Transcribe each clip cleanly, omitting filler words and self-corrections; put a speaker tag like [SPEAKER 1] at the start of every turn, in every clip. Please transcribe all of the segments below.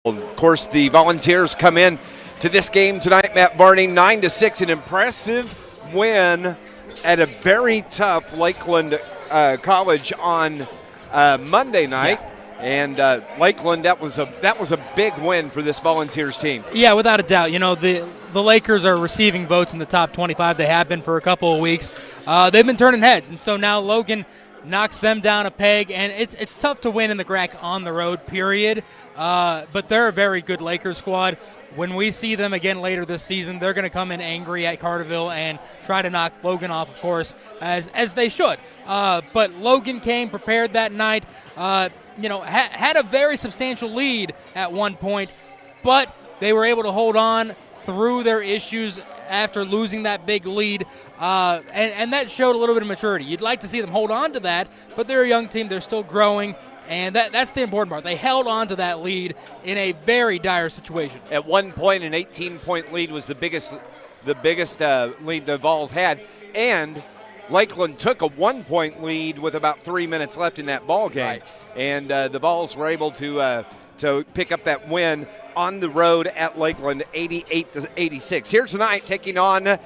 [SPEAKER 1] Of course, the Volunteers come in to this game tonight, Matt Barney, 9-6, an impressive win at a very tough Lakeland College on Monday night. Yeah. And Lakeland, that was a big win for this Volunteers team.
[SPEAKER 2] Yeah, without a doubt. You know, the Lakers are receiving votes in the top 25. They have been for a couple of weeks. They've been turning heads, and so now Logan knocks them down a peg, and it's tough to win in the GRAC on the road, period. But they're a very good Lakers squad. When we see them again later this season, they're going to come in angry at Carterville and try to knock Logan off, of course, as they should. But Logan came prepared that night. Had a very substantial lead at one point, but they were able to hold on through their issues after losing that big lead. And that showed a little bit of maturity. You'd like to see them hold on to that, but they're a young team. They're still growing, and that's the important part. They held on to that lead in a very dire situation.
[SPEAKER 1] At one point, an 18-point lead was the biggest lead the Vols had, and Lakeland took a 1-point lead with about 3 minutes left in that ball game.
[SPEAKER 2] Right.
[SPEAKER 1] And the Vols were able to pick up that win on the road at Lakeland, 88-86. Here tonight, taking on the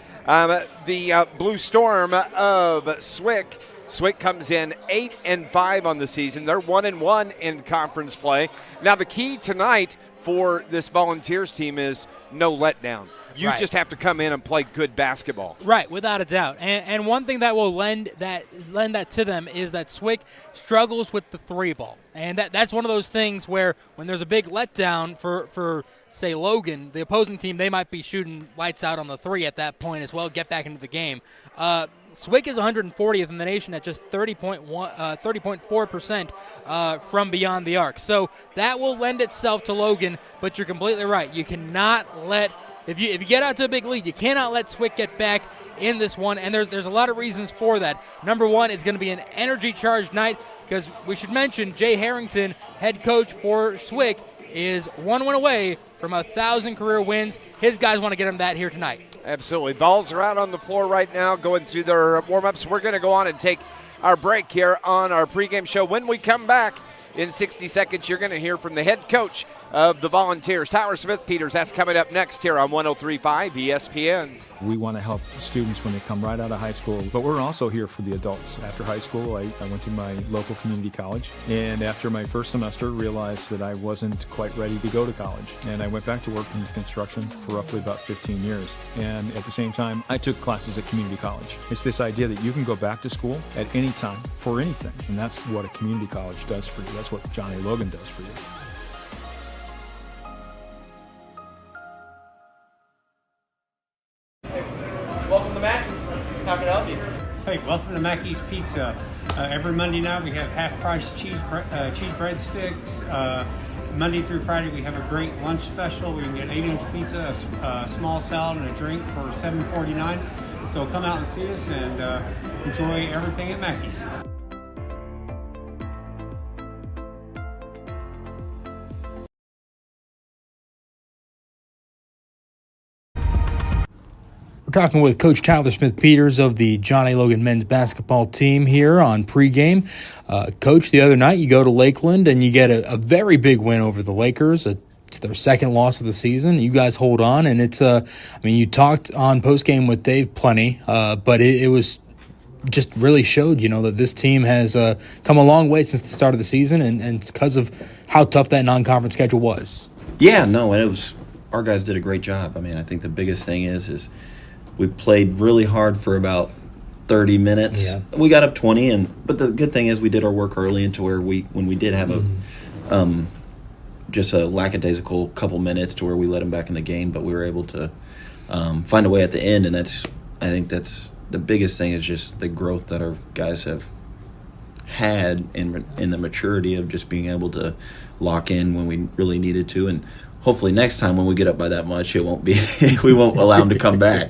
[SPEAKER 1] Blue Storm of Swick. Swick comes in 8-5 on the season. They're 1-1 in conference play. Now, the key tonight for this Volunteers team is no letdown. You just have to come in and play good basketball.
[SPEAKER 2] Right, without a doubt. And one thing that will lend that to them is that Swick struggles with the three ball. And that's one of those things where when there's a big letdown for say, Logan, the opposing team, they might be shooting lights out on the three at that point as well, get back into the game. Swick is 140th in the nation at just 30.4% from beyond the arc. So that will lend itself to Logan, but you're completely right. You cannot let if you get out to a big lead, you cannot let Swick get back in this one, and there's a lot of reasons for that. Number one, it's going to be an energy-charged night because we should mention Jay Harrington, head coach for Swick, is 1 win away from 1,000 career wins. His guys want to get him that here tonight.
[SPEAKER 1] Absolutely. Vols are out on the floor right now going through their warm-ups. We're going to go on and take our break here on our pregame show. When we come back in 60 seconds, you're going to hear from the head coach of the Volunteers, Tyler Smith-Peters. That's coming up next here on 103.5 ESPN.
[SPEAKER 3] We want to help students when they come right out of high school, but we're also here for the adults. After high school, I went to my local community college, and after my first semester, realized that I wasn't quite ready to go to college. And I went back to work in construction for roughly about 15 years. And at the same time, I took classes at community college. It's this idea that you can go back to school at any time for anything, and that's what a community college does for you. That's what Johnny Logan does for you.
[SPEAKER 2] Welcome to Mackey's. How can I help you?
[SPEAKER 4] Hey, welcome to Mackey's Pizza. Every Monday night we have half-price cheese breadsticks. Monday through Friday we have a great lunch special. We can get 8-inch pizza, a small salad, and a drink for $7.49. So come out and see us and enjoy everything at Mackey's.
[SPEAKER 2] Talking with Coach Tyler Smith-Peters of the John A. Logan men's basketball team here on pregame. Coach, the other night you go to Lakeland and you get a very big win over the Lakers. It's their second loss of the season. You guys hold on, and it's you talked on postgame with Dave plenty, but it was just really showed, that this team has come a long way since the start of the season, and it's because of how tough that non-conference schedule was.
[SPEAKER 5] Yeah, no, and it was our guys did a great job. I think the biggest thing is we played really hard for about 30 minutes. Yeah. We got up 20, but the good thing is we did our work early into where when we did have just a lackadaisical couple minutes to where we let them back in the game, but we were able to find a way at the end, and I think that's the biggest thing is just the growth that our guys have had in the maturity of just being able to lock in when we really needed to, and hopefully next time when we get up by that much, it won't be we won't allow them to come back.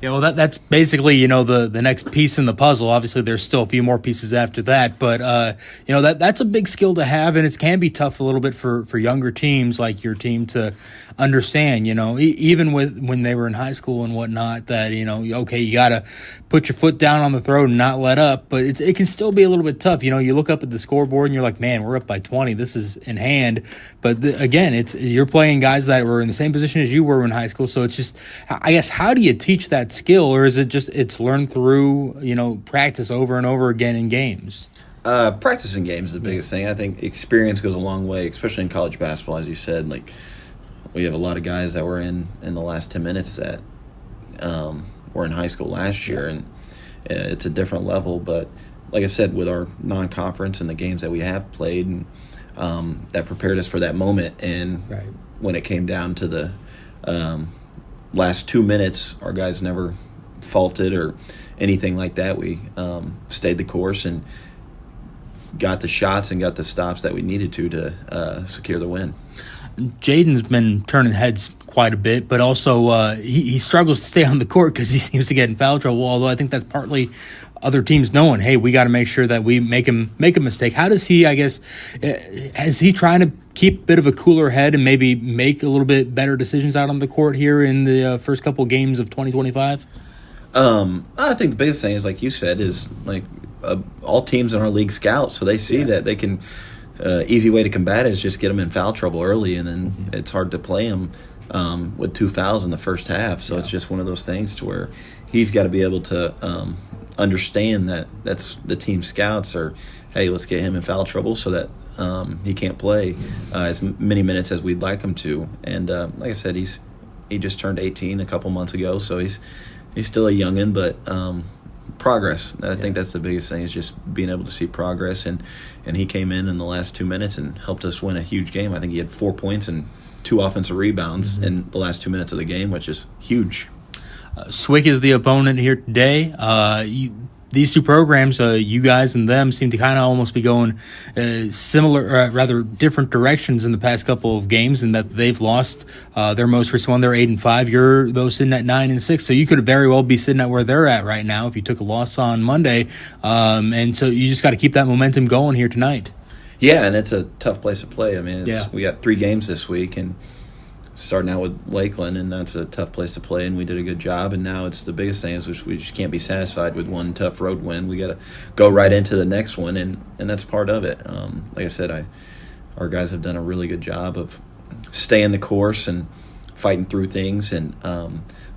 [SPEAKER 2] Yeah, well, that's basically, the next piece in the puzzle. Obviously, there's still a few more pieces after that, but that's a big skill to have, and it can be tough a little bit for younger teams like your team to understand. Even when they were in high school and whatnot, that okay, you got to put your foot down on the throat and not let up, but it can still be a little bit tough. You look up at the scoreboard and you're like, man, we're up by 20. This is in hand, but again, you're playing guys that were in the same position as you were in high school, so it's just, I guess, how do you teach that skill, or is it just it's learned through practice over and over again in games?
[SPEAKER 5] Practice in games is the biggest thing. I think experience goes a long way, especially in college basketball, as you said. Like, we have a lot of guys that were in the last 10 minutes that were in high school last year, and it's a different level. But like I said, with our non-conference and the games that we have played, and that prepared us for that moment. And when it came down to the last 2 minutes, our guys never faulted or anything like that. We stayed the course and got the shots and got the stops that we needed to secure the win.
[SPEAKER 2] Jaden's been turning heads quite a bit, but also he struggles to stay on the court because he seems to get in foul trouble, although I think that's partly other teams knowing, hey, we got to make sure that we make a mistake. How does he, I guess, is he trying to keep a bit of a cooler head and maybe make a little bit better decisions out on the court here in the first couple games of 2025?
[SPEAKER 5] I think the biggest thing is, like you said, is like all teams in our league scout, so they see that they can easy way to combat it is just get them in foul trouble early, and then it's hard to play them with 2 fouls in the first half. So it's just one of those things to where he's got to be able to understand that that's the team scouts are, hey, let's get him in foul trouble so that he can't play as many minutes as we'd like him to. And like I said, he just turned 18 a couple months ago, so he's still a youngin', but progress. I think that's the biggest thing, is just being able to see progress. And he came in the last 2 minutes and helped us win a huge game. I think he had 4 points and 2 offensive rebounds in the last 2 minutes of the game, which is huge.
[SPEAKER 2] Swick is the opponent here today. These two programs, you guys and them, seem to kind of almost be going similar, rather different directions in the past couple of games, in that they've lost their most recent one. They're 8-5. You're those sitting at 9-6. So you could very well be sitting at where they're at right now if you took a loss on Monday. And so you just got to keep that momentum going here tonight.
[SPEAKER 5] Yeah, and it's a tough place to play. I mean, we got 3 games this week, and starting out with Lakeland, and that's a tough place to play, and we did a good job. And now it's the biggest thing is we just can't be satisfied with one tough road win. We got to go right into the next one, and that's part of it. Like I said, our guys have done a really good job of staying the course and fighting through things. And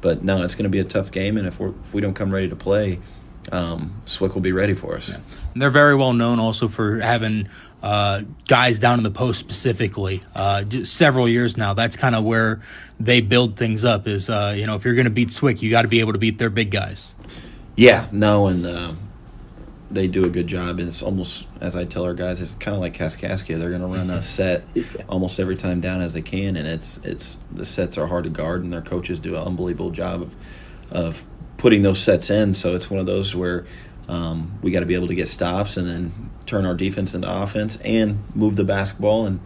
[SPEAKER 5] but no, it's going to be a tough game, and if we don't come ready to play, Swick will be ready for us.
[SPEAKER 2] Yeah. And they're very well known also for having guys down in the post specifically. Just several years now, that's kind of where they build things up. Is if you're going to beat Swick, you got to be able to beat their big guys.
[SPEAKER 5] Yeah, no, and they do a good job. And it's almost, as I tell our guys, it's kind of like Kaskaskia. They're going to run a set almost every time down as they can, and it's the sets are hard to guard, and their coaches do an unbelievable job of putting those sets in. So it's one of those where we got to be able to get stops and then turn our defense into offense and move the basketball. And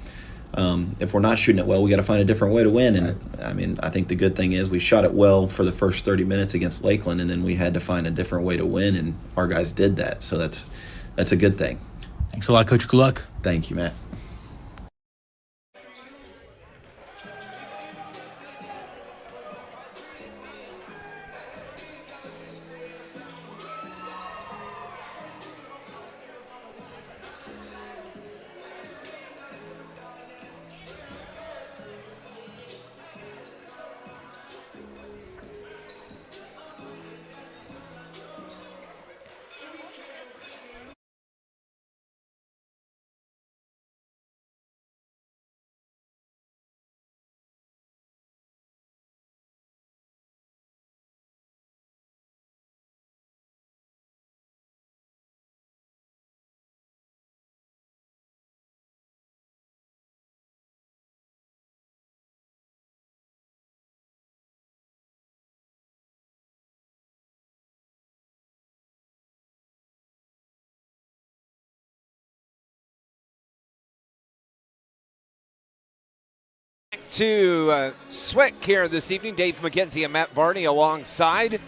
[SPEAKER 5] if we're not shooting it well, we got to find a different way to win. And I mean, I think the good thing is we shot it well for the first 30 minutes against Lakeland, and then we had to find a different way to win, and our guys did that. So that's a good thing.
[SPEAKER 2] Thanks a lot, Coach. Good luck.
[SPEAKER 5] Thank you, Matt.
[SPEAKER 1] To Swick here this evening. Dave McKenzie and Matt Varney alongside.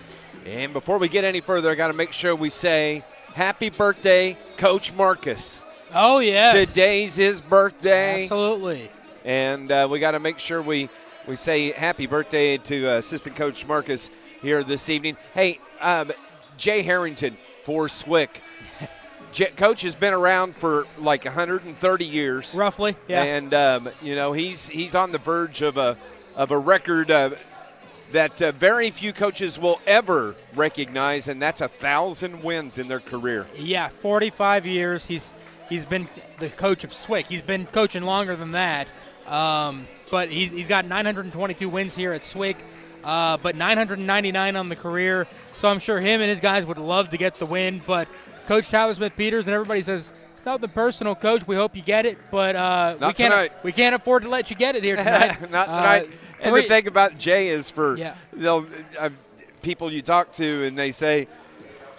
[SPEAKER 1] And before we get any further, I got to make sure we say happy birthday, Coach Marcus.
[SPEAKER 2] Oh, yes.
[SPEAKER 1] Today's his birthday.
[SPEAKER 2] Absolutely.
[SPEAKER 1] And we got to make sure we say happy birthday to Assistant Coach Marcus here this evening. Hey, Jay Harrington for Swick. Coach has been around for like 130 years.
[SPEAKER 2] Roughly, yeah.
[SPEAKER 1] And, he's on the verge of a record that very few coaches will ever recognize, and that's 1,000 wins in their career.
[SPEAKER 2] Yeah, 45 years. He's been the coach of Swick. He's been coaching longer than that, but he's got 922 wins here at Swick, but 999 on the career. So I'm sure him and his guys would love to get the win, but Coach Tyler Smith-Peters and everybody says, it's nothing personal, Coach. We hope you get it, but we can't afford to let you get it here tonight.
[SPEAKER 1] Not tonight. And the thing about Jay is people you talk to and they say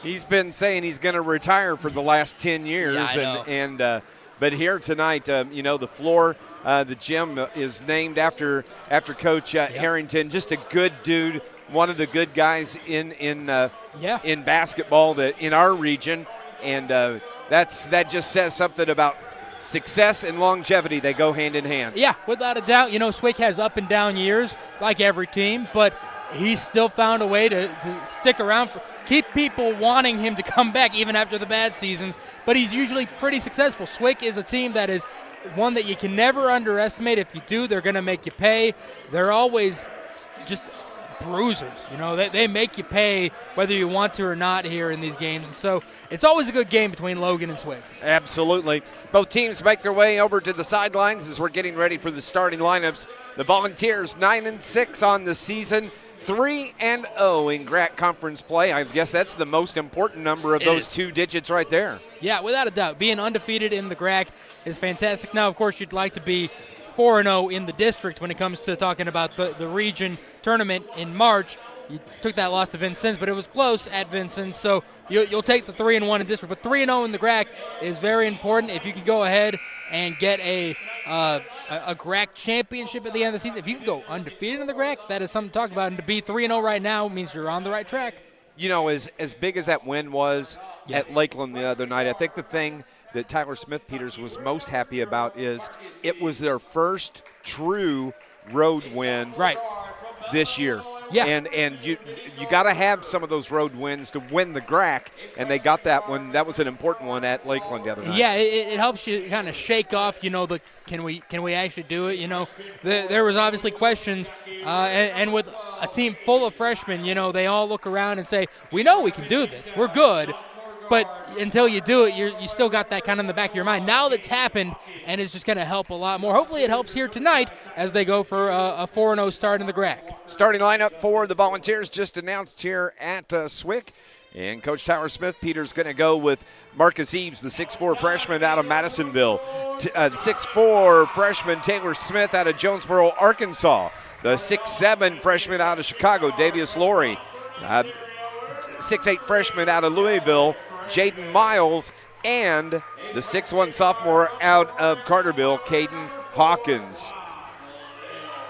[SPEAKER 1] he's been saying he's going to retire for the last 10 years.
[SPEAKER 2] Yeah, I know.
[SPEAKER 1] But here tonight, the floor, the gym is named after Coach Harrington. Just a good dude, one of the good guys in basketball in our region, and that just says something about success and longevity. They go hand in hand.
[SPEAKER 2] Yeah, without a doubt. Swick has up and down years, like every team, but he's still found a way to stick around, keep people wanting him to come back even after the bad seasons, but he's usually pretty successful. Swick is a team that is one that you can never underestimate. If you do, they're going to make you pay. They're always just bruisers. They make you pay whether you want to or not here in these games, and so it's always a good game between Logan and Swick. Absolutely.
[SPEAKER 1] Both teams make their way over to the sidelines as we're getting ready for the starting lineups. The Volunteers 9-6 on the season, 3-0 in GRAC conference play. I guess that's the most important number of those 2 digits right there.
[SPEAKER 2] Yeah, without a doubt. Being undefeated in the GRAC is fantastic. Now, of course, you'd like to be 4-0 in the district when it comes to talking about the region tournament in March. You took that loss to Vincennes, but it was close at Vincennes, so you'll take the 3-1 in district. But 3-0 in the GRAC is very important. If you could go ahead and get a GRAC championship at the end of the season, if you can go undefeated in the GRAC, that is something to talk about. And to be 3-0 right now means you're on the right track.
[SPEAKER 1] As big as that win was at Lakeland the other night, I think the thing that Tyler Smith-Peters was most happy about is it was their first true road win this year.
[SPEAKER 2] Yeah.
[SPEAKER 1] And you got to have some of those road wins to win the GRAC, and they got that one. That was an important one at Lakeland the other night.
[SPEAKER 2] Yeah, it helps you kind of shake off, can we actually do it? There was obviously questions, and with a team full of freshmen, they all look around and say, we know we can do this. We're good. But until you do it, you still got that kind of in the back of your mind. Now that's happened, and it's just going to help a lot more. Hopefully it helps here tonight as they go for a 4-0 start in the GRAC.
[SPEAKER 1] Starting lineup for the Volunteers just announced here at Swick. And Coach Tyler Smith-Peters going to go with Marcus Eves, the 6'4 freshman out of Madisonville. The 6'4 freshman Taylor Smith out of Jonesboro, Arkansas. The 6'7 freshman out of Chicago, Davius Laurie. 6'8 freshman out of Louisville, Jaden Miles, and the 6'1 sophomore out of Carterville, Caden Hawkins.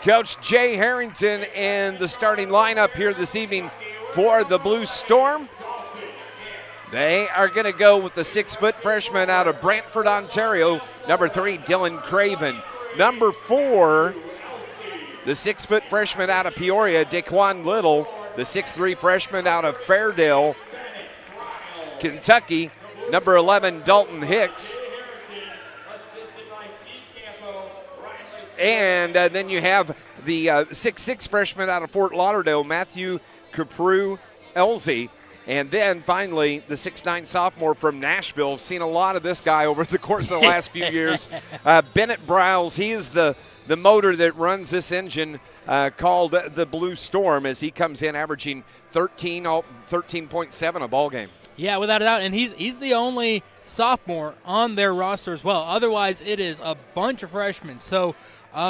[SPEAKER 1] Coach Jay Harrington and the starting lineup here this evening for the Blue Storm. They are going to go with the 6-foot freshman out of Brantford, Ontario, number 3, Dylan Craven. Number 4, the 6-foot freshman out of Peoria, Daquan Little. The 6'3 freshman out of Fairdale, Kentucky, number 11, Dalton Hicks. And then you have the 6'6 freshman out of Fort Lauderdale, Matthew Caprew Elsie. And then finally, the 6'9 sophomore from Nashville. I've seen a lot of this guy over the course of the last few years. Bennett Browse, he is the motor that runs this engine called the Blue Storm as he comes in averaging 13.7 a ball game.
[SPEAKER 2] Yeah, without a doubt. And he's the only sophomore on their roster as well. Otherwise, it is a bunch of freshmen. So,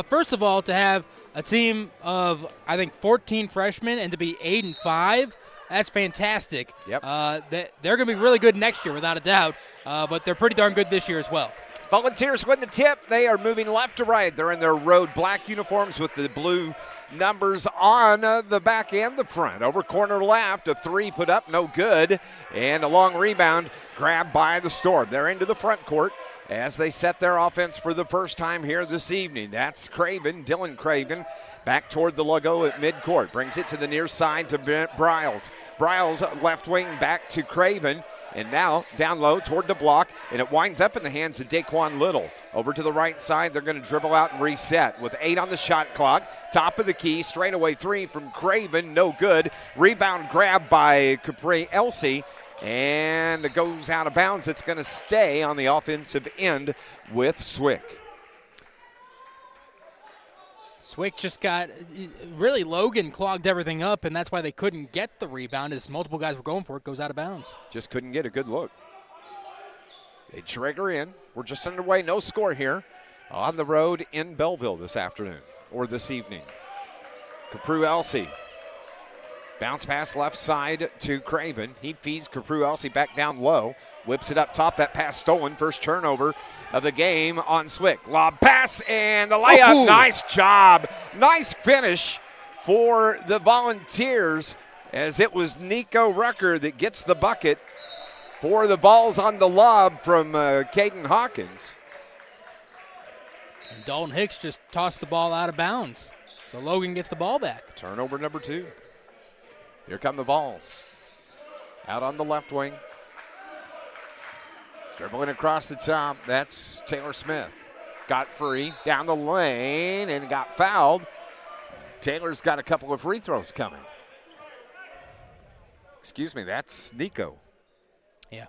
[SPEAKER 2] first of all, to have a team of, I think, 14 freshmen and to be 8-5, that's fantastic.
[SPEAKER 1] Yep.
[SPEAKER 2] They're going to be really good next year, without a doubt, but they're pretty darn good this year as well.
[SPEAKER 1] Volunteers win the tip. They are moving left to right. They're in their road black uniforms with the blue numbers on the back and the front. Over corner left, a three put up, no good. And a long rebound grabbed by the Storm. They're into the front court as they set their offense for the first time here this evening. That's Craven, Dylan Craven, back toward the logo at midcourt. Brings it to the near side to Briles. Briles left wing back to Craven. And now down low toward the block, and it winds up in the hands of Daquan Little. Over to the right side, they're going to dribble out and reset with 8 on the shot clock. Top of the key, straightaway three from Craven, no good. Rebound grab by Capri Elsie, and it goes out of bounds. It's going to stay on the offensive end with Swick.
[SPEAKER 2] Swick just got, really Logan clogged everything up, and that's why they couldn't get the rebound as multiple guys were going for it. Goes out of bounds.
[SPEAKER 1] Just couldn't get a good look. They trigger in. We're just underway. No score here on the road in Belleville this afternoon or this evening. Capru Elsie. Bounce pass left side to Craven. He feeds Capru Elsie back down low. Whips it up top. That pass stolen. First turnover of the game on Swick. Lob pass and the layup.
[SPEAKER 2] Oh.
[SPEAKER 1] Nice job. Nice finish for the Volunteers as it was Nico Rucker that gets the bucket for the Vols on the lob from Caden Hawkins.
[SPEAKER 2] And Dalton Hicks just tossed the ball out of bounds. So Logan gets the ball back.
[SPEAKER 1] Turnover number 2. Here come the Vols. Out on the left wing. Dribbling across the top, that's Taylor Smith. Got free, down the lane, and got fouled. Taylor's got a couple of free throws coming. Excuse me, that's Nico.
[SPEAKER 2] Yeah.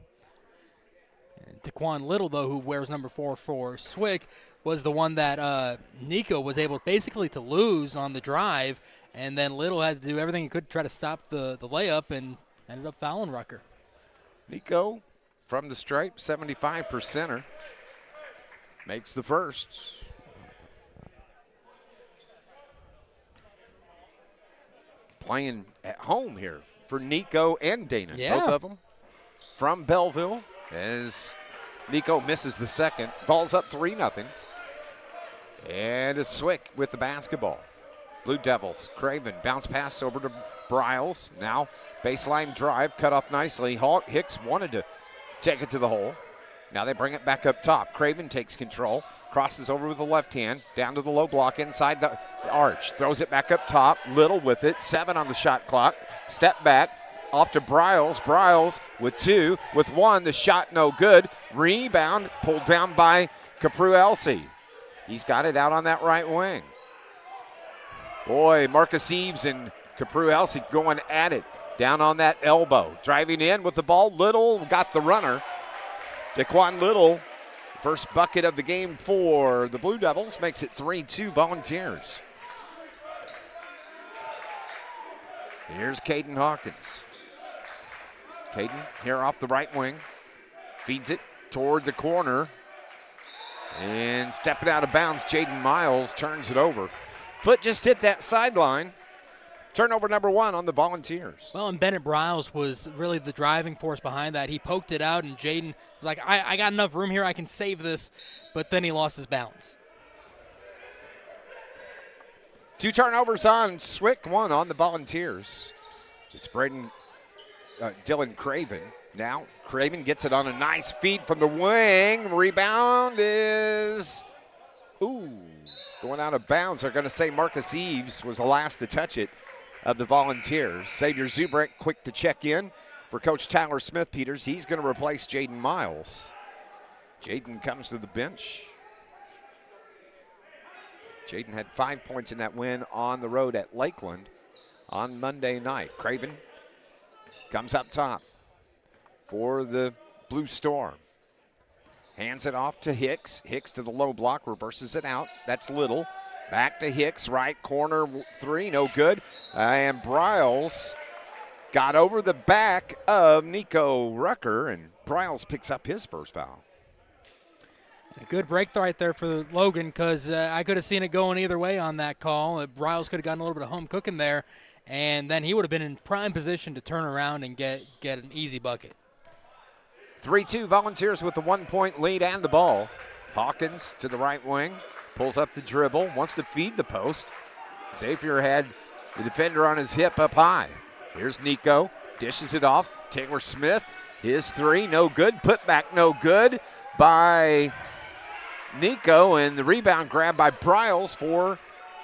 [SPEAKER 2] And Daquan Little, though, who wears number 4 for Swick, was the one that Nico was able basically to lose on the drive, and then Little had to do everything he could to try to stop the layup and ended up fouling Rucker.
[SPEAKER 1] Nico from the stripe, 75%er. Makes the first. Playing at home here for Nico and Dana.
[SPEAKER 2] Yeah.
[SPEAKER 1] Both of them from Belleville as Nico misses the second. Ball's up 3-0. And it's Swick with the basketball. Blue Devils, Craven, bounce pass over to Briles. Now baseline drive, cut off nicely. Hicks wanted to take it to the hole. Now they bring it back up top. Craven takes control, crosses over with the left hand, down to the low block inside the arch. Throws it back up top, Little with it, 7 on the shot clock. Step back, off to Briles. Briles with 2, with 1, the shot no good. Rebound pulled down by Capru Elsie. He's got it out on that right wing. Boy, Marcus Eves and Capru Elsie going at it. Down on that elbow. Driving in with the ball. Little got the runner. Daquan Little, first bucket of the game for the Blue Devils, makes it 3-2 Volunteers. Here's Caden Hawkins. Caden here off the right wing. Feeds it toward the corner. And stepping out of bounds, Jaden Miles turns it over. Foot just hit that sideline. Turnover number 1 on the Volunteers.
[SPEAKER 2] Well, and Bennett Briles was really the driving force behind that. He poked it out, and Jaden was like, I got enough room here. I can save this. But then he lost his balance.
[SPEAKER 1] 2 turnovers on Swick, 1 on the Volunteers. It's Dylan Craven. Now Craven gets it on a nice feed from the wing. Rebound is, going out of bounds. They're going to say Marcus Eves was the last to touch it of the Volunteers. Xavier Zubrek quick to check in for Coach Tyler Smith-Peters. He's going to replace Jaden Miles. Jaden comes to the bench. Jaden had 5 points in that win on the road at Lakeland on Monday night. Craven comes up top for the Blue Storm. Hands it off to Hicks. Hicks to the low block, reverses it out. That's Little. Back to Hicks, right corner 3, no good. And Briles got over the back of Nico Rucker, and Briles picks up his first foul.
[SPEAKER 2] A good break right there for Logan, because I could have seen it going either way on that call. Briles could have gotten a little bit of home cooking there, and then he would have been in prime position to turn around and get an easy bucket.
[SPEAKER 1] 3-2 Volunteers with the 1-point lead and the ball. Hawkins to the right wing, pulls up the dribble, wants to feed the post. Xavier had the defender on his hip up high. Here's Nico, dishes it off. Taylor Smith, his three, no good. Put back, no good by Nico, and the rebound grab by Bryles for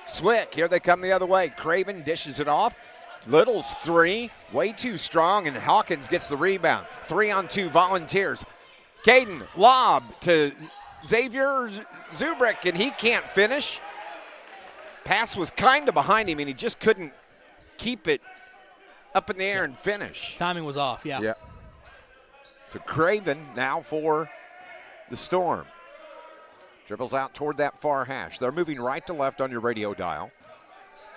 [SPEAKER 1] Swick. Here they come the other way. Craven dishes it off. Little's three, way too strong, and Hawkins gets the rebound. 3-on-2 Volunteers. Caden, lob to Xavier Zubrick, and he can't finish. Pass was kind of behind him, and he just couldn't keep it up in the air and finish.
[SPEAKER 2] Timing was off, yeah.
[SPEAKER 1] So Craven now for the Storm. Dribbles out toward that far hash. They're moving right to left on your radio dial.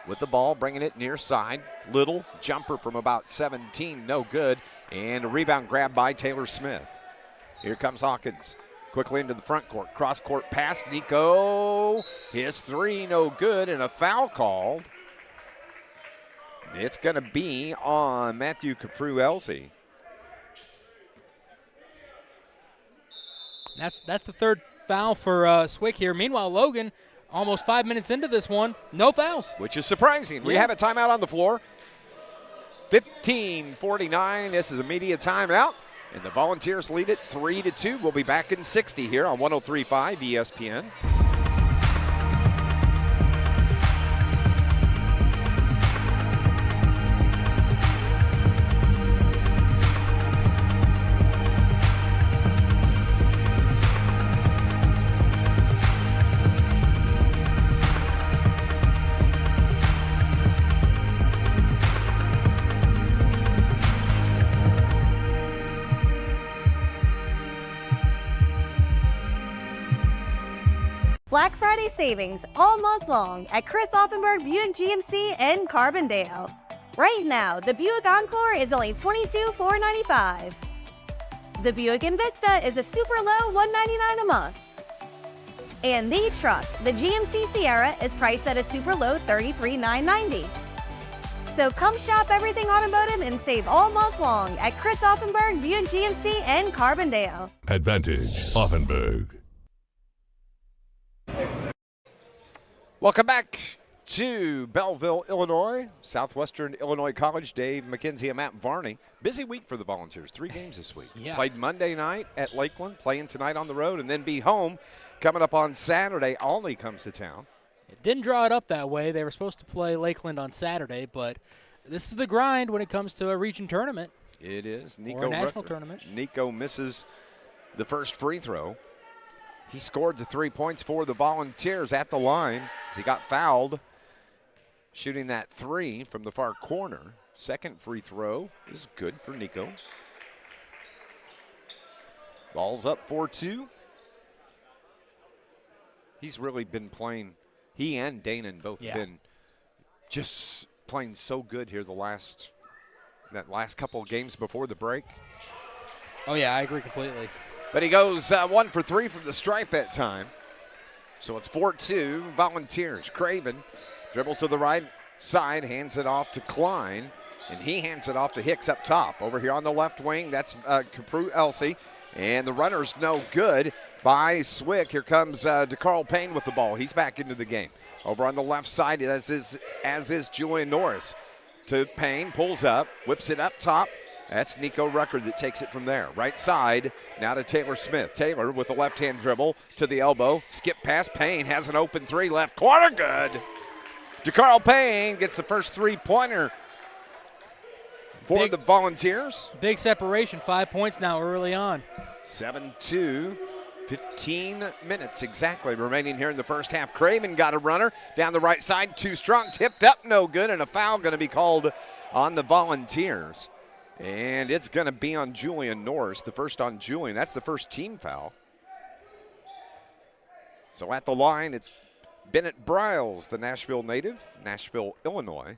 [SPEAKER 1] With the ball, bringing it near side. Little jumper from about 17, no good. And a rebound grab by Taylor Smith. Here comes Hawkins. Quickly into the front court. Cross-court pass. Nico, his three, no good. And a foul called. It's going to be on Matthew Capru-Elsie.
[SPEAKER 2] That's the third foul for Swick here. Meanwhile, Logan, almost 5 minutes into this one, no fouls.
[SPEAKER 1] Which is surprising. We have a timeout on the floor. 15:49. This is a media timeout. And the Volunteers lead it 3-2. We'll be back in 60 here on 103.5 ESPN.
[SPEAKER 6] Black Friday savings all month long at Chris Offenberg Buick GMC in Carbondale. Right now, the Buick Encore is only $22,495. The Buick Envista is a super low $199 a month. And the truck, the GMC Sierra, is priced at a super low $33,990. So come shop everything automotive and save all month long at Chris Offenberg Buick GMC in Carbondale.
[SPEAKER 7] Advantage Offenberg.
[SPEAKER 1] Welcome back to Belleville, Illinois. Southwestern Illinois College. Dave McKenzie and Matt Varney. Busy week for the Volunteers. 3 games this week.
[SPEAKER 2] Yeah.
[SPEAKER 1] Played Monday night at Lakeland, playing tonight on the road, and then be home. Coming up on Saturday, Olney comes to town.
[SPEAKER 2] It didn't draw it up that way. They were supposed to play Lakeland on Saturday, but this is the grind when it comes to a region tournament.
[SPEAKER 1] It is.
[SPEAKER 2] Or a national tournament.
[SPEAKER 1] Nico misses the first free throw. He scored the 3 points for the Volunteers at the line as he got fouled. Shooting that three from the far corner. Second free throw is good for Nico. Ball's up 4-2. He's really been playing, he and Danon both have been just playing so good here that last couple of games before the break.
[SPEAKER 2] Oh, yeah, I agree completely.
[SPEAKER 1] But he goes 1 for 3 from the stripe that time. So it's 4-2 Volunteers. Craven dribbles to the right side, hands it off to Klein, and he hands it off to Hicks up top. Over here on the left wing, that's Capru-Elsie, and the runner's no good by Swick. Here comes DeCarl Payne with the ball. He's back into the game. Over on the left side, as is Julian Norris. To Payne, pulls up, whips it up top. That's Nico Rucker that takes it from there. Right side, now to Taylor Smith. Taylor with a left-hand dribble to the elbow. Skip pass. Payne has an open three left corner. Good. DeCarl Payne gets the first three-pointer for the Volunteers.
[SPEAKER 2] Big separation. 5 points now early on.
[SPEAKER 1] 7-2. 15 minutes exactly remaining here in the first half. Craven got a runner down the right side. Too strong. Tipped up. No good. And a foul going to be called on the Volunteers. And it's going to be on Julian Norris, the first on Julian. That's the first team foul. So at the line, it's Bennett Bryles, the Nashville native, Nashville, Illinois.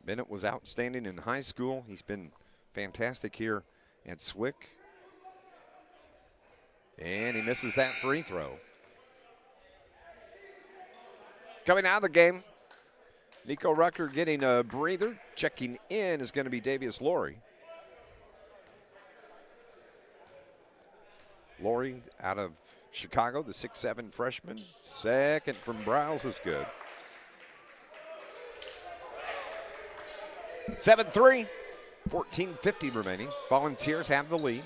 [SPEAKER 1] Bennett was outstanding in high school. He's been fantastic here at Swick. And he misses that free throw. Coming out of the game, Nico Rucker getting a breather. Checking in is going to be Davius Laurie. Laurie out of Chicago, the 6'7" freshman. Second from Bryles is good. 7-3, 14:50 remaining. Volunteers have the lead.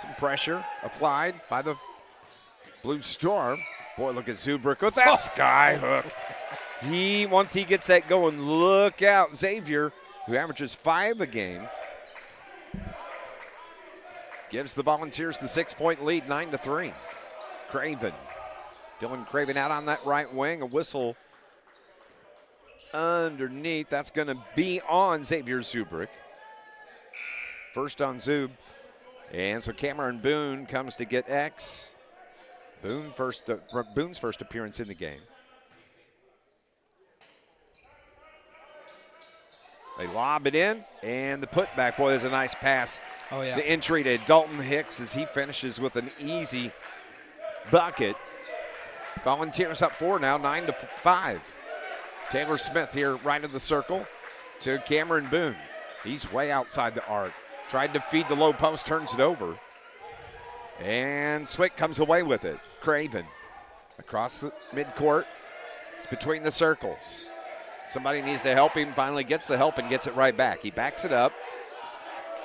[SPEAKER 1] Some pressure applied by the Blue Storm. Boy, look at Zubrick with that sky hook. Once he gets that going, look out. Xavier, who averages 5 a game, gives the Volunteers the 6-point lead, 9-3. Craven. Dylan Craven out on that right wing. A whistle underneath. That's going to be on Xavier Zubrick. First on Zub. And so Cameron Boone comes to get X. Boone's first appearance in the game. They lob it in, and the putback. Boy, there's a nice pass.
[SPEAKER 2] Oh, yeah.
[SPEAKER 1] The entry to Dalton Hicks as he finishes with an easy bucket. Volunteers up 4 now, 9-5. Taylor Smith here right in the circle to Cameron Boone. He's way outside the arc. Tried to feed the low post, turns it over. And Swick comes away with it. Craven across the midcourt. It's between the circles. Somebody needs to help him, finally gets the help and gets it right back. He backs it up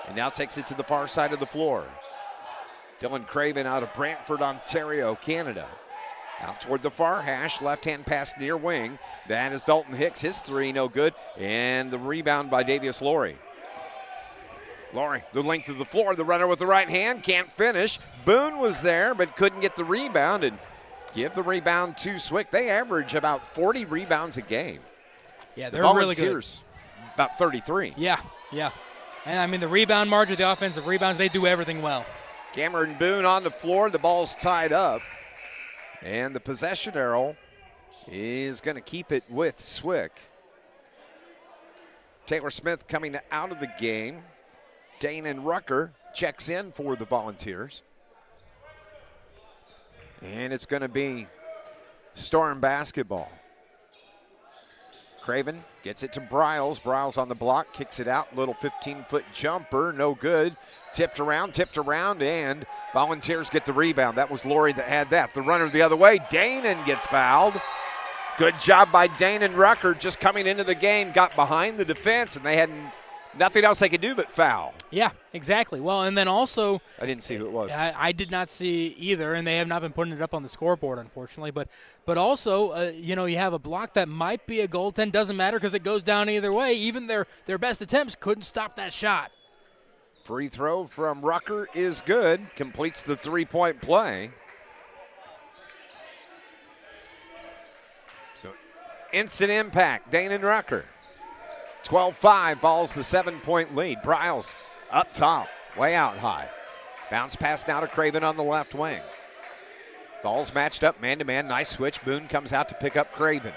[SPEAKER 1] and now takes it to the far side of the floor. Dylan Craven out of Brantford, Ontario, Canada. Out toward the far hash, left-hand pass near wing. That is Dalton Hicks, his 3, no good. And the rebound by Davius Laurie. Laurie, the length of the floor, the runner with the right hand, can't finish. Boone was there, but couldn't get the rebound, and give the rebound to Swick. They average about 40 rebounds a game.
[SPEAKER 2] Yeah, they're really good.
[SPEAKER 1] About 33.
[SPEAKER 2] Yeah. And, I mean, the rebound margin, the offensive rebounds, they do everything well.
[SPEAKER 1] Cameron Boone on the floor. The ball's tied up. And the possession arrow is going to keep it with Swick. Taylor Smith coming out of the game. Danon Rucker checks in for the Volunteers. And it's going to be Storm basketball. Craven gets it to Briles. Briles on the block, kicks it out. Little 15-foot jumper, no good. Tipped around, and Volunteers get the rebound. That was Laurie that had that. The runner the other way, Danon gets fouled. Good job by Danon Rucker just coming into the game, got behind the defense, and they had nothing else they could do but foul.
[SPEAKER 2] Yeah, exactly. Well, and then also,
[SPEAKER 1] I didn't see who it was.
[SPEAKER 2] I did not see either, and they have not been putting it up on the scoreboard, unfortunately. But also, you have a block that might be a goaltend. Doesn't matter because it goes down either way. Even their best attempts couldn't stop that shot.
[SPEAKER 1] Free throw from Rucker is good. Completes the 3-point play. So, instant impact, Danon Rucker. 12-5 falls the 7-point lead. Briles up top, way out high. Bounce pass now to Craven on the left wing. Falls matched up man-to-man. Nice switch. Boone comes out to pick up Craven.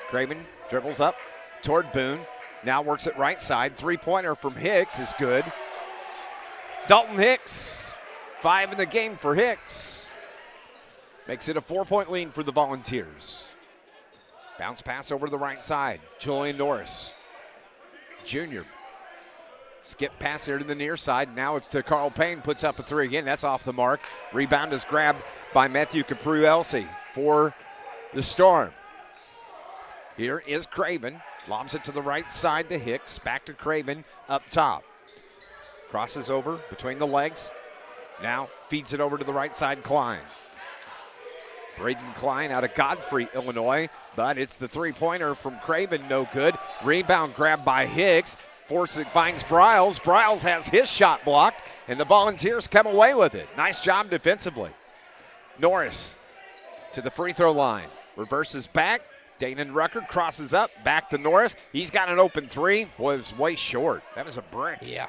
[SPEAKER 1] Craven dribbles up toward Boone. Now works it right side. 3-pointer from Hicks is good. Dalton Hicks, 5 in the game for Hicks. Makes it a 4-point lead for the Volunteers. Bounce pass over to the right side. Julian Norris, Jr. Skip pass here to the near side. Now it's to Carl Payne. Puts up a 3 again. That's off the mark. Rebound is grabbed by Matthew Capru-Elsie for the Storm. Here is Craven. Lobs it to the right side to Hicks. Back to Craven up top. Crosses over between the legs. Now feeds it over to the right side, Klein. Braden Klein out of Godfrey, Illinois, but it's the 3-pointer from Craven, no good. Rebound grab by Hicks. Finds Briles. Briles has his shot blocked, and the Volunteers come away with it. Nice job defensively. Norris to the free throw line. Reverses back. Danon Rucker crosses up. Back to Norris. He's got an open 3. Boy, it was way short. That was a brick.
[SPEAKER 2] Yeah.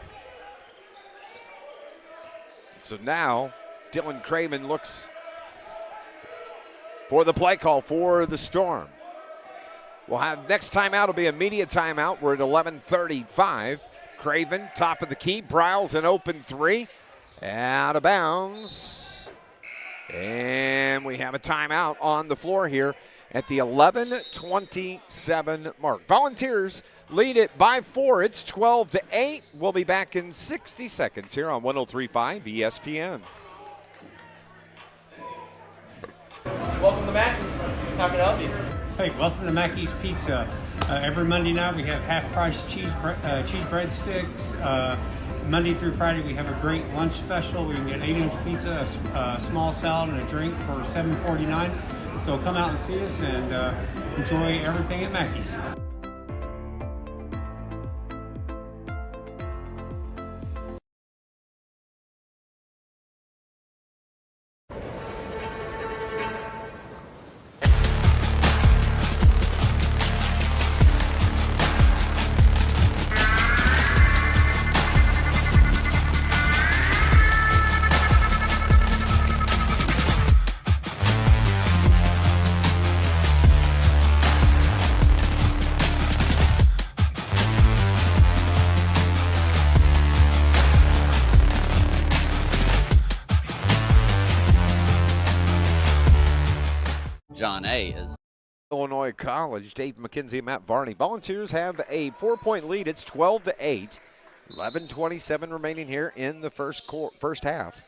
[SPEAKER 1] So now Dylan Craven looks for the play call for the Storm. We'll have next timeout will be a media timeout. We're at 11:35. Craven, top of the key. Briles an open 3. Out of bounds. And we have a timeout on the floor here at the 11:27 mark. Volunteers lead it by 4. It's 12-8. We'll be back in 60 seconds here on 103.5 ESPN.
[SPEAKER 2] Welcome to Mackey's. How can I help you?
[SPEAKER 4] Hey, welcome to Mackey's Pizza. Every Monday night we have half-price cheese breadsticks. Monday through Friday we have a great lunch special. We can get 8-inch pizza, a small salad, and a drink for $7.49. So come out and see us and enjoy everything at Mackey's.
[SPEAKER 8] John A. is
[SPEAKER 1] Illinois College, Dave McKenzie and Matt Varney. Volunteers have a 4-point lead. It's 12-8. 11:27 remaining here in the first half.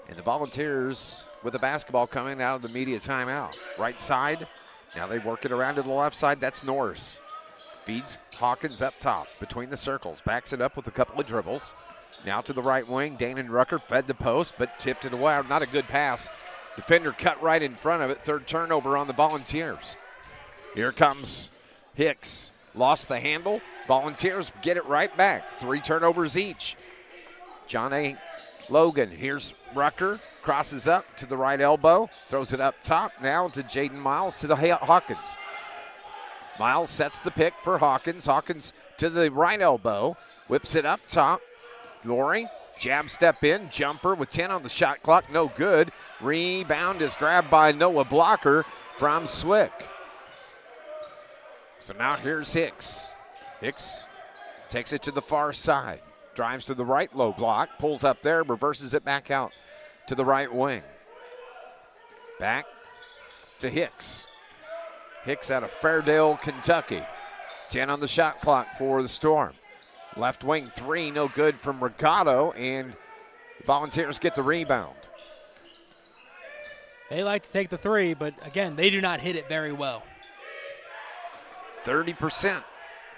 [SPEAKER 1] And the Volunteers with the basketball coming out of the media timeout. Right side. Now they work it around to the left side. That's Norris. Feeds Hawkins up top between the circles. Backs it up with a couple of dribbles. Now to the right wing. Danon Rucker fed the post, but tipped it away. Not a good pass. Defender cut right in front of it. Third turnover on the Volunteers. Here comes Hicks. Lost the handle. Volunteers get it right back. 3 turnovers each. John A. Logan. Here's Rucker. Crosses up to the right elbow. Throws it up top. Now to Jaden Miles to the Hawkins. Miles sets the pick for Hawkins. Hawkins to the right elbow. Whips it up top. Laurie. Jab step in, jumper with 10 on the shot clock, no good. Rebound is grabbed by Noah Blocker from Swick. So now here's Hicks. Hicks takes it to the far side. Drives to the right, low block, pulls up there, reverses it back out to the right wing. Back to Hicks. Hicks out of Fairdale, Kentucky. 10 on the shot clock for the Storm. Left wing 3, no good from Regato, and Volunteers get the rebound.
[SPEAKER 2] They like to take the 3, but again, they do not hit it very well.
[SPEAKER 1] 30%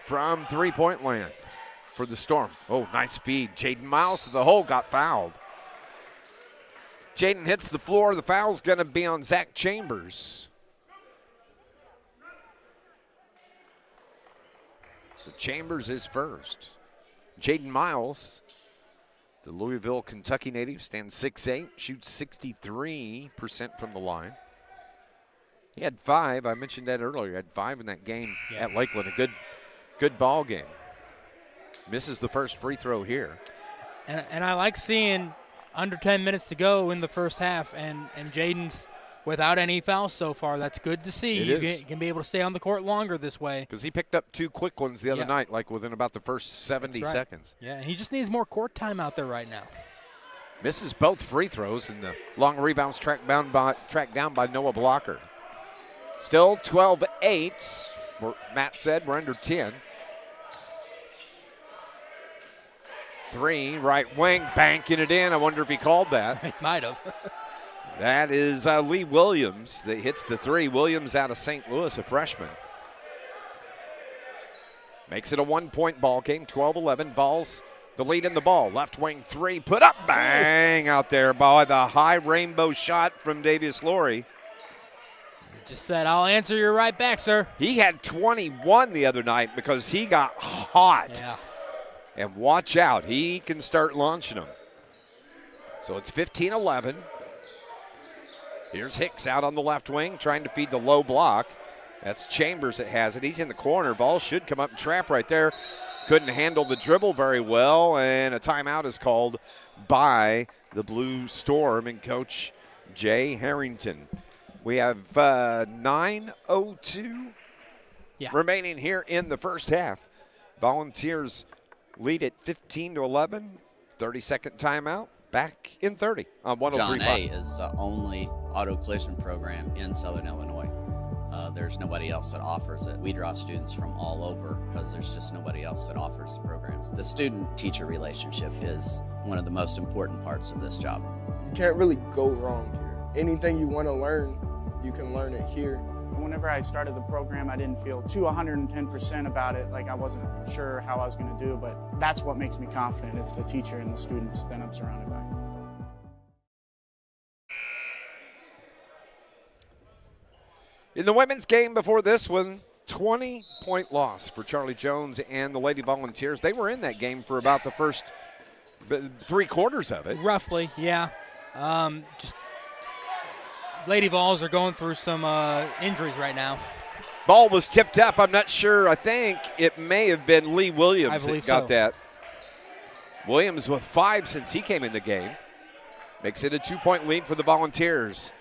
[SPEAKER 1] from three-point land for the Storm. Oh, nice feed. Jaden Miles to the hole, got fouled. Jaden hits the floor. The foul's going to be on Zach Chambers. So Chambers is first. Jaden Miles, the Louisville, Kentucky native, stands 6'8", shoots 63% from the line. He had 5. I mentioned that earlier. He had 5 in that game at Lakeland. A good ball game. Misses the first free throw here.
[SPEAKER 2] And I like seeing under 10 minutes to go in the first half, and Jaden's without any fouls so far. That's good to see. He can be able to stay on the court longer this way.
[SPEAKER 1] Because he picked up 2 quick ones the other night, like within about the first 70 seconds.
[SPEAKER 2] Yeah, and he just needs more court time out there right now.
[SPEAKER 1] Misses both free throws, and the long rebounds tracked down by Noah Blocker. Still 12-8. Matt said we're under 10. 3, right wing, banking it in. I wonder if he called that.
[SPEAKER 2] He might have.
[SPEAKER 1] That is Lee Williams that hits the 3. Williams out of St. Louis, a freshman. Makes it a 1-point ball game, 12-11. Vols the lead in the ball. Left wing 3, put up, bang, out there by the high rainbow shot from Davius Laurie.
[SPEAKER 2] Just said, I'll answer you right back, sir.
[SPEAKER 1] He had 21 the other night because he got hot.
[SPEAKER 2] Yeah.
[SPEAKER 1] And watch out, he can start launching them. So it's 15-11. Here's Hicks out on the left wing, trying to feed the low block. That's Chambers that has it. He's in the corner. Vols should come up and trap right there. Couldn't handle the dribble very well, and a timeout is called by the Blue Storm and Coach Jay Harrington. We have 9:02 remaining here in the first half. Volunteers lead at 15-11. 30-second timeout. Back in 30 on 103.5.
[SPEAKER 8] John A. is the only auto collision program in Southern Illinois. There's nobody else that offers it. We draw students from all over because there's just nobody else that offers the programs. The student-teacher relationship is one of the most important parts of this job.
[SPEAKER 9] You can't really go wrong here. Anything you want to learn, you can learn it here. Whenever I started the program, I didn't feel too 110% about it. Like I wasn't sure how I was going to do, but that's what makes me confident. It's the teacher and the students that I'm surrounded by.
[SPEAKER 1] In the women's game before this one, 20-point loss for Charlie Jones and the Lady Volunteers. They were in that game for about the first 3 quarters of it.
[SPEAKER 2] Roughly, yeah. Just Lady Vols are going through some injuries right now.
[SPEAKER 1] Ball was tipped up. I'm not sure. I think it may have been Lee Williams that got
[SPEAKER 2] so.
[SPEAKER 1] that. Williams with 5 since he came in the game. Makes it a 2-point lead for the Volunteers.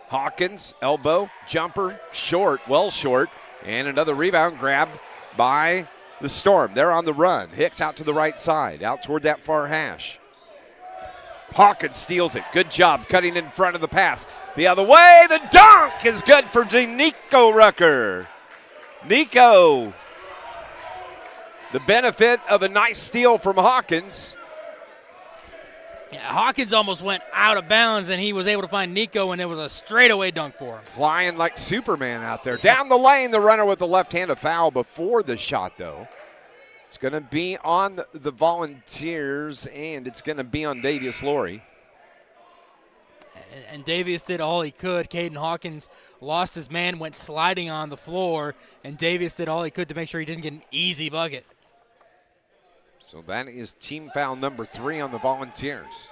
[SPEAKER 1] Hawkins, elbow, jumper, short, well short, and another rebound grabbed by the Storm. They're on the run. Hicks out to the right side, out toward that far hash. Hawkins steals it. Good job cutting in front of the pass. The other way, the dunk is good for Nico Rucker. Nico, the benefit of a nice steal from Hawkins.
[SPEAKER 2] Yeah, Hawkins almost went out of bounds, and he was able to find Nico, and it was a straightaway dunk for him.
[SPEAKER 1] Flying like Superman out there. Down the lane, the runner with the left-handed foul before the shot, though. It's going to be on the Volunteers, and it's going to be on Davius Laurie.
[SPEAKER 2] And Davius did all he could. Caden Hawkins lost his man, went sliding on the floor, and Davius did all he could to make sure he didn't get an easy bucket.
[SPEAKER 1] So that is team foul number 3 on the Volunteers.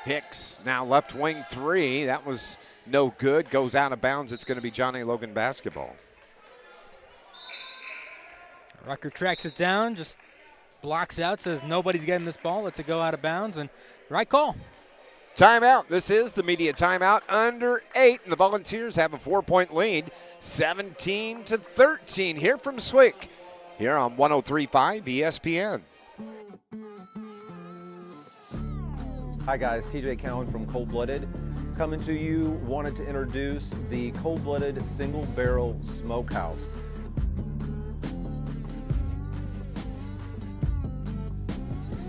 [SPEAKER 1] Hicks now left wing 3. That was no good. Goes out of bounds. It's going to be Johnny Logan basketball.
[SPEAKER 2] Rucker tracks it down, just blocks out, says nobody's getting this ball. Lets it go out of bounds, and right call.
[SPEAKER 1] Timeout. This is the media timeout. Under 8, and the Volunteers have a 4-point lead, 17-13. Here from Swick, here on 103.5 ESPN.
[SPEAKER 10] Hi guys, TJ Cowan from Cold Blooded. Coming to you, wanted to introduce the Cold Blooded Single Barrel Smokehouse.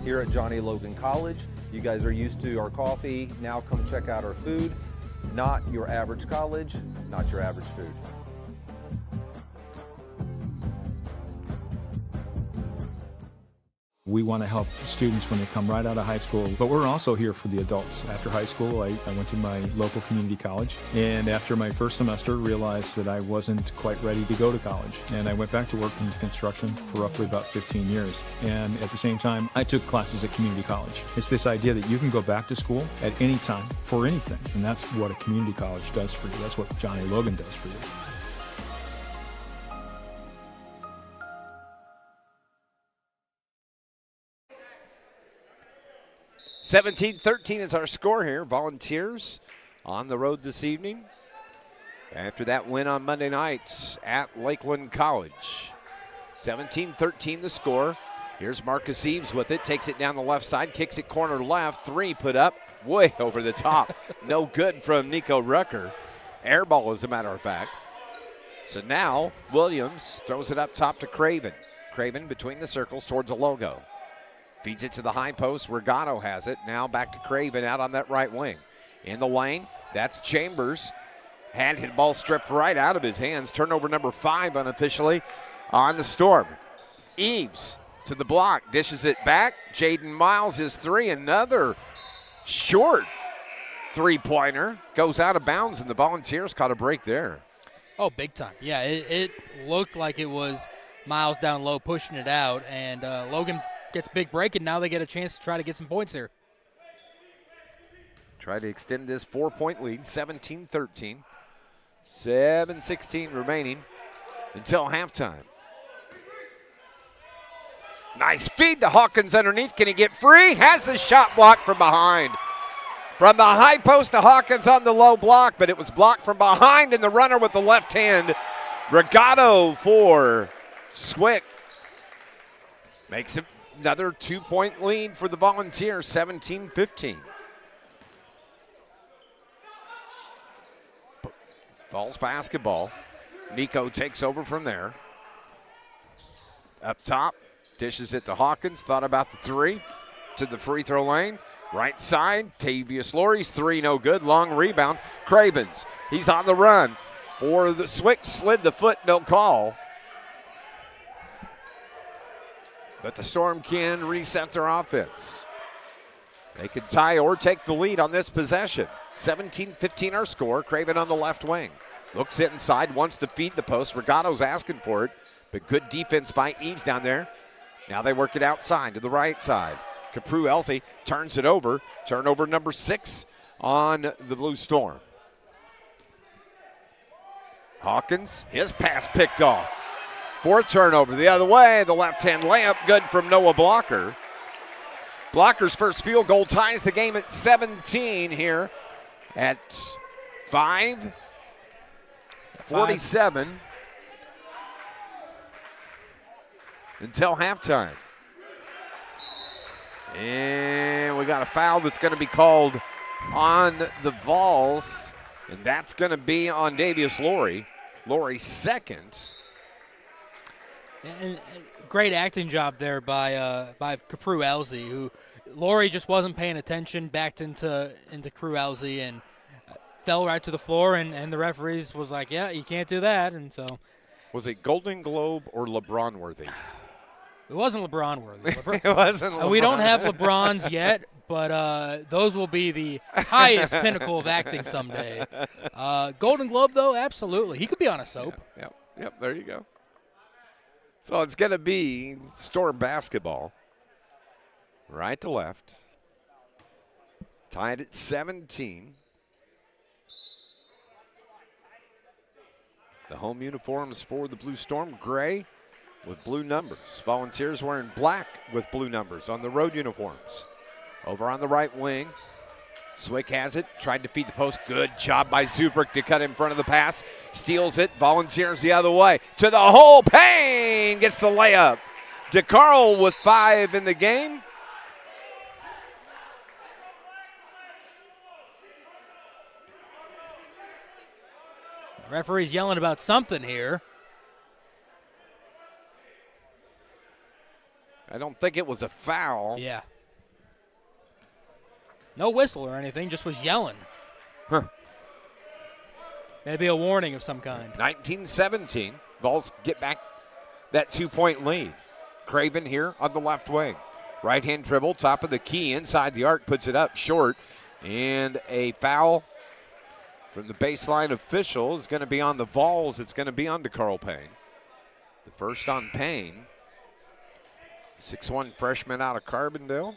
[SPEAKER 10] Here at Johnny Logan College, you guys are used to our coffee. Now come check out our food. Not your average college, not your average food.
[SPEAKER 3] We want to help students when they come right out of high school, but we're also here for the adults. After high school, I went to my local community college, and after my first semester, realized that I wasn't quite ready to go to college. And I went back to work in construction for roughly about 15 years. And at the same time, I took classes at community college. It's this idea that you can go back to school at any time for anything, and that's what a community college does for you. That's what Johnny Logan does for you.
[SPEAKER 1] 17-13 is our score here. Volunteers on the road this evening after that win on Monday night at Lakeland College. 17-13 the score. Here's Marcus Eves with it. Takes it down the left side. Kicks it corner left. 3 put up. Way over the top. No good from Nico Rucker. Air ball, as a matter of fact. So now Williams throws it up top to Craven. Craven between the circles towards the logo. Feeds it to the high post. Regato has it. Now back to Craven out on that right wing. In the lane, that's Chambers. Had hit ball stripped right out of his hands. Turnover number 5 unofficially on the Storm. Eves to the block. Dishes it back. Jaden Miles his 3. Another short 3-pointer. Goes out of bounds, and the Volunteers caught a break there.
[SPEAKER 2] Oh, big time. Yeah, it looked like it was Miles down low pushing it out, and Logan gets big break, and now they get a chance to try to get some points here.
[SPEAKER 1] Try to extend this 4-point lead, 17-13. 7:16 remaining until halftime. Nice feed to Hawkins underneath. Can he get free? Has the shot blocked from behind. From the high post to Hawkins on the low block, but it was blocked from behind, and the runner with the left hand. Regato for Swick. Makes it another 2-point lead for the Volunteers, 17-15. Vols basketball. Nico takes over from there. Up top, dishes it to Hawkins. Thought about the 3 to the free throw lane. Right side, Tavius Laurie's 3 no good. Long rebound. Cravens He's on the run. For the Swick, slid the foot, no call. But the Storm can reset their offense. They could tie or take the lead on this possession. 17-15 our score. Craven on the left wing. Looks it inside, wants to feed the post. Regato's asking for it, but good defense by Eves down there. Now they work it outside to the right side. Capru-Elsie turns it over. Turnover number 6 on the Blue Storm. Hawkins, his pass picked off. 4th turnover the other way. The left-hand layup, good from Noah Blocker. Blocker's first field goal ties the game at 17 here at 5:47 until halftime. And we got a foul that's going to be called on the Vols, and that's going to be on Davius Laurie. Laurie's second.
[SPEAKER 2] And great acting job there by Capru-Elsie, who Laurie just wasn't paying attention, backed into Capru-Elsie and fell right to the floor, and the referees was like, yeah, you can't do that. And so,
[SPEAKER 1] was it Golden Globe or LeBron worthy?
[SPEAKER 2] It wasn't LeBron worthy.
[SPEAKER 1] It wasn't LeBron.
[SPEAKER 2] We don't have LeBrons yet, but those will be the highest pinnacle of acting someday. Golden Globe, though, absolutely. He could be on a soap.
[SPEAKER 1] Yep, there you go. So it's going to be Storm basketball, right to left, tied at 17. The home uniforms for the Blue Storm, gray with blue numbers. Volunteers wearing black with blue numbers on the road uniforms. Over on the right wing, Swick has it, tried to feed the post. Good job by Zubrick to cut in front of the pass. Steals it, Volunteers the other way. To the hole, Payne gets the layup. DeCarl with 5 in the game.
[SPEAKER 2] The referee's yelling about something here.
[SPEAKER 1] I don't think it was a foul.
[SPEAKER 2] Yeah. No whistle or anything, just was yelling.
[SPEAKER 1] Huh.
[SPEAKER 2] Maybe a warning of some kind.
[SPEAKER 1] 19-17. Vols get back that 2-point lead. Craven here on the left wing. Right-hand dribble, top of the key, inside the arc, puts it up short. And a foul from the baseline official is going to be on the Vols. It's going to be on DeCarl Payne. The first on Payne. 6'1" freshman out of Carbondale.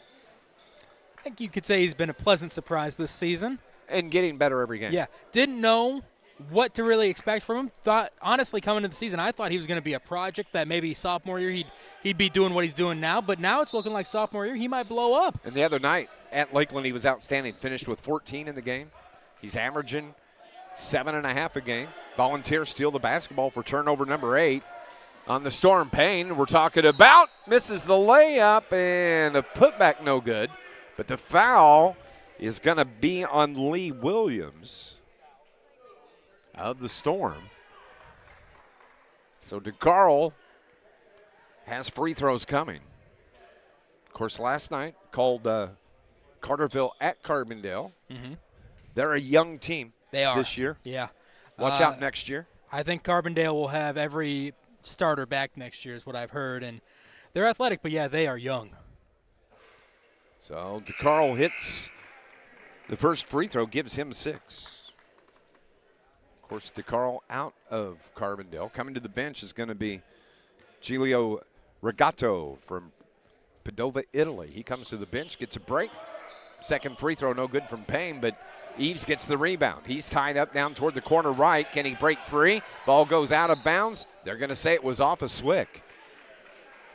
[SPEAKER 2] I think you could say he's been a pleasant surprise this season.
[SPEAKER 1] And getting better every game.
[SPEAKER 2] Yeah. Didn't know what to really expect from him. Thought, honestly, coming into the season, I thought he was going to be a project that maybe sophomore year he'd be doing what he's doing now. But now it's looking like sophomore year he might blow up.
[SPEAKER 1] And the other night at Lakeland, he was outstanding. Finished with 14 in the game. He's averaging 7.5 a game. Volunteers steal the basketball for turnover number 8. On the Storm, Payne, we're talking about, misses the layup and a putback no good. But the foul is going to be on Lee Williams of the Storm. So DeCarl has free throws coming. Of course, last night called Carterville at Carbondale.
[SPEAKER 2] Mm-hmm.
[SPEAKER 1] They're a young team.
[SPEAKER 2] They are.
[SPEAKER 1] This year.
[SPEAKER 2] Yeah.
[SPEAKER 1] Watch out next year.
[SPEAKER 2] I think Carbondale will have every starter back next year is what I've heard. And they're athletic, but, yeah, they are young.
[SPEAKER 1] So DeCarl hits the first free throw, gives him 6. Of course, DeCarl out of Carbondale. Coming to the bench is going to be Giulio Regato from Padova, Italy. He comes to the bench, gets a break. Second free throw, no good from Payne, but Eves gets the rebound. He's tied up down toward the corner right. Can he break free? Ball goes out of bounds. They're going to say it was off a Swick.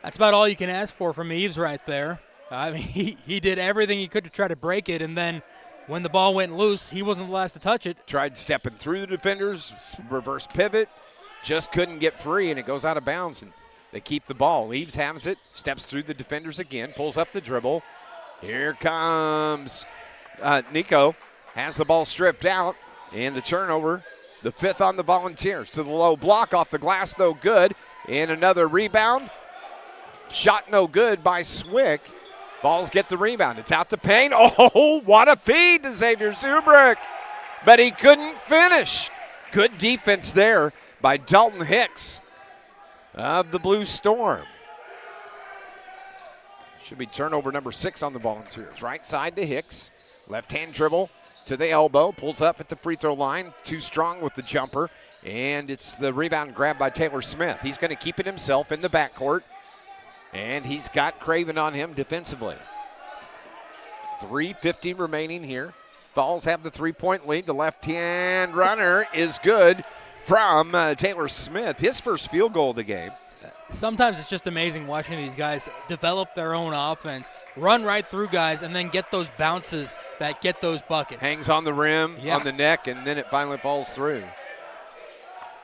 [SPEAKER 2] That's about all you can ask for from Eves right there. I mean, he did everything he could to try to break it, and then when the ball went loose, he wasn't the last to touch it.
[SPEAKER 1] Tried stepping through the defenders, reverse pivot, just couldn't get free, and it goes out of bounds, and they keep the ball. Eves has it, steps through the defenders again, pulls up the dribble. Here comes Nico, has the ball stripped out, and the turnover, the 5th on the Volunteers. To the low block, off the glass, no good, and another rebound. Shot no good by Swick. Vols get the rebound. It's out to Payne. Oh, what a feed to Xavier Zubrick. but he couldn't finish. Good defense there by Dalton Hicks of the Blue Storm. Should be turnover number 6 on the Volunteers. Right side to Hicks. Left-hand dribble to the elbow. Pulls up at the free throw line. Too strong with the jumper. And it's the rebound grab by Taylor Smith. He's going to keep it himself in the backcourt. And he's got Craven on him defensively. 3:50 remaining here. Vols have the 3-point lead. The left-hand runner is good from Taylor Smith. His first field goal of the game.
[SPEAKER 2] Sometimes it's just amazing watching these guys develop their own offense, run right through guys, and then get those bounces that get those buckets.
[SPEAKER 1] Hangs on the rim, on the neck, and then it finally falls through.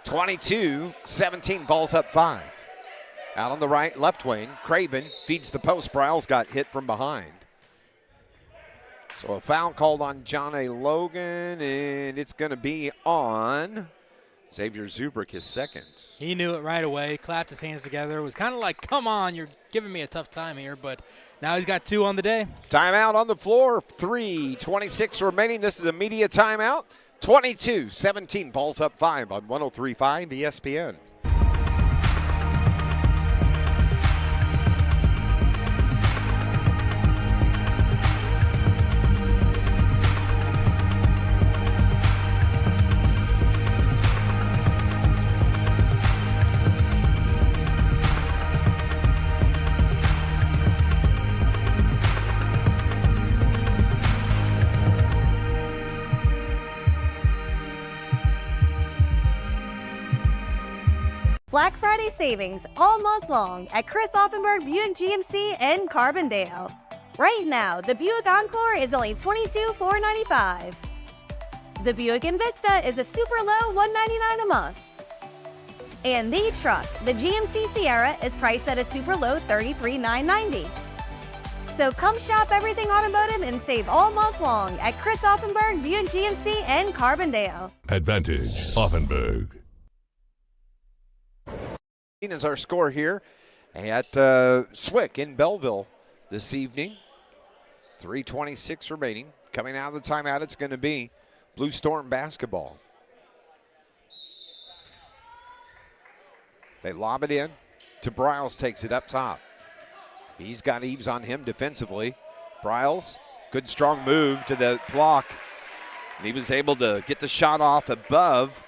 [SPEAKER 1] 22-17, Vols up 5. Out on the right, left wing, Craven feeds the post. Briles got hit from behind. So a foul called on John A. Logan, and it's going to be on Xavier Zubrick, his second.
[SPEAKER 2] He knew it right away, clapped his hands together. It was kind of like, come on, you're giving me a tough time here, but now he's got 2 on the day.
[SPEAKER 1] Timeout on the floor, 3:26 remaining. This is a media timeout. 22-17, Vols up 5 on 103.5 ESPN.
[SPEAKER 6] Black Friday savings all month long at Chris Offenberg Buick GMC in Carbondale. Right now, the Buick Encore is only $22,495. The Buick Envista is a super low $199 a month. And the truck, the GMC Sierra, is priced at a super low $33,990. So come shop everything automotive and save all month long at Chris Offenberg Buick GMC in Carbondale.
[SPEAKER 7] Advantage Offenberg.
[SPEAKER 1] Is our score here at Swick in Belleville this evening. 3:26 remaining. Coming out of the timeout, it's going to be Blue Storm basketball. They lob it in to Briles, takes it up top. He's got Eves on him defensively. Briles, good strong move to the block. And he was able to get the shot off above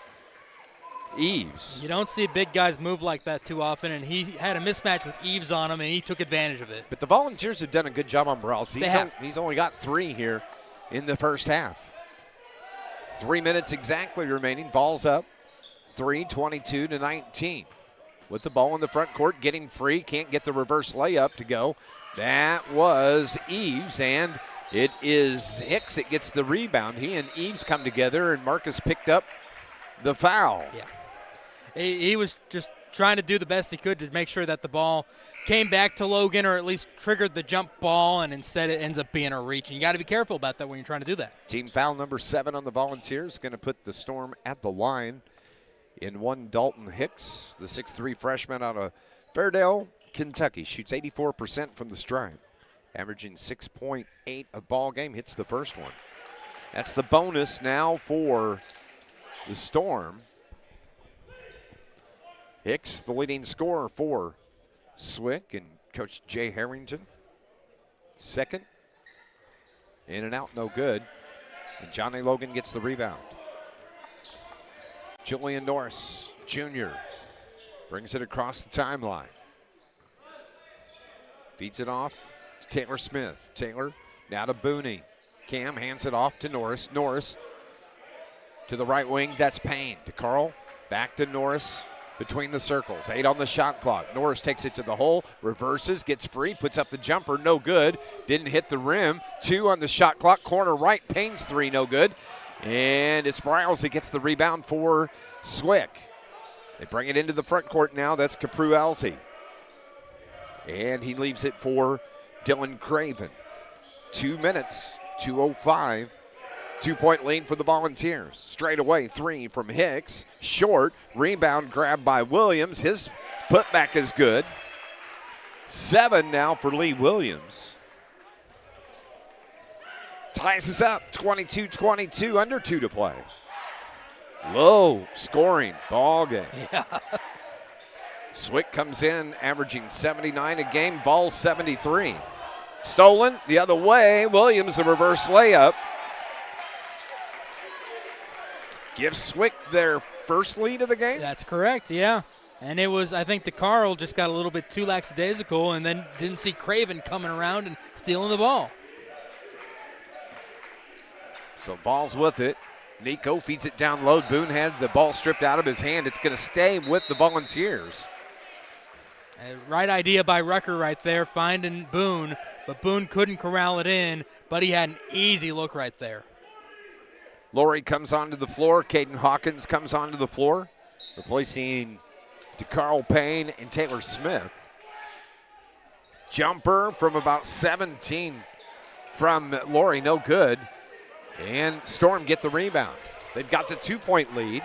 [SPEAKER 1] Eves.
[SPEAKER 2] You don't see big guys move like that too often, and he had a mismatch with Eves on him, and he took advantage of it.
[SPEAKER 1] But the Volunteers have done a good job on Briles. He's only got 3 here in the first half. 3 minutes exactly remaining. Vols up 22-19. With the ball in the front court, getting free, can't get the reverse layup to go. That was Eves, and it is Hicks that gets the rebound. He and Eves come together, and Marcus picked up the foul.
[SPEAKER 2] Yeah. He was just trying to do the best he could to make sure that the ball came back to Logan, or at least triggered the jump ball, and instead it ends up being a reach. And you got to be careful about that when you're trying to do that.
[SPEAKER 1] Team foul number 7 on the Volunteers, going to put the Storm at the line. In one, Dalton Hicks, the 6'3 freshman out of Fairdale, Kentucky, shoots 84% from the stripe, averaging 6.8 a ball game, hits the first one. That's the bonus now for the Storm. Hicks, the leading scorer for Swick and Coach Jay Harrington. Second, in and out, no good. And Johnny Logan gets the rebound. Julian Norris, Jr., brings it across the timeline. Feeds it off to Taylor Smith. Taylor now to Booney. Cam hands it off to Norris. Norris to the right wing, that's Payne. To Carl, back to Norris. Between the circles, 8 on the shot clock. Norris takes it to the hole, reverses, gets free, puts up the jumper, no good. Didn't hit the rim. 2 on the shot clock, corner right, Payne's 3, no good. And it's Briles that gets the rebound for Swick. They bring it into the front court now. That's Capru Alzi. And he leaves it for Dylan Craven. 2 minutes, 2:05. 2-point lead for the Volunteers. Straight away, 3 from Hicks. Short, rebound grab by Williams. His putback is good. 7 now for Lee Williams. ties us up 22-22, under 2 to play. Low scoring ball game.
[SPEAKER 2] Yeah.
[SPEAKER 1] Swick comes in averaging 79 a game, Vols 73. Stolen the other way. Williams, the reverse layup. Gives Swick their first lead of the game.
[SPEAKER 2] That's correct, yeah. And it was, I think, DeCarl just got a little bit too lackadaisical and then didn't see Craven coming around and stealing the ball.
[SPEAKER 1] So Vols with it. Nico feeds it down low. Boone had the ball stripped out of his hand. It's going to stay with the Volunteers.
[SPEAKER 2] Right idea by Rucker right there, finding Boone, but Boone couldn't corral it in, but he had an easy look right there.
[SPEAKER 1] Laurie comes onto the floor. Caden Hawkins comes onto the floor, replacing DeCarl Payne and Taylor Smith. Jumper from about 17 from Laurie, no good. And Storm get the rebound. They've got the 2-point lead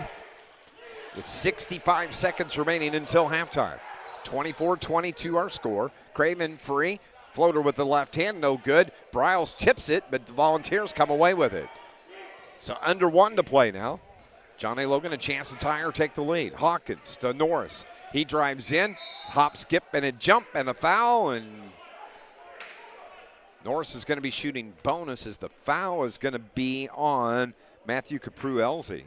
[SPEAKER 1] with 65 seconds remaining until halftime. 24-22 our score. Craven free. Floater with the left hand, no good. Bryles tips it, but the Volunteers come away with it. So under 1 to play now. John A. Logan a chance to tie or take the lead. Hawkins to Norris. He drives in, hop, skip, and a jump, and a foul, and Norris is going to be shooting bonus as the foul is going to be on Matthew Capru-Elzy.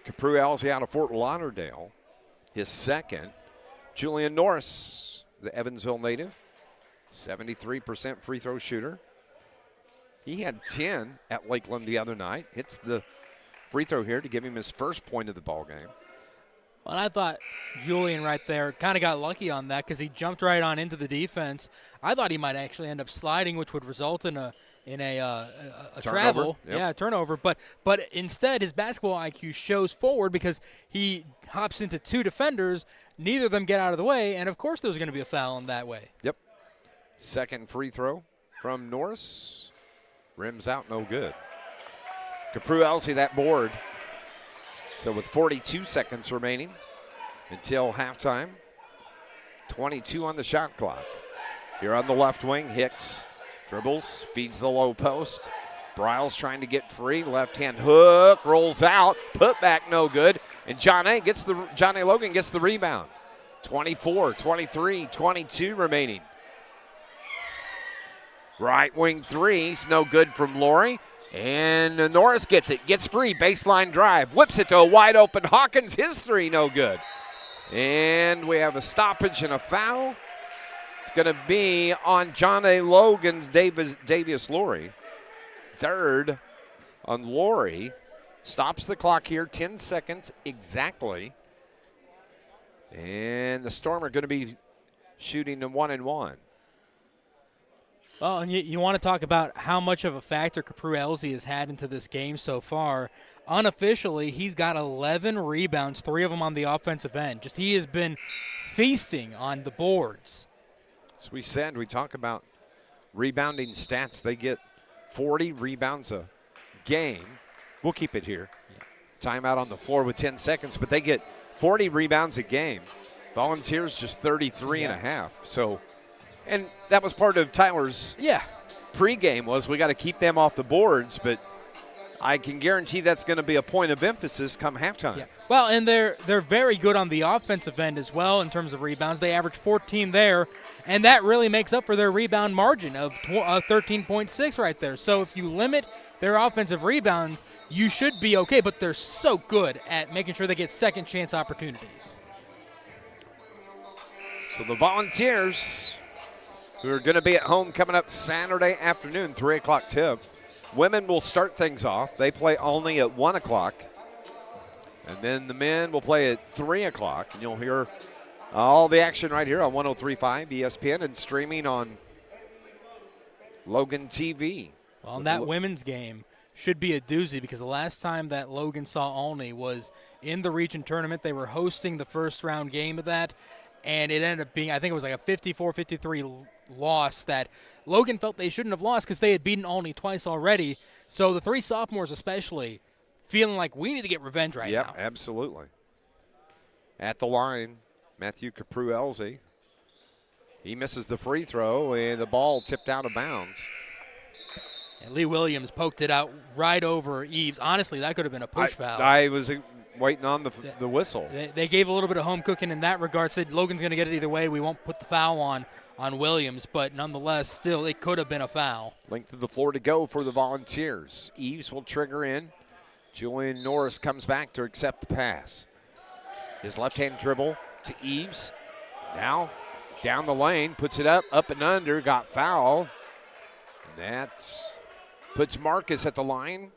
[SPEAKER 1] Capru-Elzy out of Fort Lauderdale, his second. Julian Norris, the Evansville native, 73% free throw shooter. He had 10 at Lakeland the other night. Hits the free throw here to give him his first point of the ball game.
[SPEAKER 2] Well, I thought Julian right there kind of got lucky on that because he jumped right on into the defense. I thought he might actually end up sliding, which would result in a travel, turnover. But instead, his basketball IQ shows forward because he hops into 2 defenders. Neither of them get out of the way, and of course, there's going to be a foul in that way.
[SPEAKER 1] Yep. Second free throw from Norris. Rims out, no good. Capru-Elzy that board. So with 42 seconds remaining until halftime, 22 on the shot clock. Here on the left wing, Hicks dribbles, feeds the low post. Bryles trying to get free, left hand hook, rolls out, put back no good, and John A. Logan gets the rebound. 24, 23, 22 remaining. Right wing threes, no good from Laurie. And Norris gets it, gets free, baseline drive, whips it to a wide open Hawkins, his 3 no good. And we have a stoppage and a foul. It's going to be on John A. Logan's Davius Laurie. Third on Laurie. Stops the clock here, 10 seconds exactly. And the Storm are going to be shooting a 1-and-1.
[SPEAKER 2] Well, and you want to talk about how much of a factor Capru-Elzy has had into this game so far. Unofficially, he's got 11 rebounds, 3 of them on the offensive end. Just he has been feasting on the boards.
[SPEAKER 1] As we said, we talk about rebounding stats. They get 40 rebounds a game. We'll keep it here. Timeout on the floor with 10 seconds, but they get 40 rebounds a game. Volunteers just 33 and a half. So, and that was part of Tyler's pregame was we got to keep them off the boards, but I can guarantee that's going to be a point of emphasis come halftime.
[SPEAKER 2] Yeah. Well, and they're very good on the offensive end as well in terms of rebounds. They average 14 there, and that really makes up for their rebound margin of 13.6 right there. So if you limit their offensive rebounds, you should be okay, but they're so good at making sure they get second chance opportunities.
[SPEAKER 1] So the Volunteers, who are going to be at home coming up Saturday afternoon, 3 o'clock tip. Women will start things off. They play only at 1 o'clock. And then the men will play at 3 o'clock. And you'll hear all the action right here on 103.5 ESPN and streaming on Logan TV.
[SPEAKER 2] Well, and that women's game should be a doozy because the last time that Logan saw Olney was in the region tournament. They were hosting the first round game of that. And it ended up being, I think it was like a 54-53 loss that Logan felt they shouldn't have lost because they had beaten Olney twice already. So the 3 sophomores especially feeling like we need to get revenge right now.
[SPEAKER 1] Yeah, absolutely. At the line, Matthew Capru-Elzy. He misses the free throw, and the ball tipped out of bounds.
[SPEAKER 2] And Lee Williams poked it out right over Eves. Honestly, that could have been a push foul.
[SPEAKER 1] I was waiting on the whistle.
[SPEAKER 2] They gave a little bit of home cooking in that regard. Said Logan's going to get it either way. We won't put the foul on Williams, but nonetheless, still, it could have been a foul.
[SPEAKER 1] Length of the floor to go for the Volunteers. Eves will trigger in. Julian Norris comes back to accept the pass. His left-hand dribble to Eves. Now down the lane, puts it up and under, got foul. And that puts Marcus at the line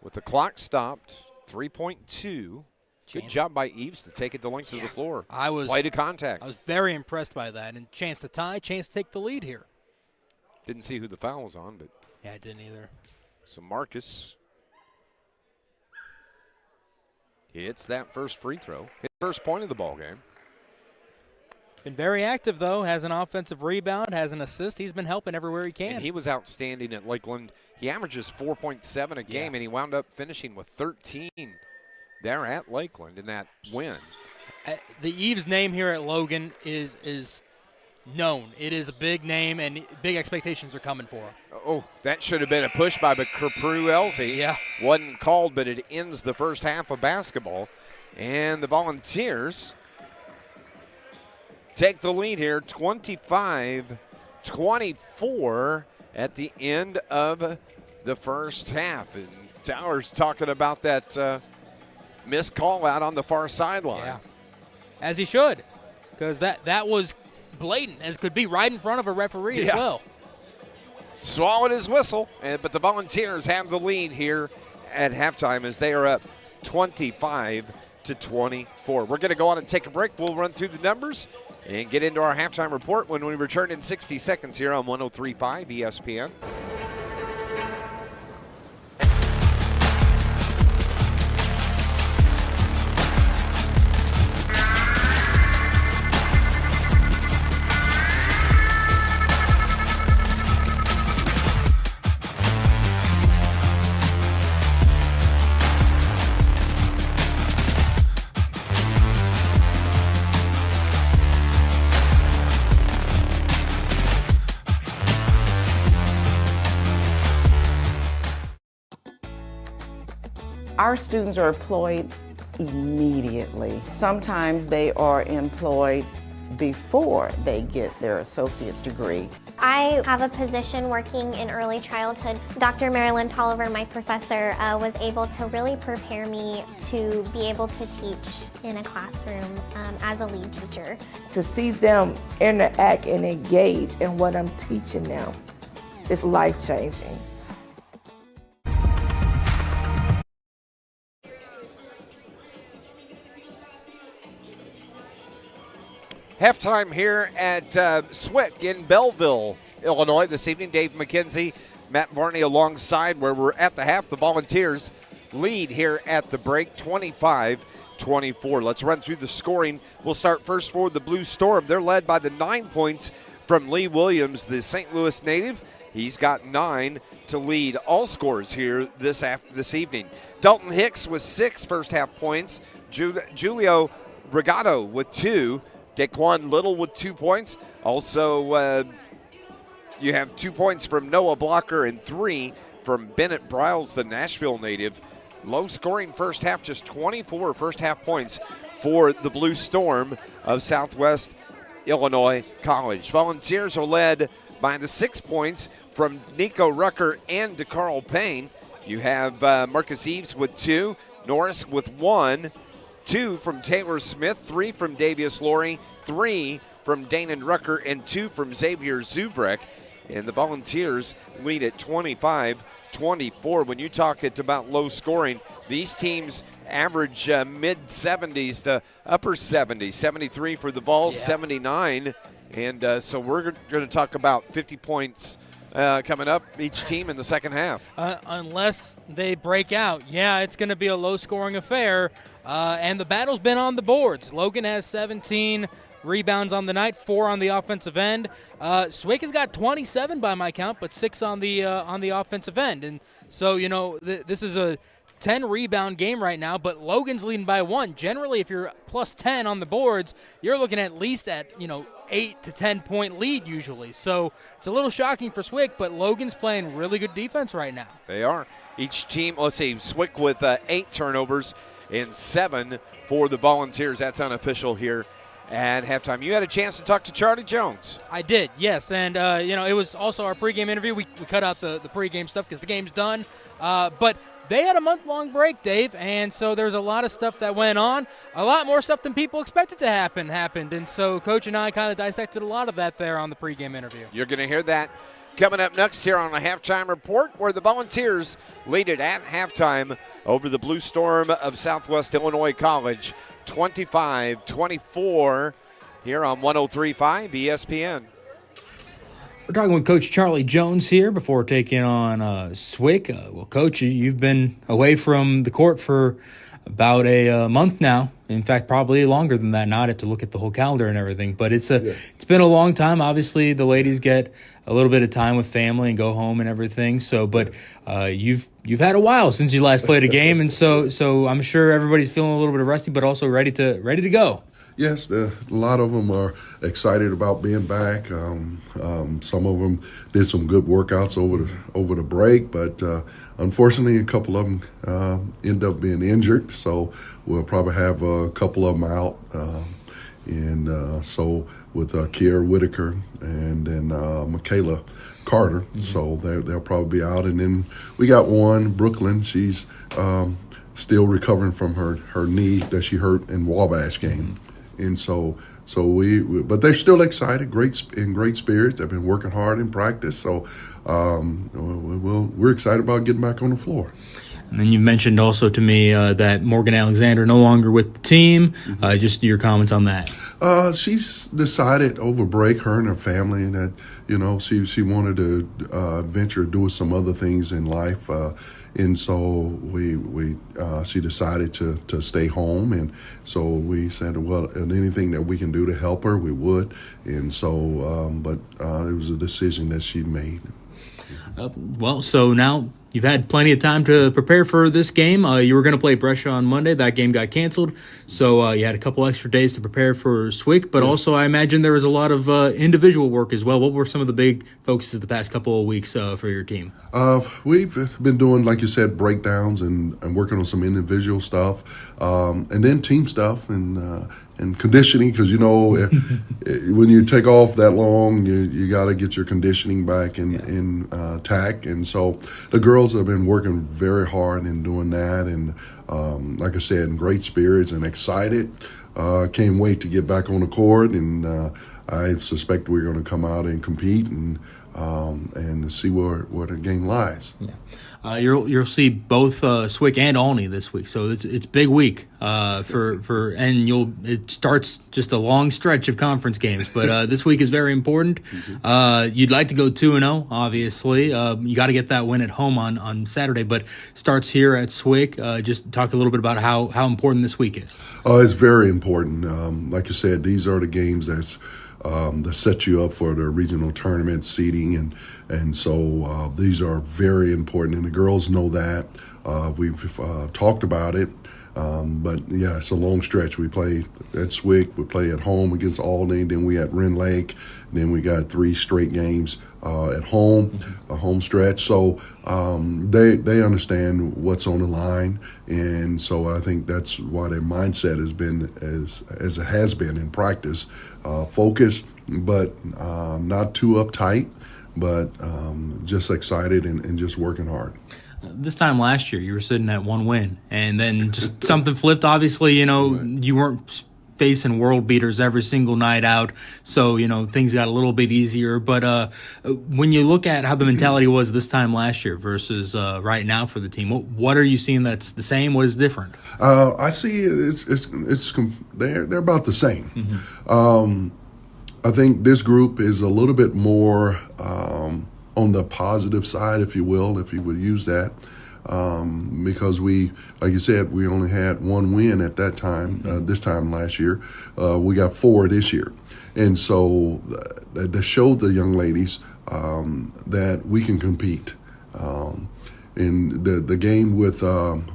[SPEAKER 1] with the clock stopped. 3.2. Good job by Eves to take it the length of the floor. Play to contact.
[SPEAKER 2] I was very impressed by that. And chance to tie, chance to take the lead here.
[SPEAKER 1] Didn't see who the foul was on, but.
[SPEAKER 2] Yeah, I didn't either.
[SPEAKER 1] So Marcus hits that first free throw. Hit the first point of the ball game.
[SPEAKER 2] Been very active, though. Has an offensive rebound, has an assist. He's been helping everywhere he can.
[SPEAKER 1] And he was outstanding at Lakeland. He averages 4.7 a game, and he wound up finishing with 13 there at Lakeland in that win.
[SPEAKER 2] The Eves name here at Logan is known. It is a big name, and big expectations are coming for him.
[SPEAKER 1] Oh, that should have been a push by Capru Elsie.
[SPEAKER 2] Yeah.
[SPEAKER 1] Wasn't called, but it ends the first half of basketball. And the Volunteers take the lead here, 25-24 at the end of the first half. And Towers talking about that missed call out on the far sideline.
[SPEAKER 2] Yeah, as he should, because that was blatant as could be, right in front of a referee as well.
[SPEAKER 1] Swallowed his whistle, but the Volunteers have the lead here at halftime as they are up 25-24. We're going to go on and take a break. We'll run through the numbers and get into our halftime report when we return in 60 seconds here on 103.5 ESPN.
[SPEAKER 11] Our students are employed immediately. Sometimes they are employed before they get their associate's degree.
[SPEAKER 12] I have a position working in early childhood. Dr. Marilyn Tolliver, my professor, was able to really prepare me to be able to teach in a classroom as a lead teacher.
[SPEAKER 11] To see them interact and engage in what I'm teaching them is life-changing.
[SPEAKER 1] Halftime here at Swick in Belleville, Illinois. This evening, Dave McKenzie, Matt Varney alongside where we're at the half. The Volunteers lead here at the break, 25-24. Let's run through the scoring. We'll start first for the Blue Storm. They're led by the 9 points from Lee Williams, the St. Louis native. He's got 9 to lead all scores here this evening. Dalton Hicks with 6 first-half points. Julio Regato with 2. Daquan Little with 2 points. Also, you have 2 points from Noah Blocker and 3 from Bennett Briles, the Nashville native. Low-scoring first half, just 24 first-half points for the Blue Storm of Southwest Illinois College. Volunteers are led by the 6 points from Nico Rucker and DeCarl Payne. You have Marcus Eves with 2, Norris with 1, 2 from Taylor Smith, 3 from Davius Laurie, 3 from Danon Rucker, and 2 from Xavier Zubrecht. And the Volunteers lead at 25-24. When you talk about low scoring, these teams average mid-70s to upper 70s. 73 for the Vols, 79. And so we're going to talk about 50 points coming up each team in the second half.
[SPEAKER 2] Unless they break out. Yeah, it's going to be a low-scoring affair. And the battle's been on the boards. Logan has 17 rebounds on the night, 4 on the offensive end. Swick has got 27 by my count, but 6 on the offensive end. And so, this is a 10-rebound game right now, but Logan's leading by 1. Generally, if you're plus 10 on the boards, you're looking at least at 8 to 10 point lead usually. So it's a little shocking for Swick, but Logan's playing really good defense right now.
[SPEAKER 1] They are. Each team, let's see, Swick with 8 turnovers and 7 for the Volunteers. That's unofficial here at halftime. You had a chance to talk to Charlie Jones.
[SPEAKER 2] I did, yes. And, it was also our pregame interview. We cut out the pregame stuff because the game's done. But they had a month-long break, Dave, and so there's a lot of stuff that went on. A lot more stuff than people expected to happened. And so Coach and I kind of dissected a lot of that there on the pregame interview.
[SPEAKER 1] You're going to hear that coming up next here on a halftime report, where the Volunteers lead it at halftime over the Blue Storm of Southwest Illinois College, 25-24 here on 103.5 ESPN.
[SPEAKER 2] We're talking with Coach Charlie Jones here before taking on Swick. Well, Coach, you've been away from the court for about a month now. In fact, probably longer than that. Now I have to look at the whole calendar and everything. But it's been a long time. Obviously, the ladies get a little bit of time with family and go home and everything. So, but you've had a while since you last played a game, and so I'm sure everybody's feeling a little bit rusty, but also ready to go.
[SPEAKER 13] Yes, a lot of them are excited about being back. Some of them did some good workouts over the break, but unfortunately, a couple of them end up being injured. So we'll probably have a couple of them out. So with Kiera Whitaker and then Michaela Carter, so they'll probably be out. And then we got one, Brooklyn. She's still recovering from her knee that she hurt in Wabash game. And so but they're still excited, great spirits. They've been working hard in practice. So we're excited about getting back on the floor.
[SPEAKER 2] And then you mentioned also to me that Morgan Alexander no longer with the team. Just your comments on that.
[SPEAKER 13] She's decided over break, her and her family, that she wanted to venture doing some other things in life. And so she decided to stay home, and so we said, well, anything that we can do to help her, we would. And so, but it was a decision that she made.
[SPEAKER 2] So now you've had plenty of time to prepare for this game. You were going to play Brescia on Monday. That game got canceled. So you had a couple extra days to prepare for Swick. But also I imagine there was a lot of individual work as well. What were some of the big focuses the past couple of weeks for your team?
[SPEAKER 13] We've been doing, like you said, breakdowns and working on some individual stuff. And then team stuff and conditioning, because when you take off that long, you got to get your conditioning back in tack. And so the girls have been working very hard in doing that, and like I said, in great spirits and excited. Can't wait to get back on the court, and I suspect we're going to come out and compete and see where the game lies.
[SPEAKER 2] Yeah. You'll see both Swick and Olney this week, so it's big week it starts just a long stretch of conference games, but this week is very important. You'd like to go 2-0, obviously. You got to get that win at home on Saturday, but starts here at Swick. Just talk a little bit about how important this week is.
[SPEAKER 13] It's very important. Like you said, these are the games that set you up for the regional tournament seeding, and so these are very important, and the girls know that. We've talked about it, but yeah, it's a long stretch. We play at Swick, we play at home against Albany, then we at Wren Lake, then we got 3 straight games at home, a home stretch. So they understand what's on the line, and so I think that's why their mindset has been as it has been in practice, focused, but not too uptight, but just excited and just working hard.
[SPEAKER 2] This time last year, you were sitting at 1 win, and then just something flipped. Obviously, you weren't facing world beaters every single night out, so things got a little bit easier. But when you look at how the mentality was this time last year versus right now for the team, what are you seeing that's the same? What is different?
[SPEAKER 13] I see they're about the same. I think this group is a little bit more on the positive side, if you will, if you would use that, because we, like you said, we only had 1 win at that time, this time last year. We got 4 this year. And so that showed the young ladies that we can compete. in the game with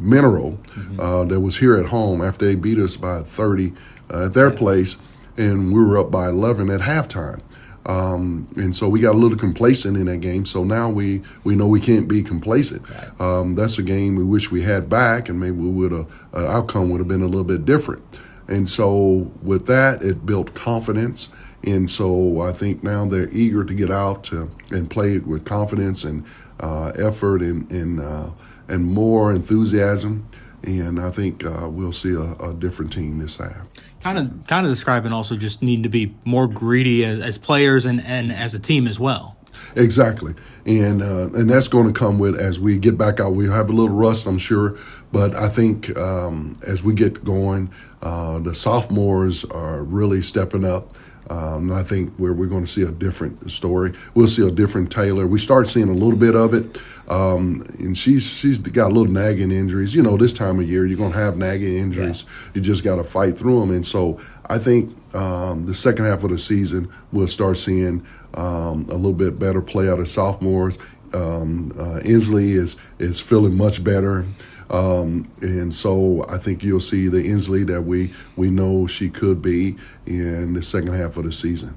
[SPEAKER 13] Mineral that was here at home after they beat us by 30 at their place, and we were up by 11 at halftime. And so we got a little complacent in that game. So now we know we can't be complacent. That's a game we wish we had back, and maybe outcome would have been a little bit different. And so with that, it built confidence. And so I think now they're eager to get out and play with confidence and effort and more enthusiasm. And I think we'll see a different team this half.
[SPEAKER 2] Kind of describing also just needing to be more greedy as players and as a team as well.
[SPEAKER 13] Exactly, and that's going to come with as we get back out. We'll have a little rust, I'm sure, but I think as we get going, the sophomores are really stepping up. And I think we're going to see a different story. We'll see a different Taylor. We start seeing a little bit of it, and she's got a little nagging injuries. You know, this time of year you're going to have nagging injuries. Yeah. You just got to fight through them. And so I think the second half of the season we'll start seeing a little bit better play out of sophomores. Inslee is feeling much better. And so I think you'll see the Inslee that we know she could be in the second half of the season.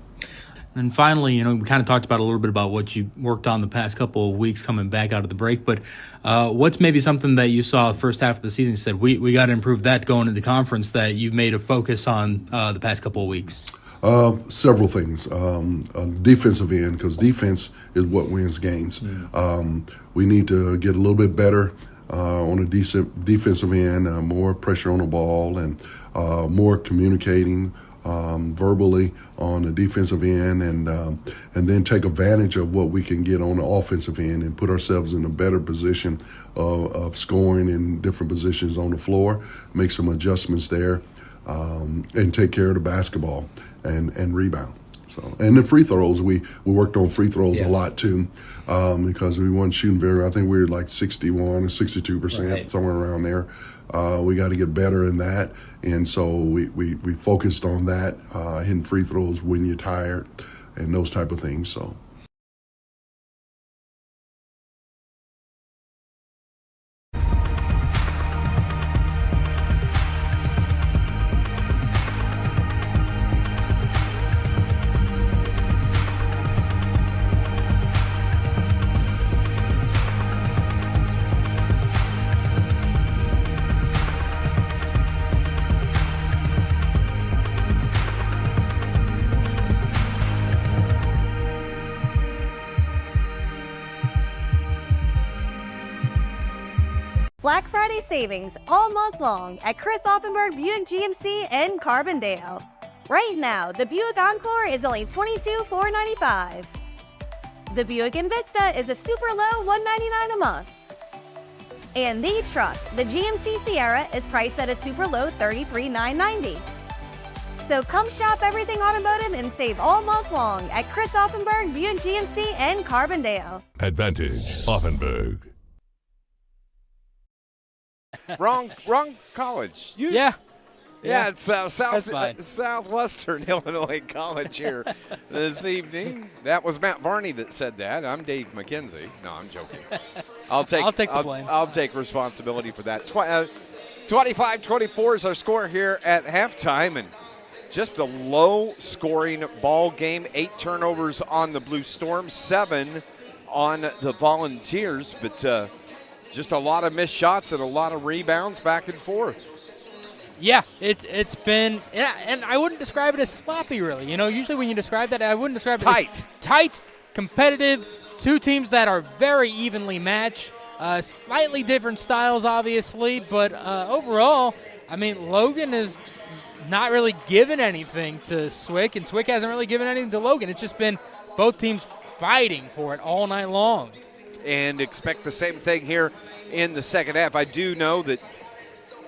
[SPEAKER 2] And finally, we kind of talked about a little bit about what you worked on the past couple of weeks coming back out of the break, but what's maybe something that you saw the first half of the season you said, we got to improve that going into the conference that you made a focus on the past couple of weeks?
[SPEAKER 13] Several things. Defensive end, because defense is what wins games. We need to get a little bit better on a decent defensive end, more pressure on the ball, and more communicating verbally on the defensive end, and then take advantage of what we can get on the offensive end and put ourselves in a better position of scoring in different positions on the floor, make some adjustments there, and take care of the basketball and rebound. So, and the free throws, we worked on free throws a lot too, because we weren't shooting I think we were like 61 or 62%, somewhere around there. We got to get better in that, and so we focused on that, hitting free throws when you're tired and those type of things. So.
[SPEAKER 6] Black Friday savings all month long at Chris Offenberg Buick GMC in Carbondale. Right now, the Buick Encore is only $22,495. The Buick Envista is a super low $199 a month. And the truck, the GMC Sierra, is priced at a super low $33,990. So come shop everything automotive and save all month long at Chris Offenberg Buick GMC in Carbondale.
[SPEAKER 7] Advantage Offenberg.
[SPEAKER 1] Wrong college.
[SPEAKER 2] Yeah,
[SPEAKER 1] it's Southwestern Illinois College here this evening. That was Matt Varney that said that. I'm Dave McKenzie. No, I'm joking. I'll take the blame. I'll take responsibility for that. 25-24 is our score here at halftime, and just a low-scoring ball game. 8 turnovers on the Blue Storm, 7 on the Volunteers, but just a lot of missed shots and a lot of rebounds back and forth.
[SPEAKER 2] Yeah, it's been, and I wouldn't describe it as sloppy, really. Usually when you describe that, I wouldn't describe it as tight, competitive, two teams that are very evenly matched, slightly different styles, obviously, but overall, Logan is not really given anything to Swick, and Swick hasn't really given anything to Logan. It's just been both teams fighting for it all night long.
[SPEAKER 1] And expect the same thing here in the second half. I do know that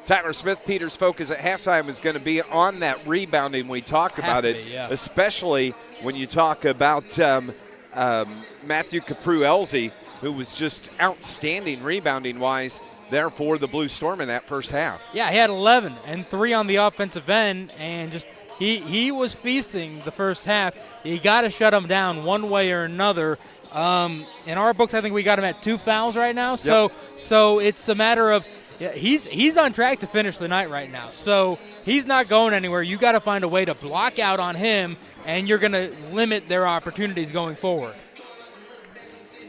[SPEAKER 1] Tyler Smith-Peters' focus at halftime is going to be on that rebounding. We talked about it, especially when you talk about Matthew Capru-Elzy, who was just outstanding rebounding-wise there for the Blue Storm in that first half.
[SPEAKER 2] Yeah, he had 11 and 3 on the offensive end, and just he was feasting the first half. You got to shut him down one way or another In our books, I think we got him at 2 fouls right now.
[SPEAKER 1] Yep.
[SPEAKER 2] So it's a matter of he's on track to finish the night right now. So he's not going anywhere. You got to find a way to block out on him, and you're going to limit their opportunities going forward.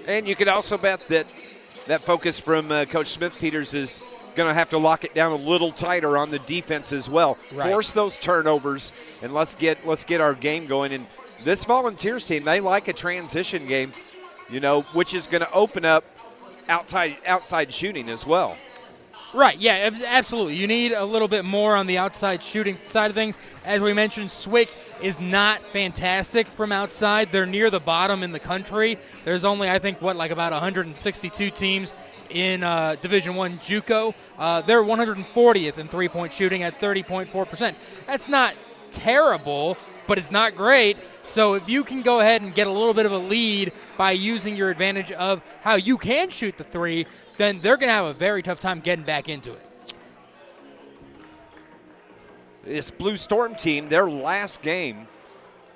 [SPEAKER 1] And you could also bet that focus from Coach Smith-Peters is going to have to lock it down a little tighter on the defense as well.
[SPEAKER 2] Right.
[SPEAKER 1] Force those turnovers, and let's get our game going. And this Volunteers team, they like a transition game, which is going to open up outside shooting as well.
[SPEAKER 2] Right, yeah, absolutely. You need a little bit more on the outside shooting side of things. As we mentioned, Swick is not fantastic from outside. They're near the bottom in the country. There's only, I think, about 162 teams in Division I JUCO. They're 140th in three-point shooting at 30.4%. That's not terrible, but it's not great. So if you can go ahead and get a little bit of a lead by using your advantage of how you can shoot the three, then they're going to have a very tough time getting back into it.
[SPEAKER 1] This Blue Storm team, their last game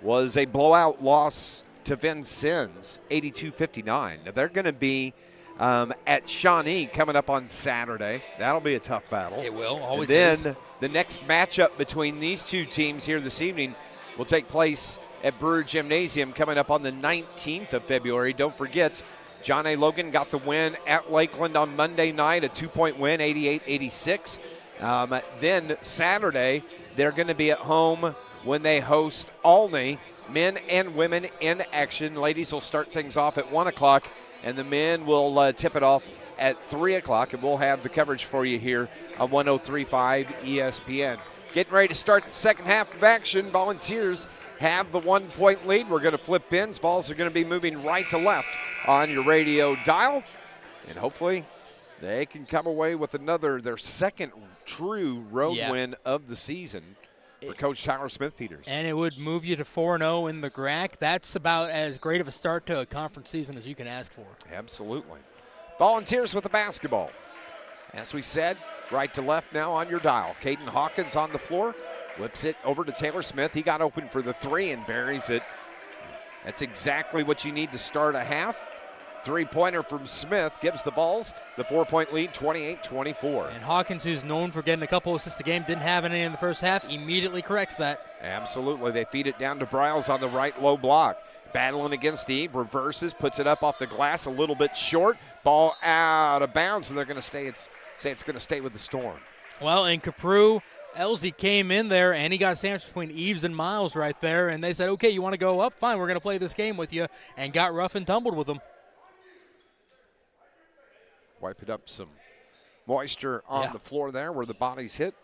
[SPEAKER 1] was a blowout loss to Vincennes, 82-59. Now they're going to be at Shawnee coming up on Saturday. That'll be a tough battle.
[SPEAKER 2] It will, always
[SPEAKER 1] is. Then
[SPEAKER 2] is.
[SPEAKER 1] The next matchup between these two teams here this evening will take place at Brewer Gymnasium coming up on the 19th of February. Don't forget, John A. Logan got the win at Lakeland on Monday night, a 2-point win, 88-86. Then Saturday, they're going to be at home when they host Olney. Men and women in action. Ladies will start things off at 1 o'clock, and the men will tip it off at 3 o'clock, and we'll have the coverage for you here on 103.5 ESPN. Getting ready to start the second half of action. Volunteers have the 1-point lead. We're going to flip pins. Balls are going to be moving right to left on your radio dial, and hopefully they can come away with their second true road win of the season for Coach Tyler Smith-Peters.
[SPEAKER 2] And it would move you to 4-0 in the GRAC. That's about as great of a start to a conference season as you can ask for.
[SPEAKER 1] Absolutely. Volunteers with the basketball. As we said, right to left now on your dial. Caden Hawkins on the floor. Whips it over to Taylor Smith. He got open for the three and buries it. That's exactly what you need to start a half. Three-pointer from Smith gives the Vols the 4-point lead, 28-24.
[SPEAKER 2] And Hawkins, who's known for getting a couple assists a game, didn't have any in the first half, immediately corrects that.
[SPEAKER 1] Absolutely. They feed it down to Briles on the right low block. Battling against Eve, reverses, puts it up off the glass a little bit short. Ball out of bounds, and they're going to say it's going to stay with the Storm.
[SPEAKER 2] Well, and Caprew, Elsie came in there, and he got sandwiched between Eves and Miles right there, and they said, okay, you want to go up? Fine, we're going to play this game with you, and got rough and tumbled with them.
[SPEAKER 1] Wiping up some moisture on the floor there where the bodies hit.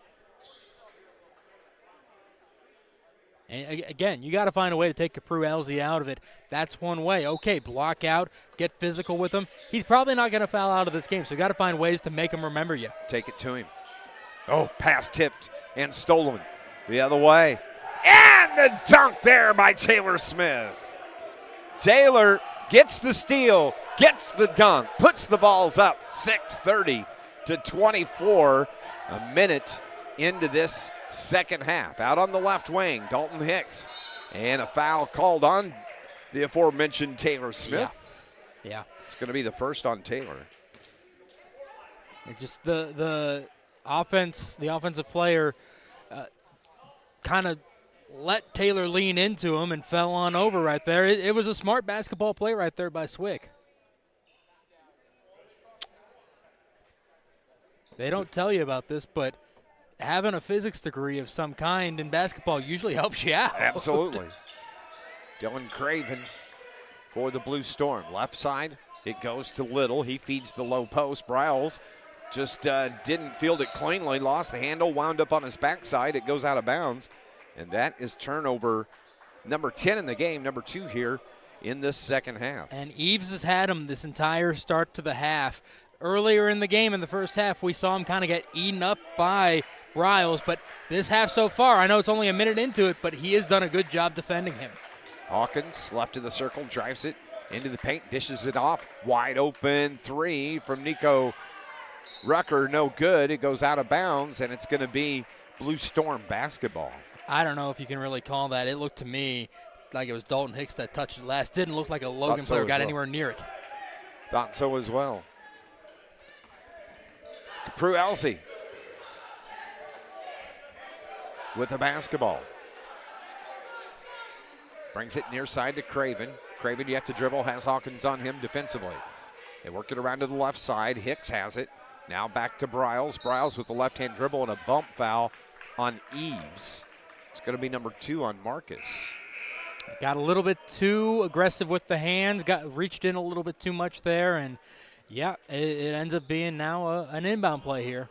[SPEAKER 2] And again, you got to find a way to take Caprew Elsie out of it. That's one way. Okay, block out, get physical with him. He's probably not going to foul out of this game, so you got to find ways to make him remember you.
[SPEAKER 1] Take it to him. Oh, pass tipped and stolen the other way. And the dunk there by Taylor Smith. Taylor gets the steal, gets the dunk, puts the Vols up 6:30-24. A minute into this second half. Out on the left wing, Dalton Hicks. And a foul called on the aforementioned Taylor Smith.
[SPEAKER 2] Yeah.
[SPEAKER 1] It's going to be the first on Taylor.
[SPEAKER 2] It's just the offensive player kind of let Taylor lean into him and fell on over right there. It was a smart basketball play right there by Swick. They don't tell you about this, but having a physics degree of some kind in basketball usually helps you out.
[SPEAKER 1] Absolutely. Dylan Craven for the Blue Storm. Left side, it goes to Little. He feeds the low post. Briles just didn't field it cleanly, lost the handle, wound up on his backside. It goes out of bounds. And that is turnover number 10 in the game, number 2 here in this second half.
[SPEAKER 2] And Eves has had him this entire start to the half. Earlier in the game in the first half, we saw him kind of get eaten up by Briles. But this half so far, I know it's only a minute into it, but he has done a good job defending him.
[SPEAKER 1] Hawkins left of the circle, drives it into the paint, dishes it off. Wide open three from Nico Rucker, no good. It goes out of bounds, and it's going to be Blue Storm basketball.
[SPEAKER 2] I don't know if you can really call that. It looked to me like it was Dalton Hicks that touched it last. Didn't look like a Logan
[SPEAKER 1] so
[SPEAKER 2] player
[SPEAKER 1] as
[SPEAKER 2] got
[SPEAKER 1] well.
[SPEAKER 2] anywhere near it.
[SPEAKER 1] Thought so as well. Prue Elsey with the basketball. Brings it near side to Craven. Craven, you have to dribble, has Hawkins on him defensively. They work it around to the left side. Hicks has it. Now back to Briles. Briles with the left-hand dribble and a bump foul on Eves. It's going to be number 2 on Marcus.
[SPEAKER 2] Got a little bit too aggressive with the hands, reached in a little bit too much there, and yeah, it ends up being now an inbound play here.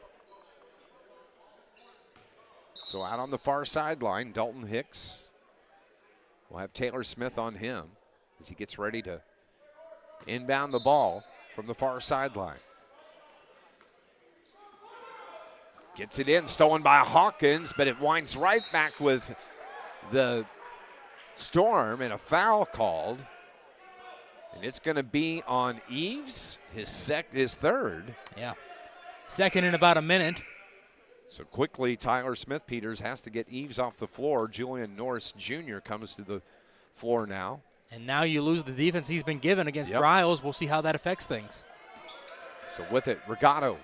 [SPEAKER 1] So out on the far sideline, Dalton Hicks. We'll have Taylor Smith on him as he gets ready to inbound the ball from the far sideline. Gets it in, stolen by Hawkins, but it winds right back with the Storm and a foul called. And it's going to be on Eves, his third.
[SPEAKER 2] Yeah. Second in about a minute.
[SPEAKER 1] So quickly, Tyler Smith-Peters has to get Eves off the floor. Julian Norris Jr. comes to the floor now.
[SPEAKER 2] And now you lose the defense he's been given against Briles. We'll see how that affects things.
[SPEAKER 1] So with it, Regato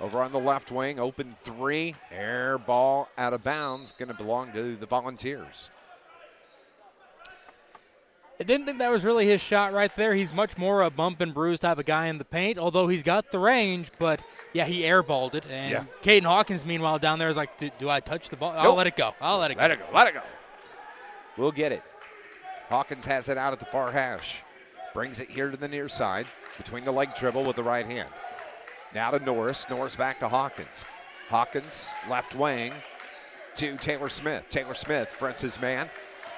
[SPEAKER 1] over on the left wing, open 3, air ball out of bounds, going to belong to the Volunteers.
[SPEAKER 2] I didn't think that was really his shot right there. He's much more a bump and bruise type of guy in the paint, although he's got the range. But, yeah, he airballed it. And Caden Hawkins, meanwhile, down there is like, do I touch the ball? I'll let it go. I'll let it go.
[SPEAKER 1] Let it go. Let it go. We'll get it. Hawkins has it out at the far hash. Brings it here to the near side between the leg dribble with the right hand. Now to Norris. Norris back to Hawkins. Hawkins, left wing to Taylor Smith. Taylor Smith fronts his man.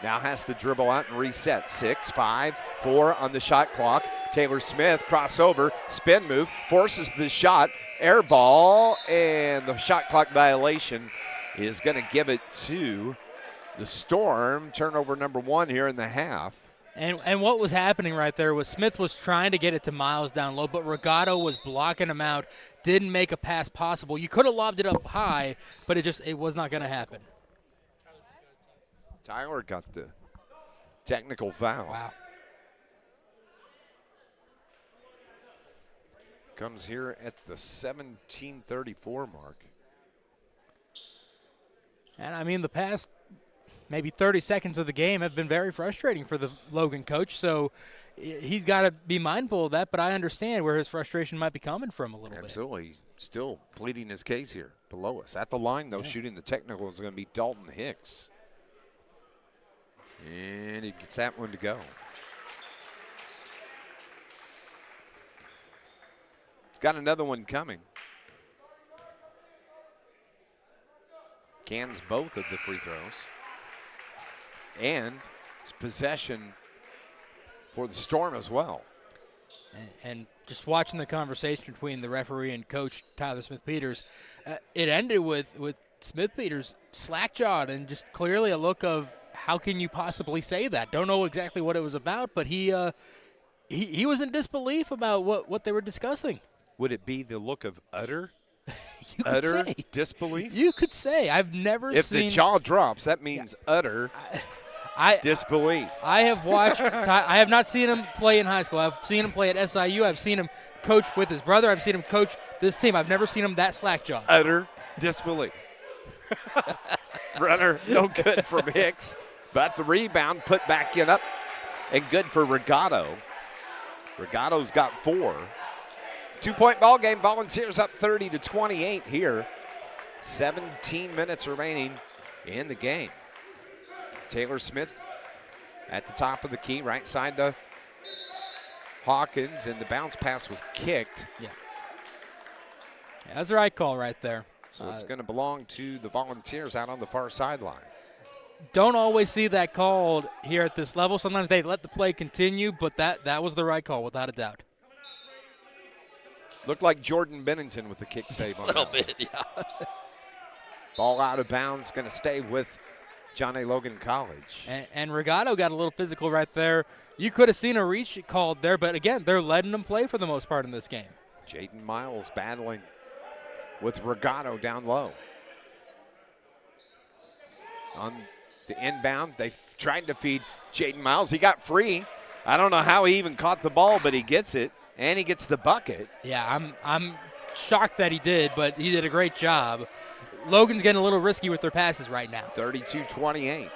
[SPEAKER 1] Now has to dribble out and reset. 6, 5, 4 on the shot clock. Taylor Smith, crossover, spin move, forces the shot, air ball, and the shot clock violation is going to give it to the Storm. Turnover number 1 here in the half.
[SPEAKER 2] And what was happening right there was Smith was trying to get it to Miles down low, but Regato was blocking him out, didn't make a pass possible. You could have lobbed it up high, but it was not going to happen.
[SPEAKER 1] Tyler got the technical foul.
[SPEAKER 2] Wow.
[SPEAKER 1] Comes here at the 17:34 mark.
[SPEAKER 2] And, I mean, the past maybe 30 seconds of the game have been very frustrating for the Logan coach, so he's got to be mindful of that, but I understand where his frustration might be coming from a little bit.
[SPEAKER 1] Absolutely. Still pleading his case here below us. At the line, though, shooting the technical is going to be Dalton Hicks. And he gets that one to go. He's got another one coming. Cans both of the free throws. And it's possession for the Storm as well.
[SPEAKER 2] And just watching the conversation between the referee and coach Tyler Smith-Peters, it ended with Smith-Peters slack-jawed and just clearly a look of, how can you possibly say that? Don't know exactly what it was about, but he was in disbelief about what they were discussing.
[SPEAKER 1] Would it be the look of utter disbelief?
[SPEAKER 2] You could say. I've never
[SPEAKER 1] if
[SPEAKER 2] seen.
[SPEAKER 1] If the jaw drops, that means utter disbelief.
[SPEAKER 2] I have watched. I have not seen him play in high school. I've seen him play at SIU. I've seen him coach with his brother. I've seen him coach this team. I've never seen him that slack-jawed.
[SPEAKER 1] Utter disbelief. Runner, no good from Hicks. But the rebound put back in up and good for Regato. Regato's got 4. 2-point ball game. Volunteers up 30-28 here. 17 minutes remaining in the game. Taylor Smith at the top of the key, right side to Hawkins, and the bounce pass was kicked.
[SPEAKER 2] Yeah, that's the right call right there.
[SPEAKER 1] So it's going to belong to the Volunteers out on the far sideline.
[SPEAKER 2] Don't always see that called here at this level. Sometimes they let the play continue, but that was the right call without a doubt.
[SPEAKER 1] Looked like Jordan Bennington with the kick save on
[SPEAKER 2] a little
[SPEAKER 1] that.
[SPEAKER 2] bit, yeah.
[SPEAKER 1] Ball out of bounds, going to stay with John A. Logan College.
[SPEAKER 2] And Regato got a little physical right there. You could have seen a reach called there, but again, they're letting them play for the most part in this game.
[SPEAKER 1] Jaden Miles battling with Regato down low. On The inbound, they tried to feed Jaden Miles. He got free. I don't know how he even caught the ball, but he gets it, and he gets the bucket.
[SPEAKER 2] Yeah, I'm shocked that he did, but he did a great job. Logan's getting a little risky with their passes right now.
[SPEAKER 1] 32-28.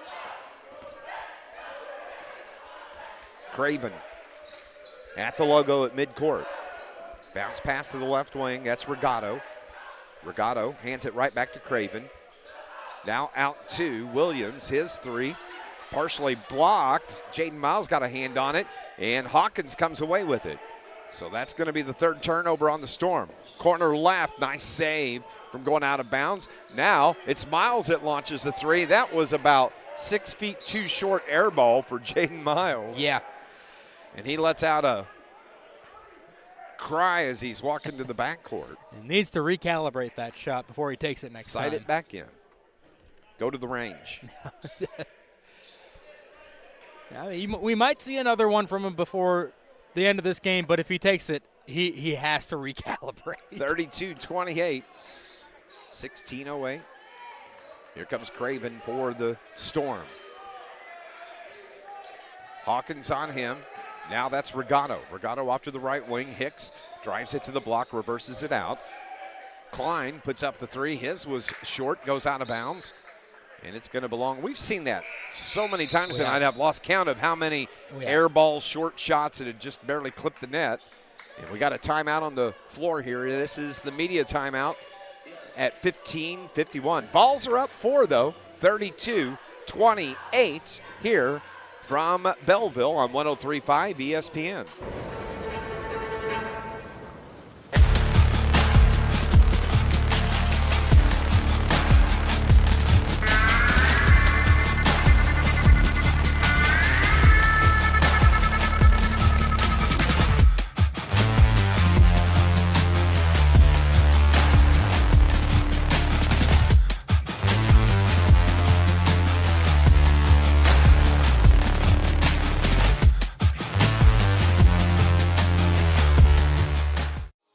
[SPEAKER 1] Craven at the logo at midcourt. Bounce pass to the left wing. That's Regato. Regato hands it right back to Craven. Now out to Williams. His three partially blocked. Jaden Miles got a hand on it, and Hawkins comes away with it. So that's going to be the third turnover on the Storm. Corner left, nice save from going out of bounds. Now it's Miles that launches the three. That was about 6 feet too short air ball for Jaden Miles.
[SPEAKER 2] Yeah.
[SPEAKER 1] And he lets out a cry as he's walking to the backcourt.
[SPEAKER 2] He needs to recalibrate that shot before he takes it next time.
[SPEAKER 1] Sight it back in. Go to the range.
[SPEAKER 2] I mean, we might see another one from him before the end of this game, but if he takes it, he has to recalibrate.
[SPEAKER 1] 32-28, 16:08. Here comes Craven for the Storm. Hawkins on him. Now that's Regato. Regato off to the right wing. Hicks drives it to the block, reverses it out. Klein puts up the three. His was short, goes out of bounds. And it's going to belong. We've seen that so many times tonight. I've lost count of how many air ball short shots that had just barely clipped the net. And we got a timeout on the floor here. This is the media timeout at 15:51. Vols are up 4, though, 32-28 here from Belleville on 103.5 ESPN.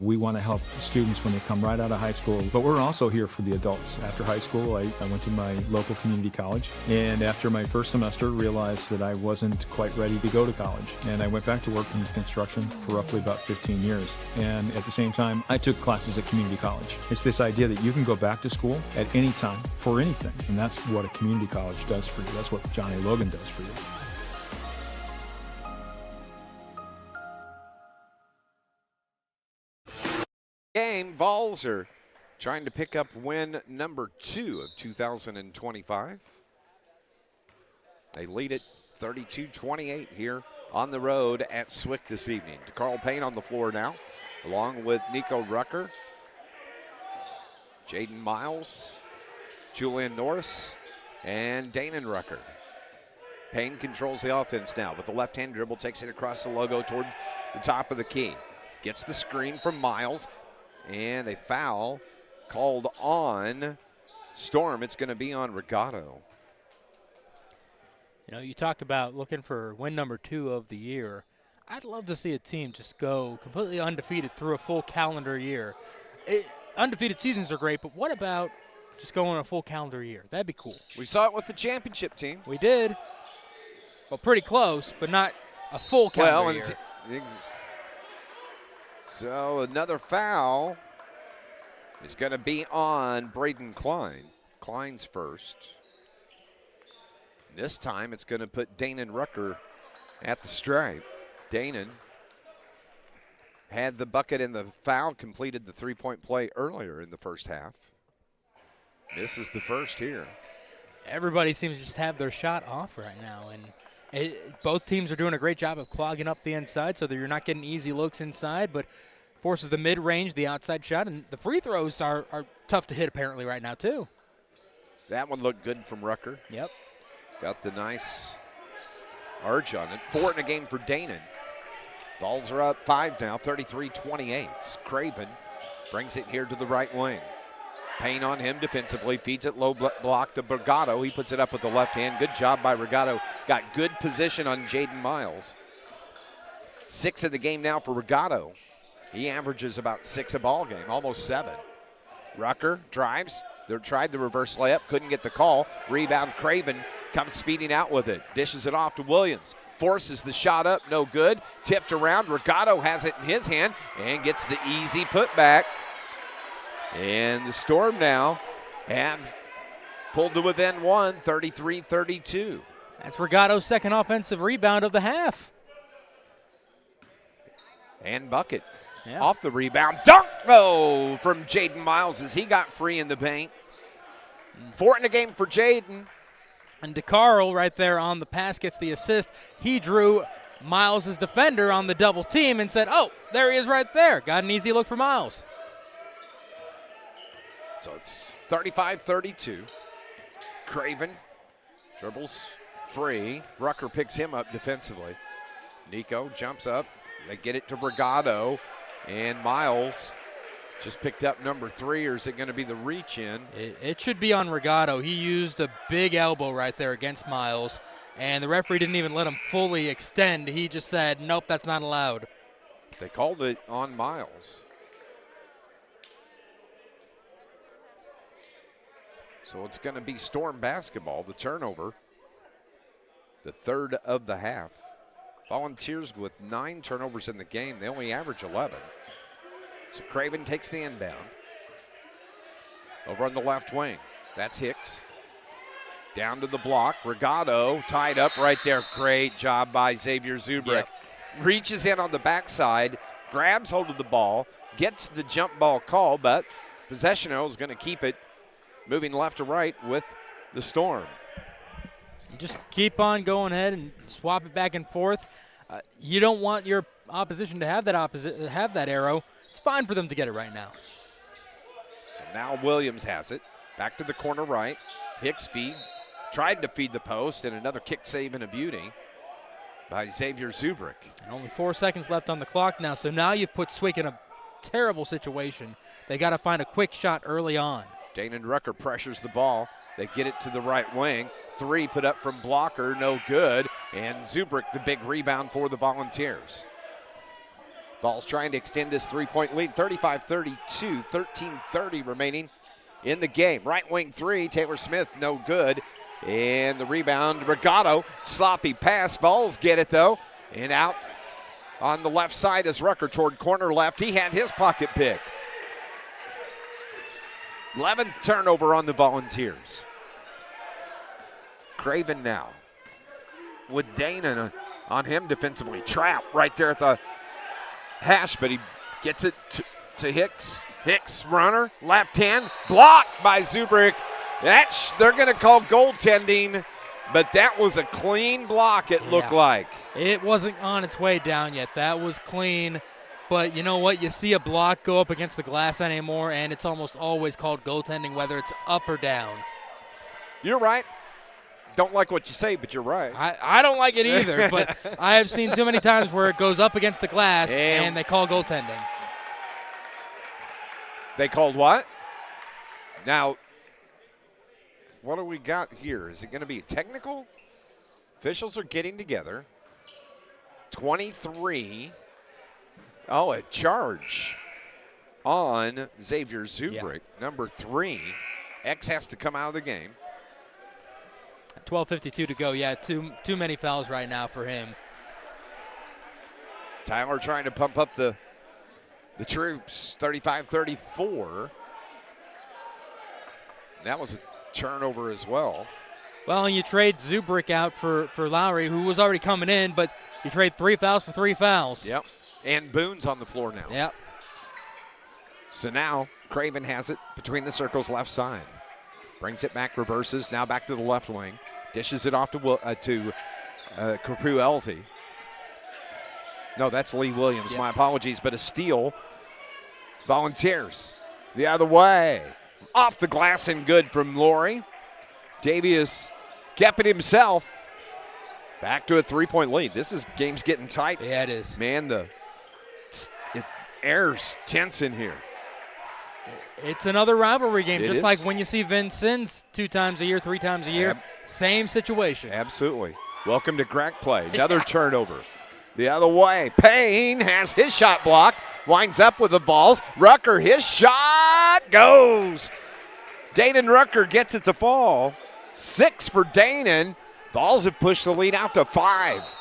[SPEAKER 3] We want to help students when they come right out of high school, but we're also here for the adults. After high school, I went to my local community college, and after my first semester, realized that I wasn't quite ready to go to college. And I went back to work in construction for roughly about 15 years. And at the same time, I took classes at community college. It's this idea that you can go back to school at any time for anything, and that's what a community college does for you. That's what Johnny Logan does for you.
[SPEAKER 1] Game, Vols are trying to pick up win number 2 of 2025. They lead it 32-28 here on the road at Swick this evening. Carl Payne on the floor now, along with Nico Rucker, Jaden Miles, Julian Norris, and Danon Rucker. Payne controls the offense now with the left-hand dribble, takes it across the logo toward the top of the key. Gets the screen from Miles. And a foul called on Storm. It's going to be on Regato.
[SPEAKER 2] You know, you talk about looking for win number 2 of the year. I'd love to see a team just go completely undefeated through a full calendar year. Undefeated seasons are great, but what about just going a full calendar year? That'd be cool.
[SPEAKER 1] We saw it with the championship team.
[SPEAKER 2] We did. Well, pretty close, but not a full calendar year.
[SPEAKER 1] So another foul is going to be on Braden Klein. Klein's first. This time it's going to put Danon Rucker at the stripe. Danon had the bucket and the foul, completed the three-point play earlier in the first half. This is the first here.
[SPEAKER 2] Everybody seems to just have their shot off right now, and both teams are doing a great job of clogging up the inside so that you're not getting easy looks inside, but forces the mid-range, the outside shot, and the free throws are tough to hit apparently right now too.
[SPEAKER 1] That one looked good from Rucker.
[SPEAKER 2] Yep.
[SPEAKER 1] Got the nice arch on it. 4 in a game for Danon. Vols are up 5 now, 33-28. Craven brings it here to the right wing. Payne on him defensively, feeds it low block to Regato. He puts it up with the left hand. Good job by Regato. Got good position on Jaden Miles. 6 in the game now for Regato. He averages about 6 a ball game, almost 7. Rucker drives. They tried the reverse layup, couldn't get the call. Rebound Craven comes speeding out with it, dishes it off to Williams, forces the shot up, no good, tipped around, Regato has it in his hand and gets the easy putback. And the Storm now have pulled to within one, 33-32.
[SPEAKER 2] That's Regato's second offensive rebound of the half.
[SPEAKER 1] And bucket.
[SPEAKER 2] Yeah.
[SPEAKER 1] Off the rebound. Dunk, though, from Jaden Miles as he got free in the paint. 4 in the game for Jaden.
[SPEAKER 2] And DeCarl right there on the pass gets the assist. He drew Miles' defender on the double team and said, oh, there he is right there. Got an easy look for Miles.
[SPEAKER 1] So it's 35-32. Craven dribbles free. Rucker picks him up defensively. Nico jumps up. They get it to Regato. And Miles just picked up number 3, or is it going to be the reach in?
[SPEAKER 2] It should be on Regato. He used a big elbow right there against Miles, and the referee didn't even let him fully extend. He just said, nope, that's not allowed.
[SPEAKER 1] They called it on Miles. So it's going to be Storm basketball, the turnover, the third of the half. Volunteers with 9 turnovers in the game. They only average 11. So Craven takes the inbound. Over on the left wing, that's Hicks. Down to the block, Regato tied up right there. Great job by Xavier Zubrick.
[SPEAKER 2] Yep.
[SPEAKER 1] Reaches in on the backside, grabs hold of the ball, gets the jump ball call, but possession is going to keep it moving left to right with the Storm.
[SPEAKER 2] Just keep on going ahead and swap it back and forth. You don't want your opposition to have that arrow. It's fine for them to get it right now.
[SPEAKER 1] So now Williams has it. Back to the corner right. Hicks tried to feed the post, and another kick save and a beauty by Xavier Zubrick.
[SPEAKER 2] And only 4 seconds left on the clock now, so now you've put Swick in a terrible situation. They got to find a quick shot early on.
[SPEAKER 1] Danon Rucker pressures the ball. They get it to the right wing. 3 put up from Blocker, no good. And Zubrick, the big rebound for the Volunteers. Vols trying to extend this 3-point lead, 35-32, 13:30 remaining in the game. Right wing 3, Taylor Smith, no good. And the rebound, Regato, sloppy pass. Vols get it though, and out on the left side is Rucker toward corner left. He had his pocket pick. 11th turnover on the Volunteers. Craven now with Danon on him defensively. Trap right there at the hash, but he gets it to Hicks. Hicks, runner, left hand, blocked by Zubrick. They're going to call goaltending, but that was a clean block, it looked like.
[SPEAKER 2] It wasn't on its way down yet. That was clean. But you know what? You see a block go up against the glass anymore, and it's almost always called goaltending, whether it's up or down.
[SPEAKER 1] You're right. Don't like what you say, but you're right.
[SPEAKER 2] I don't like it either, but I have seen too many times where it goes up against the glass, and they call goaltending.
[SPEAKER 1] They called what? Now, what do we got here? Is it going to be a technical? Officials are getting together. 23. Oh, a charge on Xavier Zubrick, number 3. X has to come out of the game.
[SPEAKER 2] 12:52 to go. Yeah, too many fouls right now for him.
[SPEAKER 1] Tyler trying to pump up the troops, 35-34. That was a turnover as well.
[SPEAKER 2] Well, and you trade Zubrick out for Lowry, who was already coming in, but you trade 3 fouls for 3 fouls.
[SPEAKER 1] Yep. And Boone's on the floor now.
[SPEAKER 2] Yep.
[SPEAKER 1] So now Craven has it between the circles left side. Brings it back, reverses, now back to the left wing. Dishes it off to Capu Elzy. No, that's Lee Williams. Yep. My apologies, but a steal. Volunteers the other way. Off the glass and good from Laurie. Davius kept it himself. Back to a 3-point lead. Game's getting tight.
[SPEAKER 2] Yeah, it is.
[SPEAKER 1] Man, air's tense in here.
[SPEAKER 2] It's another rivalry game, just
[SPEAKER 1] is.
[SPEAKER 2] like when you see Vincennes 2 times a year, 3 times a year. Same situation.
[SPEAKER 1] Absolutely. Welcome to crack play. Another turnover. The other way. Payne has his shot blocked. Winds up with the balls. Rucker, his shot goes. Danon Rucker gets it to fall. 6 for Danon. Vols have pushed the lead out to 5.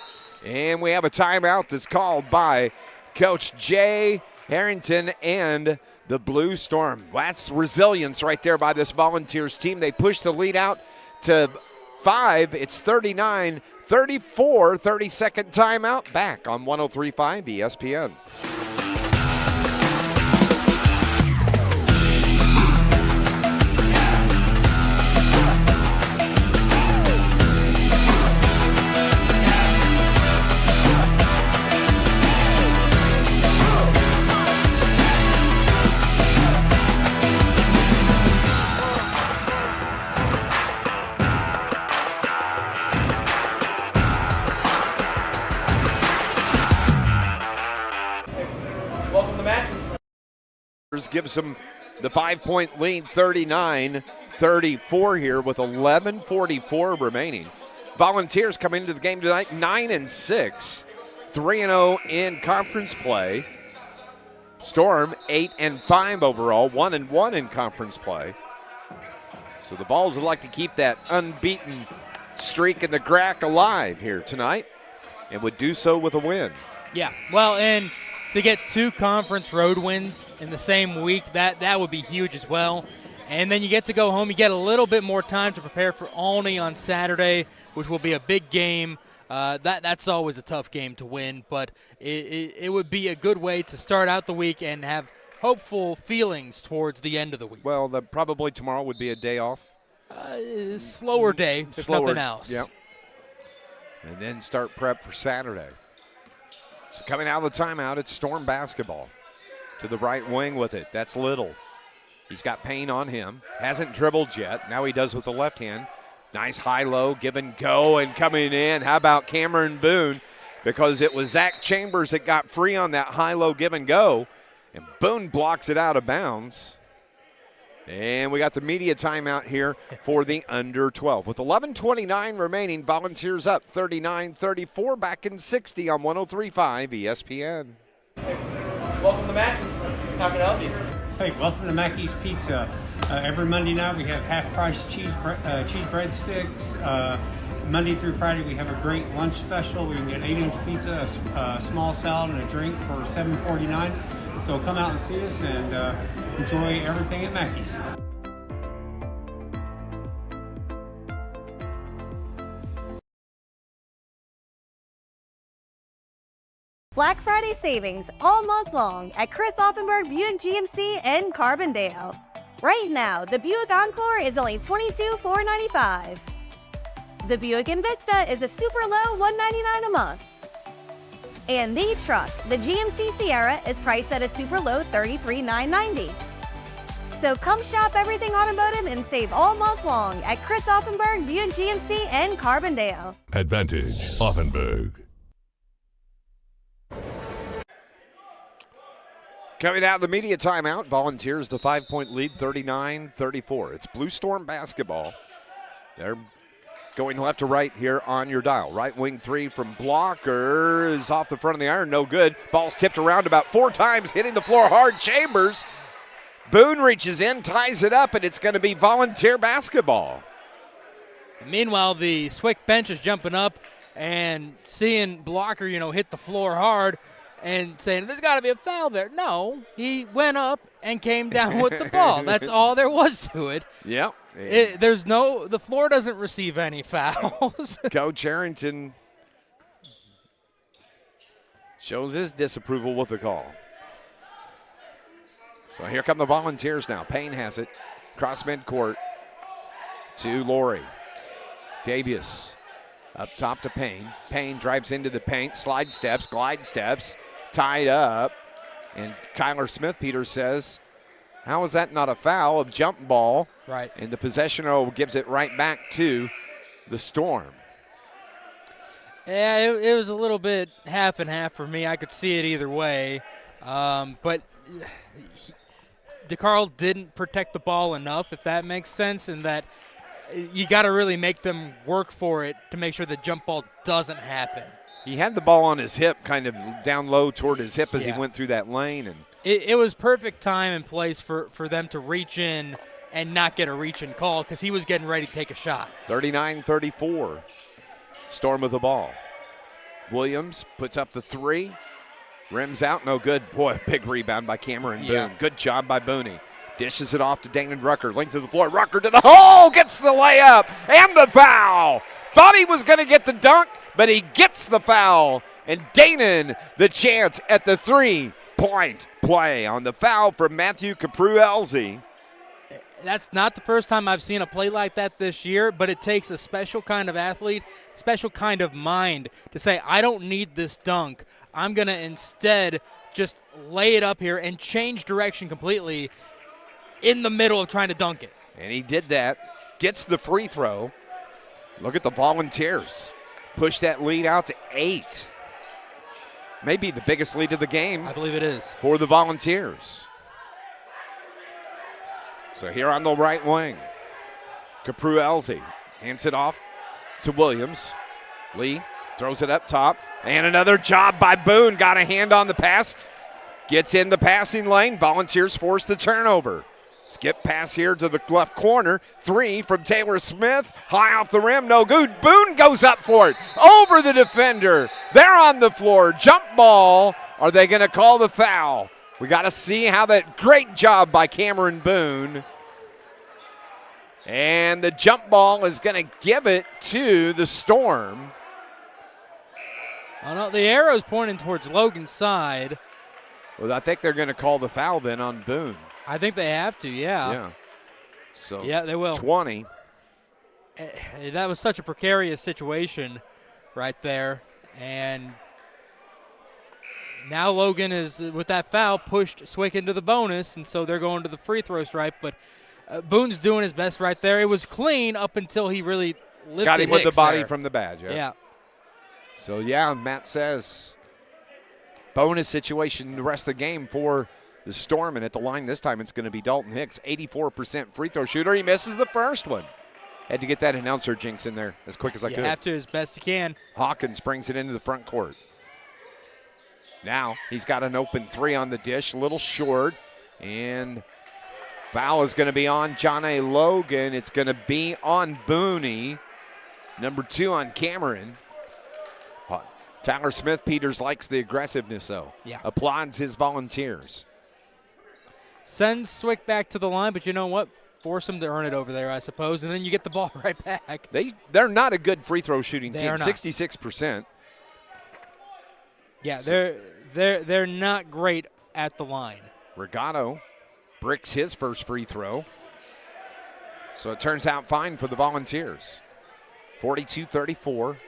[SPEAKER 1] And we have a timeout that's called by Coach Jay Harrington and the Blue Storm. That's resilience right there by this Volunteers team. They pushed the lead out to 5. It's 39-34, 30-second timeout. Back on 103.5 ESPN. Gives them the 5-point lead, 39-34 here with 11:44 remaining. Volunteers come into the game tonight 9-6, 3-0 in conference play. Storm 8-5 overall, 1-1 in conference play. So the Vols would like to keep that unbeaten streak in the GRAC alive here tonight, and would do so with a win.
[SPEAKER 2] Yeah, well, and to get 2 conference road wins in the same week, that would be huge as well. And then you get to go home. You get a little bit more time to prepare for Olney on Saturday, which will be a big game. That's always a tough game to win, but it would be a good way to start out the week and have hopeful feelings towards the end of the week.
[SPEAKER 1] Well, probably tomorrow would be a day off.
[SPEAKER 2] Slower day, if nothing else.
[SPEAKER 1] Yep. And then start prep for Saturday. So coming out of the timeout, it's Storm basketball. To the right wing with it. That's Little. He's got Payne on him. Hasn't dribbled yet. Now he does with the left hand. Nice high-low, give and go, and coming in. How about Cameron Boone? Because it was Zach Chambers that got free on that high-low give and go. And Boone blocks it out of bounds. And we got the media timeout here for the under 12. With 11:29 remaining, Volunteers up 39-34, back in 60 on 103.5 ESPN.
[SPEAKER 2] Welcome to Mackey's. How can I help you?
[SPEAKER 4] Hey, welcome to Mackey's Pizza. Every Monday night we have half-price cheese breadsticks. Monday through Friday we have a great lunch special. We can get 8-inch pizza, a small salad, and a drink for $7.49. So come out and see us and enjoy everything at Mackey's.
[SPEAKER 6] Black Friday savings all month long at Chris Offenberg Buick GMC in Carbondale. Right now, the Buick Encore is only $22,495. The Buick Envista is a super low $199 a month. And the truck, the GMC Sierra, is priced at a super low $33,990. So come shop everything automotive and save all month long at Chris Offenberg Buick GMC in Carbondale.
[SPEAKER 7] Advantage Offenberg.
[SPEAKER 1] Coming out of the media timeout, Volunteers the 5-point lead, 39-34. It's Blue Storm basketball. They're going left to right here on your dial. Right wing 3 from Blocker is off the front of the iron, no good. Ball's tipped around about 4 times, hitting the floor hard. Chambers. Boone reaches in, ties it up, and it's going to be Volunteer basketball.
[SPEAKER 2] Meanwhile, the Swick bench is jumping up and seeing Blocker, hit the floor hard and saying, there's got to be a foul there. No, he went up and came down with the ball. That's all there was to it.
[SPEAKER 1] Yep.
[SPEAKER 2] The floor doesn't receive any fouls.
[SPEAKER 1] Coach Harrington shows his disapproval with the call. So here come the Volunteers now. Payne has it. Cross midcourt to Laurie. Davius up top to Payne. Payne drives into the paint, slide steps, glide steps, tied up. And Tyler Smith-Peters says, how is that not a foul? A jump ball.
[SPEAKER 2] Right.
[SPEAKER 1] And the possession gives it right back to the Storm.
[SPEAKER 2] Yeah, it was a little bit half and half for me. I could see it either way. But DeCarl didn't protect the ball enough, if that makes sense, and that you got to really make them work for it to make sure the jump ball doesn't happen.
[SPEAKER 1] He had the ball on his hip, kind of down low toward his hip as he went through that lane. And
[SPEAKER 2] it was perfect time and place for them to reach in and not get a reach and call because he was getting ready to take a shot.
[SPEAKER 1] 39-34. Storm with the ball. Williams puts up the three. Rims out, no good. Boy, big rebound by Cameron Boone. Good job by Booney. Dishes it off to Danon Rucker. Length of the floor. Rucker to the hole. Gets the layup and the foul. Thought he was going to get the dunk, but he gets the foul. And Danon, the chance at the three-point play on the foul from Matthew Capru-Elzy.
[SPEAKER 2] That's not the first time I've seen a play like that this year, but it takes a special kind of athlete, special kind of mind to say, I don't need this dunk. I'm going to instead just lay it up here and change direction completely in the middle of trying to dunk it.
[SPEAKER 1] And he did that. Gets the free throw. Look at the Volunteers. Push that lead out to 8. Maybe the biggest lead of the game.
[SPEAKER 2] I believe it is.
[SPEAKER 1] For the Volunteers. So here on the right wing, Capru-Elzy hands it off to Williams. Lee throws it up top. And another job by Boone. Got a hand on the pass. Gets in the passing lane. Volunteers force the turnover. Skip pass here to the left corner. 3 from Taylor Smith. High off the rim. No good. Boone goes up for it. Over the defender. They're on the floor. Jump ball. Are they going to call the foul? We got to see how that great job by Cameron Boone. And the jump ball is going to give it to the Storm.
[SPEAKER 2] Oh, no, the arrow's pointing towards Logan's side.
[SPEAKER 1] Well, I think they're going to call the foul then on Boone.
[SPEAKER 2] I think they have to, yeah.
[SPEAKER 1] Yeah. So
[SPEAKER 2] yeah, they will.
[SPEAKER 1] 20.
[SPEAKER 2] That was such a precarious situation right there. And now Logan is, with that foul, pushed Swick into the bonus, and so they're going to the free throw stripe. But Boone's doing his best right there. It was clean up until he really lifted
[SPEAKER 1] Got him with the body
[SPEAKER 2] there.
[SPEAKER 1] from the badge.
[SPEAKER 2] Yeah.
[SPEAKER 1] So, yeah, Matt says bonus situation the rest of the game for the Storm. And at the line this time, it's going to be Dalton Hicks, 84% free throw shooter. He misses the first one. Had to get that announcer jinx in there as quick as I could.
[SPEAKER 2] You have to as best you can.
[SPEAKER 1] Hawkins brings it into the front court. Now he's got an open 3 on the dish, a little short. And foul is going to be on Johnny Logan. It's going to be on Booney. Number 2 on Cameron. Tyler Smith-Peters likes the aggressiveness, though.
[SPEAKER 2] Yeah.
[SPEAKER 1] Applauds his Volunteers.
[SPEAKER 2] Sends Swick back to the line, but you know what? Force him to earn it over there, I suppose, and then you get the ball right back.
[SPEAKER 1] They're not a good free throw shooting team.
[SPEAKER 2] They are not.
[SPEAKER 1] 66%.
[SPEAKER 2] Yeah, they're not great at the line.
[SPEAKER 1] Regato bricks his first free throw. So it turns out fine for the Volunteers. 42-34.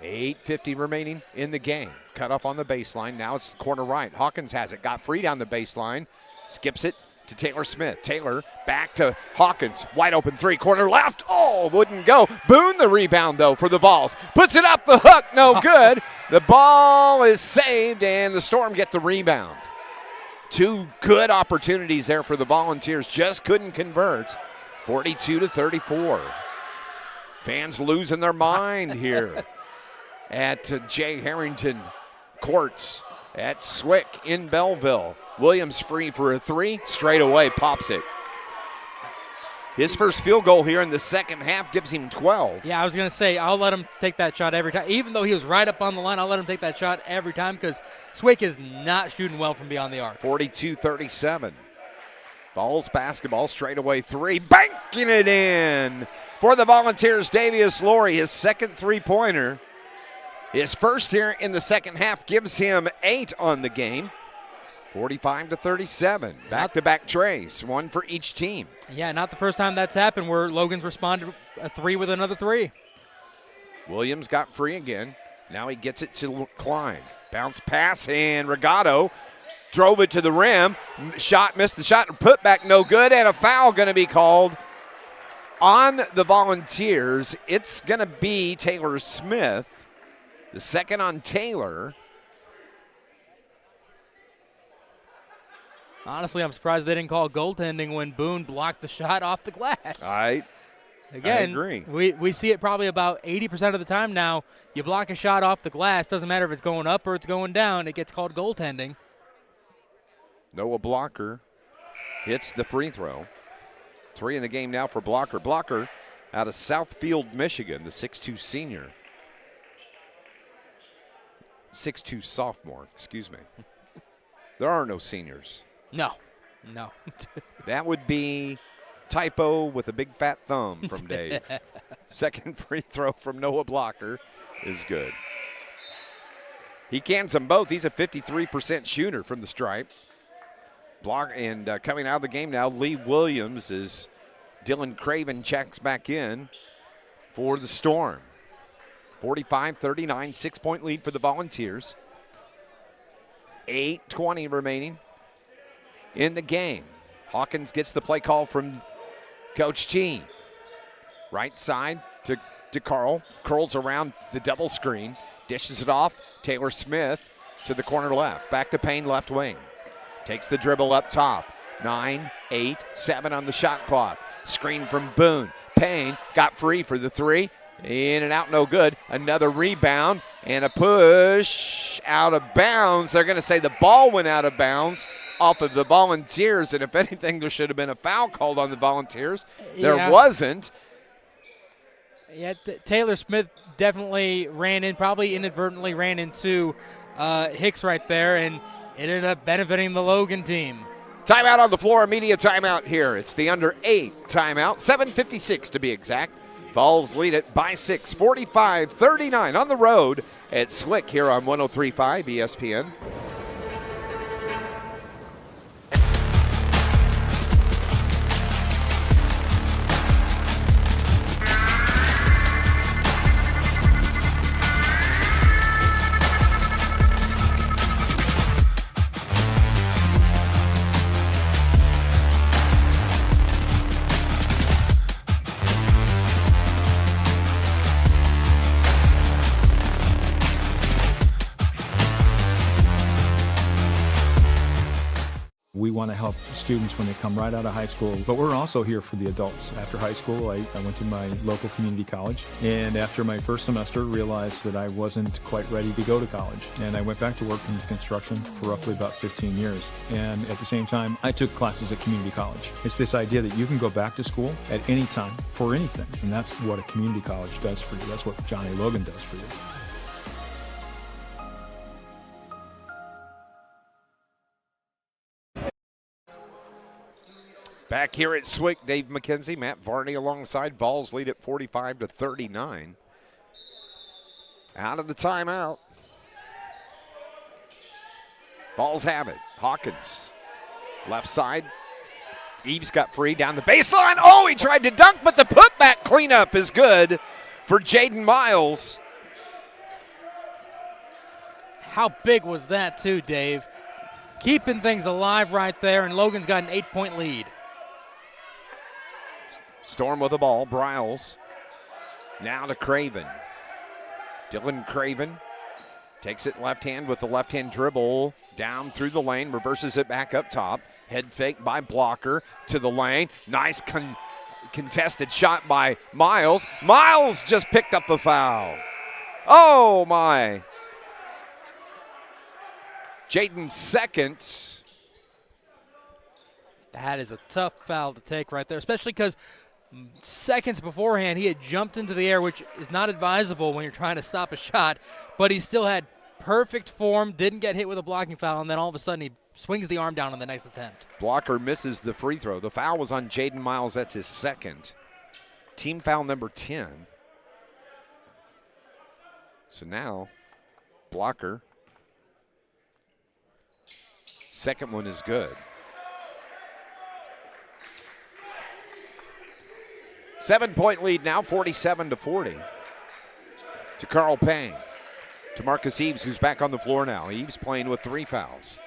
[SPEAKER 1] 8:50 remaining in the game. Cut off on the baseline. Now it's corner right. Hawkins has it. Got free down the baseline. Skips it to Taylor Smith. Taylor back to Hawkins. Wide open 3. Corner left. Oh, wouldn't go. Boone the rebound, though, for the Vols. Puts it up the hook. No good. The ball is saved, and the Storm get the rebound. 2 good opportunities there for the Volunteers. Just couldn't convert. 42-34. Fans losing their mind here at Jay Harrington Courts at Swick in Belleville. Williams free for a 3. Straight away pops it. His first field goal here in the second half gives him 12.
[SPEAKER 2] Yeah, I was going to say, I'll let him take that shot every time. Even though he was right up on the line, I'll let him take that shot every time because Swick is not shooting well from beyond the arc.
[SPEAKER 1] 42-37. Vols basketball, straight away 3. Banking it in for the Volunteers. Davius Laurie, his second three-pointer. His first here in the second half gives him 8 on the game. 45-37. Back-to-back trays, 1 for each team.
[SPEAKER 2] Yeah, not the first time that's happened where Logan's responded a 3 with another 3.
[SPEAKER 1] Williams got free again. Now he gets it to Klein. Bounce pass, and Regato drove it to the rim. Shot, missed the shot, and put back no good, and a foul going to be called on the Volunteers. It's going to be Taylor Smith. The second on Taylor.
[SPEAKER 2] Honestly, I'm surprised they didn't call goaltending when Boone blocked the shot off the glass. Again,
[SPEAKER 1] I agree.
[SPEAKER 2] We see it probably about 80% of the time now. You block a shot off the glass, doesn't matter if it's going up or it's going down, it gets called goaltending.
[SPEAKER 1] Noah Blocker hits the free throw. 3 in the game now for Blocker. Blocker out of Southfield, Michigan, the 6'2 senior. 6'2 sophomore, excuse me. There are no seniors.
[SPEAKER 2] No.
[SPEAKER 1] That would be typo with a big fat thumb from Dave. Second free throw from Noah Blocker is good. He cans them both. He's a 53% shooter from the stripe. And coming out of the game now, Lee Williams is Dylan Craven checks back in for the Storm. 45-39, 6-point lead for the Volunteers. 8:20 remaining in the game. Hawkins gets the play call from Coach G. Right side to Carl. Curls around the double screen. Dishes it off. Taylor Smith to the corner left. Back to Payne, left wing. Takes the dribble up top. 9, 8, 7 on the shot clock. Screen from Boone. Payne got free for the 3. In and out, no good. Another rebound and a push out of bounds. They're going to say the ball went out of bounds off of the Volunteers, and if anything, there should have been a foul called on the Volunteers. There wasn't.
[SPEAKER 2] Yeah, Taylor Smith definitely probably inadvertently ran into Hicks right there, and it ended up benefiting the Logan team.
[SPEAKER 1] Timeout on the floor, media timeout here. It's the under 8 timeout, 7:56 to be exact. Vols lead it by 6, 45-39 on the road at Swick here on 103.5 ESPN.
[SPEAKER 3] We want to help students when they come right out of high school, but we're also here for the adults. After high school, I went to my local community college, and after my first semester, realized that I wasn't quite ready to go to college. And I went back to work in construction for roughly about 15 years. And at the same time, I took classes at community college. It's this idea that you can go back to school at any time for anything, and that's what a community college does for you. That's what Johnny Logan does for you.
[SPEAKER 1] Back here at Swick, Dave McKenzie, Matt Varney alongside. Vols lead at 45-39. Out of the timeout. Vols have it. Hawkins, left side. Eves got free down the baseline. Oh, he tried to dunk, but the putback cleanup is good for Jaden Miles.
[SPEAKER 2] How big was that too, Dave? Keeping things alive right there, and Logan's got an 8-point lead.
[SPEAKER 1] Storm with the ball. Bryles now to Craven. Dylan Craven takes it left hand with the left hand dribble down through the lane, reverses it back up top. Head fake by Blocker to the lane. Nice contested shot by Miles. Miles just picked up the foul. Oh my. Jaden's second.
[SPEAKER 2] That is a tough foul to take right there, especially because seconds beforehand he had jumped into the air, which is not advisable when you're trying to stop a shot, but he still had perfect form, didn't get hit with a blocking foul, and then all of a sudden he swings the arm down on the next attempt.
[SPEAKER 1] Blocker misses the free throw. The foul was on Jaden Miles. That's his second. Team foul number 10. So now Blocker. Second one is good. 7-point lead now, 47-40. To Carl Payne. To Marcus Eves, who's back on the floor now. Eves playing with 3 fouls.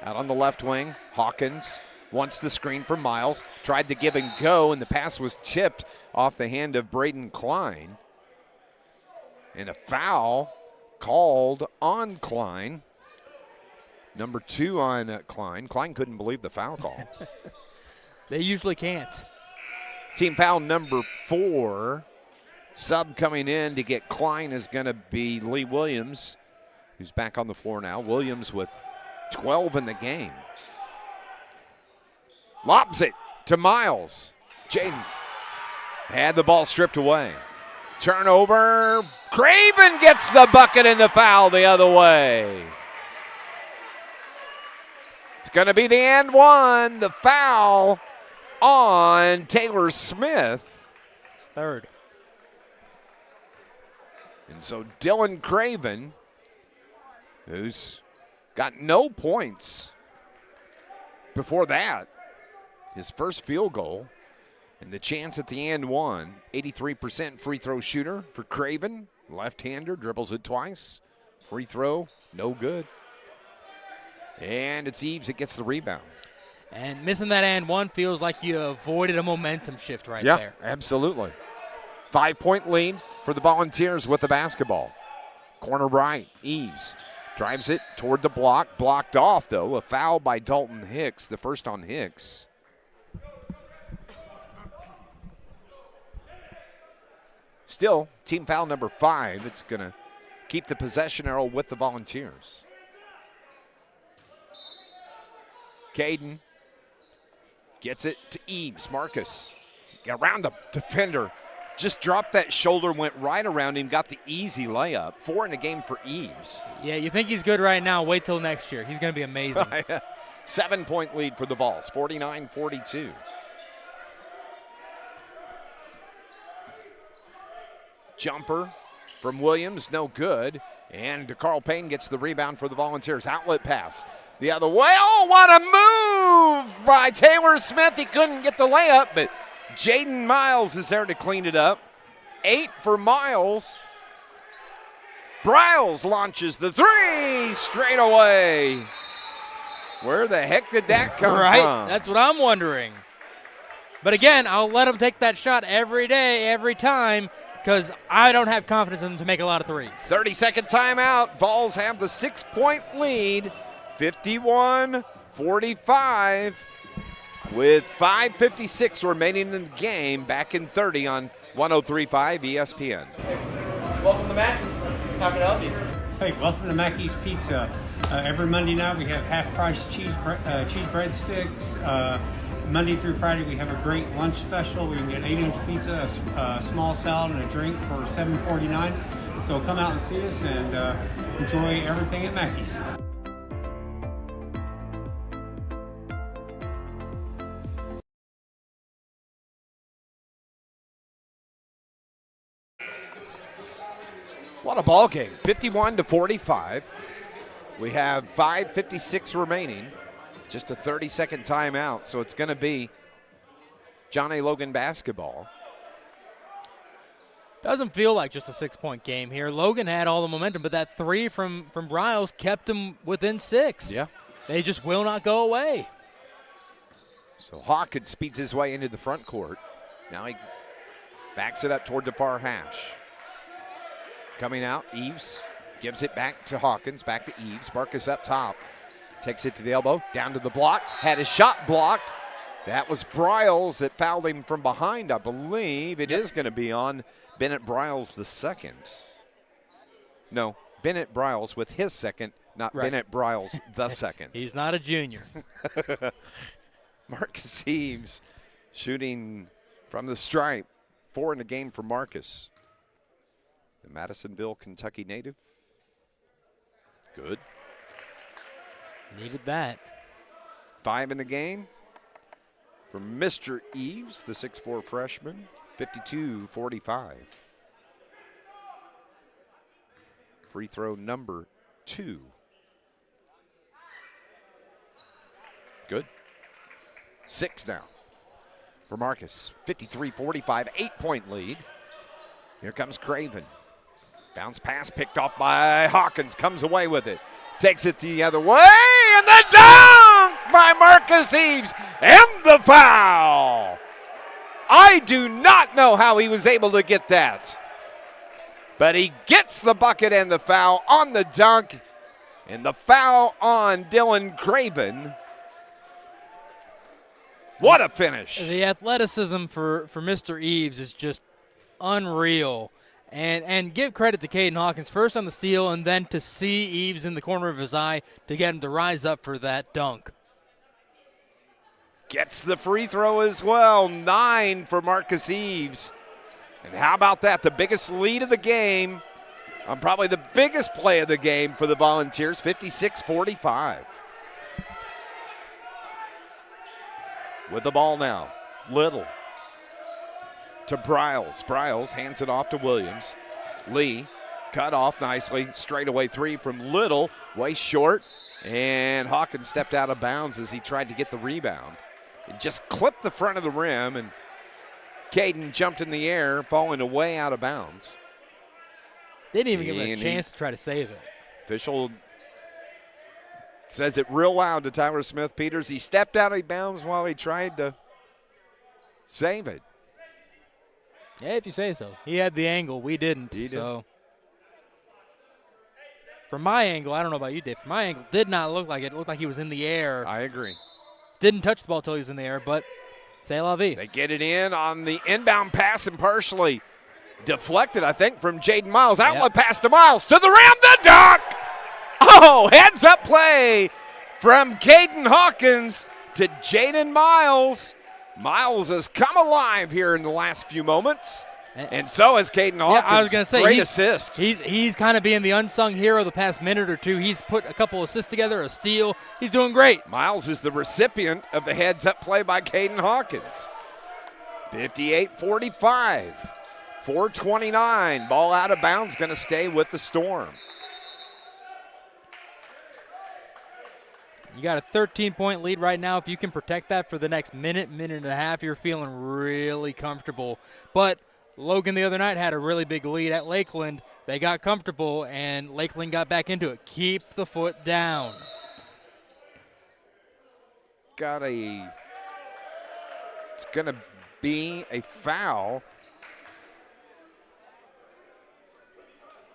[SPEAKER 1] Out on the left wing, Hawkins wants the screen from Miles. Tried to give and go, and the pass was tipped off the hand of Braden Klein. And a foul called on Klein. Number 2 on Klein. Klein couldn't believe the foul call.
[SPEAKER 2] They usually can't.
[SPEAKER 1] Team foul number 4. Sub coming in to get Klein is going to be Lee Williams, who's back on the floor now. Williams with 12 in the game. Lobs it to Miles. Jaden had the ball stripped away. Turnover. Craven gets the bucket and the foul the other way. It's going to be the and one. The foul on Taylor Smith.
[SPEAKER 2] Third.
[SPEAKER 1] And so Dylan Craven, who's got no points before that, his first field goal, and the chance at the and one. 83% free throw shooter for Craven. Left-hander, dribbles it twice. Free throw, no good. And it's Eves that gets the rebound.
[SPEAKER 2] And missing that and one feels like you avoided a momentum shift right there.
[SPEAKER 1] Yeah, absolutely. 5-point lead for the Volunteers with the basketball. Corner right, Eves drives it toward the block. Blocked off, though. A foul by Dalton Hicks, the first on Hicks. Still, team foul number 5. It's going to keep the possession arrow with the Volunteers. Caden gets it to Eves. Marcus around the defender. Just dropped that shoulder, went right around him, got the easy layup. 4 in the game for Eves.
[SPEAKER 2] Yeah, you think he's good right now. Wait till next year. He's going to be amazing.
[SPEAKER 1] 7-point lead for the Vols, 49-42. Jumper from Williams, no good. And Carl Payne gets the rebound for the Volunteers. Outlet pass the other way. Oh, what a move by Taylor Smith. He couldn't get the layup, but Jaden Miles is there to clean it up. 8 for Miles. Briles launches the 3 straight away. Where the heck did that come from?
[SPEAKER 2] That's what I'm wondering. But again, I'll let him take that shot every day, every time, because I don't have confidence in him to make a lot of threes.
[SPEAKER 1] 30-second timeout. Vols have the 6-point lead, 51-45. With 5:56 remaining in the game, back in 30 on 103.5 ESPN.
[SPEAKER 2] Welcome to Mackey's. How can I help you?
[SPEAKER 4] Hey, welcome to Mackey's Pizza. Every Monday night we have half-price cheese breadsticks. Monday through Friday we have a great lunch special. We can get 8-inch pizza, a small salad, and a drink for $7.49. So come out and see us and enjoy everything at Mackey's.
[SPEAKER 1] What a ball game, 51-45. We have 5:56 remaining, just a 30-second timeout, so it's going to be John A. Logan basketball.
[SPEAKER 2] Doesn't feel like just a 6-point game here. Logan had all the momentum, but that 3 from Briles kept him within 6.
[SPEAKER 1] Yeah.
[SPEAKER 2] They just will not go away.
[SPEAKER 1] So Hawkins speeds his way into the front court. Now he backs it up toward the far hash. Coming out, Eves gives it back to Hawkins, back to Eves. Marcus up top, takes it to the elbow, down to the block, had his shot blocked. That was Briles that fouled him from behind, I believe. It is going to be on Bennett Briles the second. No, Bennett Briles with his second, not
[SPEAKER 2] right.
[SPEAKER 1] Bennett Briles the second.
[SPEAKER 2] He's not a junior.
[SPEAKER 1] Marcus Eves shooting from the stripe. 4 in the game for Marcus. The Madisonville, Kentucky native. Good.
[SPEAKER 2] Needed that.
[SPEAKER 1] 5 in the game for Mr. Eves, the 6'4 freshman. 52-45. Free throw number 2. Good. 6 now for Marcus. 53-45, 8-point lead. Here comes Craven. Bounce pass picked off by Hawkins. Comes away with it. Takes it the other way. And the dunk by Marcus Eves. And the foul. I do not know how he was able to get that. But he gets the bucket and the foul on the dunk. And the foul on Dylan Craven. What a finish.
[SPEAKER 2] The athleticism for Mr. Eves is just unreal. And give credit to Caden Hawkins, first on the steal and then to see Eves in the corner of his eye to get him to rise up for that dunk.
[SPEAKER 1] Gets the free throw as well. 9 for Marcus Eves. And how about that? The biggest lead of the game on probably the biggest play of the game for the Volunteers, 56-45. With the ball now, Little to Briles. Briles hands it off to Williams. Lee cut off nicely. Straightaway three from Little, way short. And Hawkins stepped out of bounds as he tried to get the rebound. It just clipped the front of the rim, and Caden jumped in the air, falling away out of bounds.
[SPEAKER 2] They didn't even give him a chance to try to save it.
[SPEAKER 1] Official says it real loud to Tyler Smith-Peters. He stepped out of bounds while he tried to save it.
[SPEAKER 2] Yeah, if you say so. He had the angle. We didn't.
[SPEAKER 1] He did.
[SPEAKER 2] So from my angle, I don't know about you, Dave. From my angle, did not look like it. It looked like he was in the air.
[SPEAKER 1] I agree.
[SPEAKER 2] Didn't touch the ball until he was in the air, but c'est la vie.
[SPEAKER 1] They get it in on the inbound pass and partially deflected, I think, from Jaden Miles. Outlet pass to Miles. To the rim, the dunk! Oh, heads-up play from Caden Hawkins to Jaden Miles. Miles has come alive here in the last few moments, and so has Caden Hawkins.
[SPEAKER 2] Yeah, I was going to say,
[SPEAKER 1] great assist.
[SPEAKER 2] He's kind of being the unsung hero the past minute or two. He's put a couple assists together, a steal. He's doing great.
[SPEAKER 1] Miles is the recipient of the heads-up play by Caden Hawkins. 58-45, 4:29. Ball out of bounds, going to stay with the Storm.
[SPEAKER 2] You got a 13-point lead right now. If you can protect that for the next minute, minute and a half, you're feeling really comfortable. But Logan the other night had a really big lead at Lakeland. They got comfortable, and Lakeland got back into it. Keep the foot down.
[SPEAKER 1] It's going to be a foul.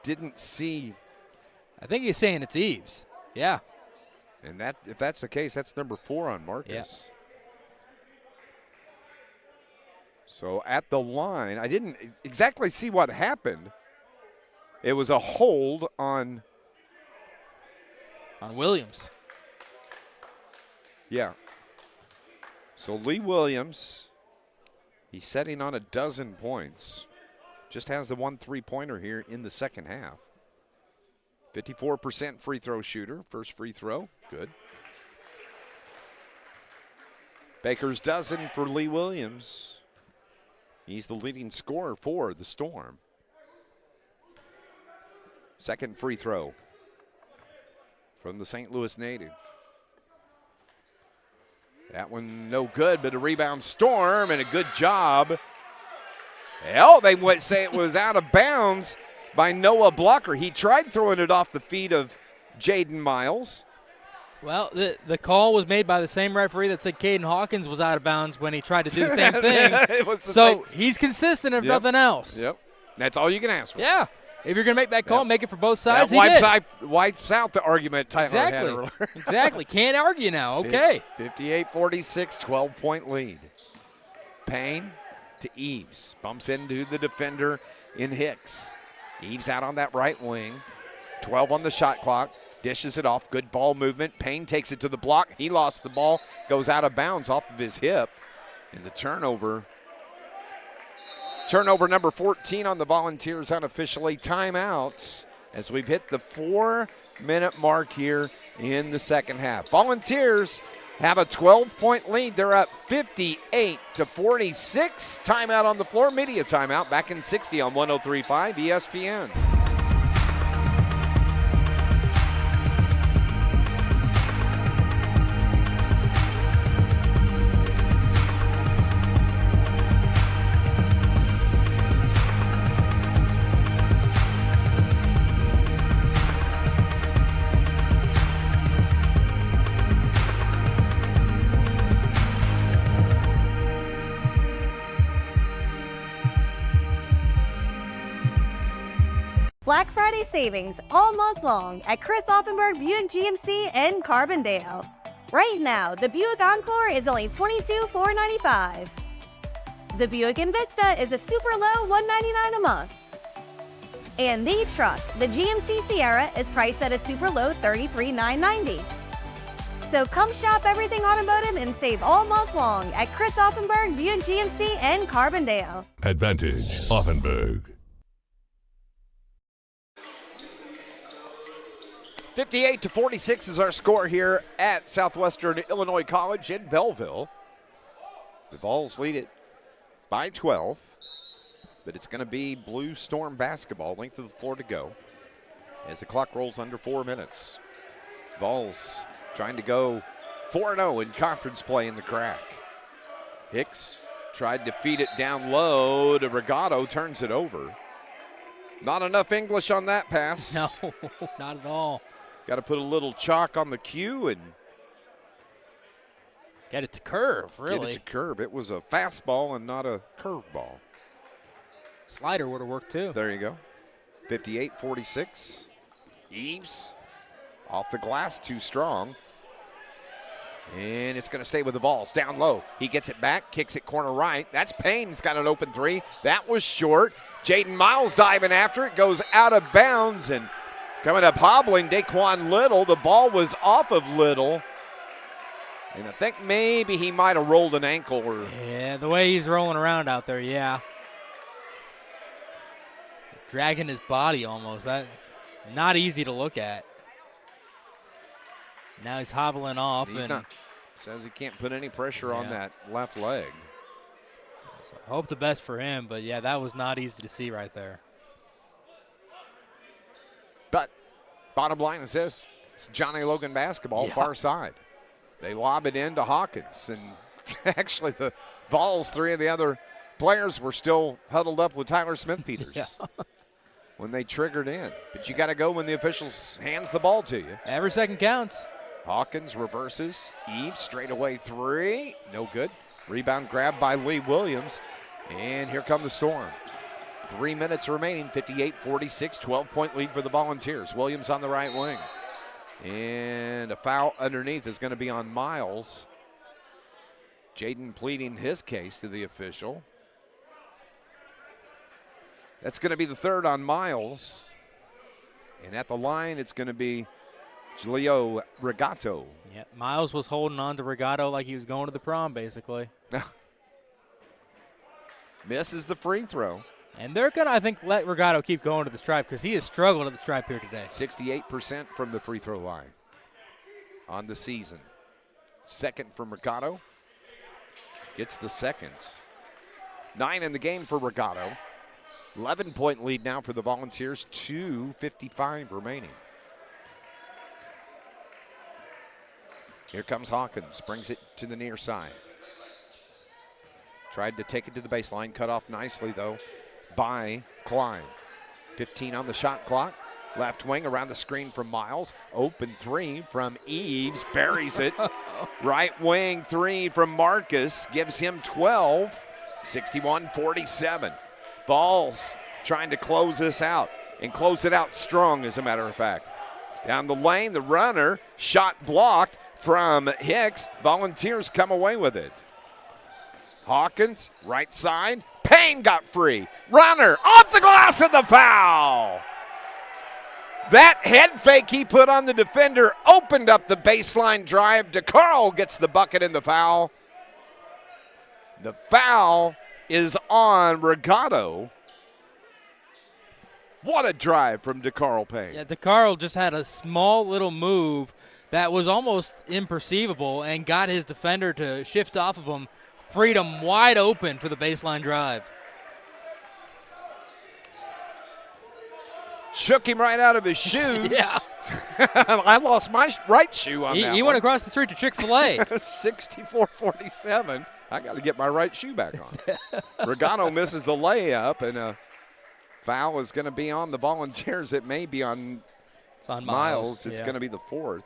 [SPEAKER 1] Didn't see.
[SPEAKER 2] I think he's saying it's Eves. Yeah.
[SPEAKER 1] And that, if that's the case, that's number 4 on Marcus.
[SPEAKER 2] Yeah.
[SPEAKER 1] So at the line, I didn't exactly see what happened. It was a hold on
[SPEAKER 2] Williams.
[SPEAKER 1] Yeah. So Lee Williams, he's setting on a dozen points. Just has the 1 3-pointer here in the second half. 54% free throw shooter. First free throw, good. Baker's dozen for Lee Williams. He's the leading scorer for the Storm. Second free throw from the St. Louis native. That one no good, but a rebound Storm and a good job. Hell, they would say it was out of bounds by Noah Blocker. He tried throwing it off the feet of Jaden Miles.
[SPEAKER 2] Well, the call was made by the same referee that said Caden Hawkins was out of bounds when he tried to do the same thing. So he's consistent, if nothing else.
[SPEAKER 1] Yep. That's all you can ask for.
[SPEAKER 2] Yeah. If you're going to make that call, make it for both sides.
[SPEAKER 1] That wipes out the argument Tyler had earlier.
[SPEAKER 2] Exactly. Can't argue now. Okay.
[SPEAKER 1] 58-46, 12-point lead. Payne to Eves. Bumps into the defender in Hicks. Eves out on that right wing. 12 on the shot clock. Dishes it off. Good ball movement. Payne takes it to the block. He lost the ball. Goes out of bounds off of his hip. And the turnover. Turnover number 14 on the Volunteers unofficially. Timeout as we've hit the 4-minute mark here in the second half. Volunteers have a 12-point lead. They're up 58-46. Timeout on the floor. Media timeout. Back in 60 on 103.5 ESPN.
[SPEAKER 6] Black Friday savings all month long at Chris Offenberg Buick GMC in Carbondale. Right now, the Buick Encore is only $22,495. The Buick Envista is a super low $199 a month. And the truck, the GMC Sierra, is priced at a super low $33,990. So come shop everything automotive and save all month long at Chris Offenberg, Buick GMC, and Carbondale.
[SPEAKER 7] Advantage Offenberg.
[SPEAKER 1] 58-46 is our score here at Southwestern Illinois College in Belleville. The Vols lead it by 12, but it's going to be Blue Storm basketball, length of the floor to go as the clock rolls under 4 minutes. Vols trying to go 4-0 in conference play in the crack. Hicks tried to feed it down low to Regato, turns it over. Not enough English on that pass.
[SPEAKER 2] No, not at all.
[SPEAKER 1] Got to put a little chalk on the cue and
[SPEAKER 2] get it to curve, really.
[SPEAKER 1] Get it to curve. It was a fastball and not a curveball.
[SPEAKER 2] Slider would have worked too.
[SPEAKER 1] There you go. 58-46. Eves off the glass, too strong. And it's going to stay with the Vols. Down low. He gets it back, kicks it corner right. That's Payne. He's got an open three. That was short. Jaden Miles diving after it. Goes out of bounds and coming up hobbling, Daquan Little. The ball was off of Little. And I think maybe he might have rolled an ankle. Or
[SPEAKER 2] yeah, the way he's rolling around out there, yeah. Dragging his body almost. That not easy to look at. Now he's hobbling off.
[SPEAKER 1] He's not. Says he can't put any pressure on that left leg.
[SPEAKER 2] So I hope the best for him, but yeah, that was not easy to see right there.
[SPEAKER 1] But bottom line is this. It's Johnny Logan basketball, far side. They lob it into Hawkins. And actually the Vols, three of the other players were still huddled up with Tyler Smith-Peters when they triggered in. But you got to go when the officials hands the ball to you.
[SPEAKER 2] Every second counts.
[SPEAKER 1] Hawkins reverses. Eves straight away three. No good. Rebound grab by Lee Williams. And here come the Storm. 3 minutes remaining, 58-46, 12-point lead for the Volunteers. Williams on the right wing. And a foul underneath is going to be on Miles. Jaden pleading his case to the official. That's going to be the third on Miles. And at the line, it's going to be Julio Regato.
[SPEAKER 2] Yeah, Miles was holding on to Regato like he was going to the prom, basically.
[SPEAKER 1] Misses the free throw.
[SPEAKER 2] And they're going to, I think, let Regato keep going to the stripe because he has struggled at the stripe here today.
[SPEAKER 1] 68% from the free throw line on the season. Second from Regato. Gets the second. 9 in the game for Regato. 11-point lead now for the Volunteers. 2:55 remaining. Here comes Hawkins. Brings it to the near side. Tried to take it to the baseline. Cut off nicely, though, by Klein. 15 on the shot clock. Left wing around the screen from Miles. Open three from Eves. Buries it. Right wing three from Marcus. Gives him 12. 61-47. Vols trying to close this out. And close it out strong, as a matter of fact. Down the lane, the runner. Shot blocked from Hicks. Volunteers come away with it. Hawkins, right side. Payne got free. Runner off the glass of the foul. That head fake he put on the defender opened up the baseline drive. DeCarl gets the bucket in the foul. The foul is on Regato. What a drive from DeCarl Payne.
[SPEAKER 2] Yeah, DeCarl just had a small little move that was almost imperceivable and got his defender to shift off of him. Freed him wide open for the baseline drive.
[SPEAKER 1] Shook him right out of his shoes.
[SPEAKER 2] Yeah.
[SPEAKER 1] I lost my right shoe on that
[SPEAKER 2] He went across the street to Chick-fil-A.
[SPEAKER 1] 64-47. I got to get my right shoe back on. Regato misses the layup, and a foul is going to be on the Volunteers. It may be on,
[SPEAKER 2] it's on
[SPEAKER 1] Miles. It's going to be the fourth.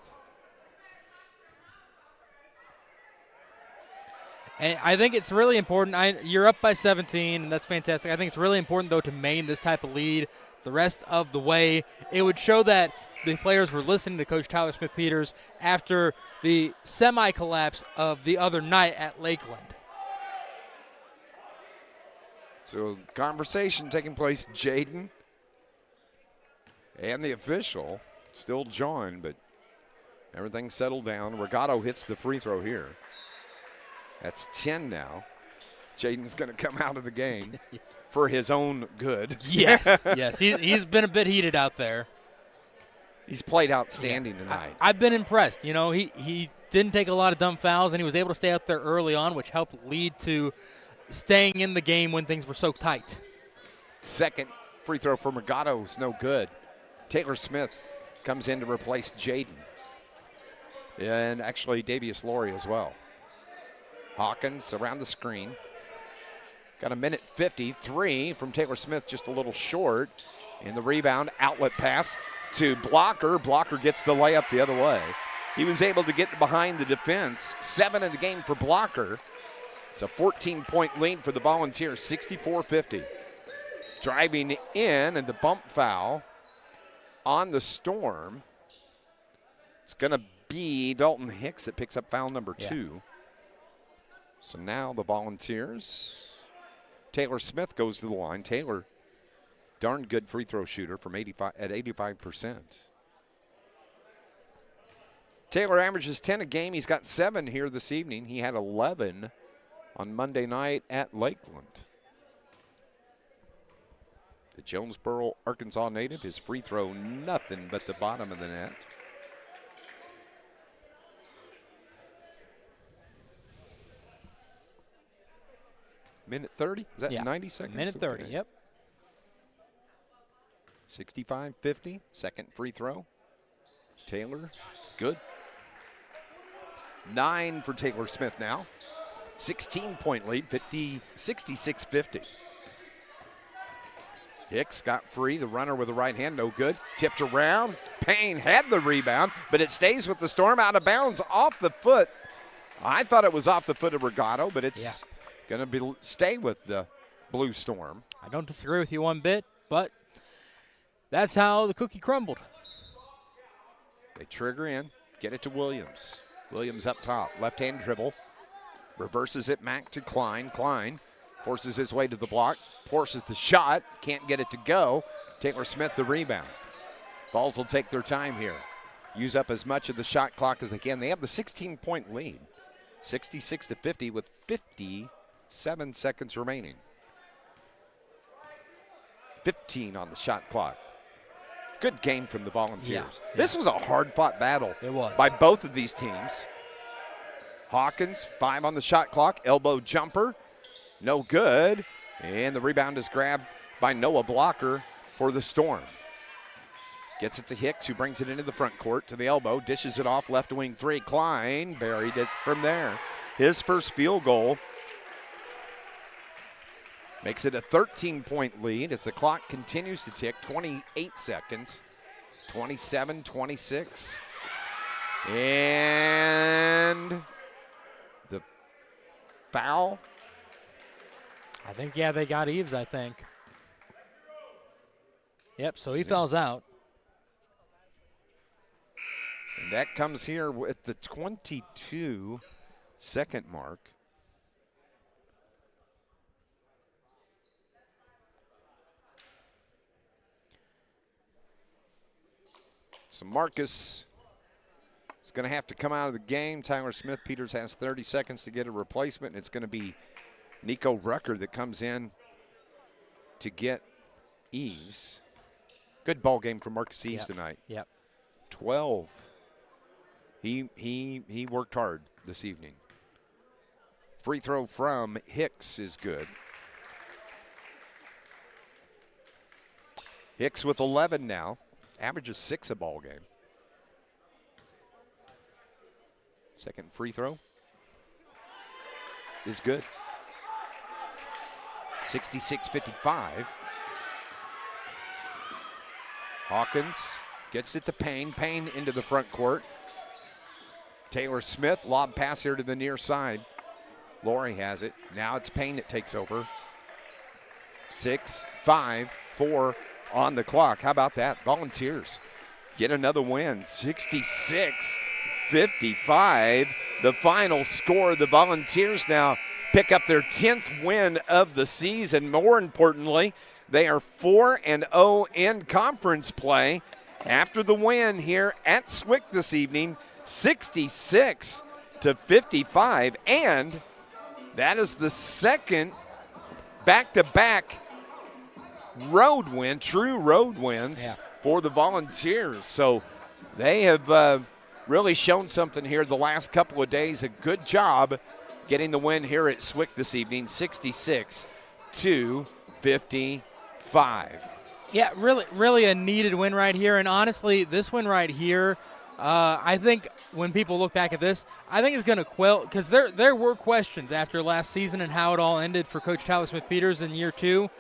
[SPEAKER 2] And I think it's really important. You're up by 17, and that's fantastic. I think it's really important, though, to maintain this type of lead the rest of the way. It would show that the players were listening to Coach Tyler Smith-Peters after the semi-collapse of the other night at Lakeland.
[SPEAKER 1] So conversation taking place. Jaden and the official still joined, but Everything settled down. Regato hits the free throw here. That's 10 now. Jaden's going to come out of the game for his own good.
[SPEAKER 2] Yes, yes. He's been a bit heated out there.
[SPEAKER 1] He's played outstanding tonight.
[SPEAKER 2] I've been impressed. You know, he didn't take a lot of dumb fouls, and he was able to stay out there early on, which helped lead to staying in the game when things were so tight.
[SPEAKER 1] Second free throw for Regato is no good. Taylor Smith comes in to replace Jaden. And actually Davius Laurie as well. Hawkins around the screen. Got a minute 53 from Taylor Smith, just a little short. And the rebound, outlet pass to Blocker. Blocker gets the layup the other way. He was able to get behind the defense. 7 in the game for Blocker. It's a 14-point lead for the Volunteers, 64-50. Driving in, and the bump foul on the Storm. It's going to be Dalton Hicks that picks up foul number 2. So now the Volunteers. Taylor Smith goes to the line. Taylor, darn good free throw shooter from 85%. Taylor averages 10 a game. He's got 7 here this evening. He had 11 on Monday night at Lakeland. The Jonesboro, Arkansas native, his free throw nothing but the bottom of the net. Minute 30? Is that 90 seconds?
[SPEAKER 2] Minute 30,
[SPEAKER 1] Okay.
[SPEAKER 2] yep.
[SPEAKER 1] 65-50, second free throw. Taylor, good. 9 for Taylor Smith now. 16-point lead, 66-50. Hicks got free, the runner with the right hand, no good. Tipped around, Payne had the rebound, but it stays with the Storm out of bounds off the foot. I thought it was off the foot of Regato, but it's going to stay with the Blue Storm.
[SPEAKER 2] I don't disagree with you one bit, but that's how the cookie crumbled.
[SPEAKER 1] They trigger in, get it to Williams. Williams up top, left-hand dribble. Reverses it, Mack to Klein. Klein forces his way to the block, forces the shot, can't get it to go. Taylor Smith the rebound. Vols will take their time here. Use up as much of the shot clock as they can. They have the 16-point lead, 66-50 with 57 seconds remaining. 15 on the shot clock. Good game from the Volunteers. This was a hard-fought battle.
[SPEAKER 2] It was.
[SPEAKER 1] By both of these teams. Hawkins, 5 on the shot clock. Elbow jumper, no good. And the rebound is grabbed by Noah Blocker for the Storm. Gets it to Hicks, who brings it into the front court to the elbow. Dishes it off, left wing 3. Klein buried it from there. His first field goal makes it a 13-point lead as the clock continues to tick. 28 seconds, 27-26. And the foul.
[SPEAKER 2] I think, they got Eves, I think. Yep, so he fouls out.
[SPEAKER 1] And that comes here with the 22-second mark. So Marcus is going to have to come out of the game. Tyler Smith Peters has 30 seconds to get a replacement. And it's going to be Nico Rucker that comes in to get Eves. Good ball game from Marcus Eves tonight.
[SPEAKER 2] Yep.
[SPEAKER 1] 12. He worked hard this evening. Free throw from Hicks is good. Hicks with 11 now. Averages 6 a ball game. Second free throw is good. 66-55. Hawkins gets it to Payne. Payne into the front court. Taylor Smith, lob pass here to the near side. Laurie has it. Now it's Payne that takes over. 6, 5, 4 on the clock. How about that? Volunteers get another win. 66-55. The final score. The Volunteers now pick up their 10th win of the season. More importantly, they are 4-0 in conference play after the win here at Swick this evening, 66-55, and that is the second back-to-back road win, true road wins for the Volunteers. So they have really shown something here the last couple of days. A good job getting the win here at Swick this evening, 66-55.
[SPEAKER 2] Yeah, really a needed win right here. And honestly, this win right here, I think when people look back at this, I think it's going to quell, because there were questions after last season and how it all ended for Coach Tyler Smith-Peters in year 2.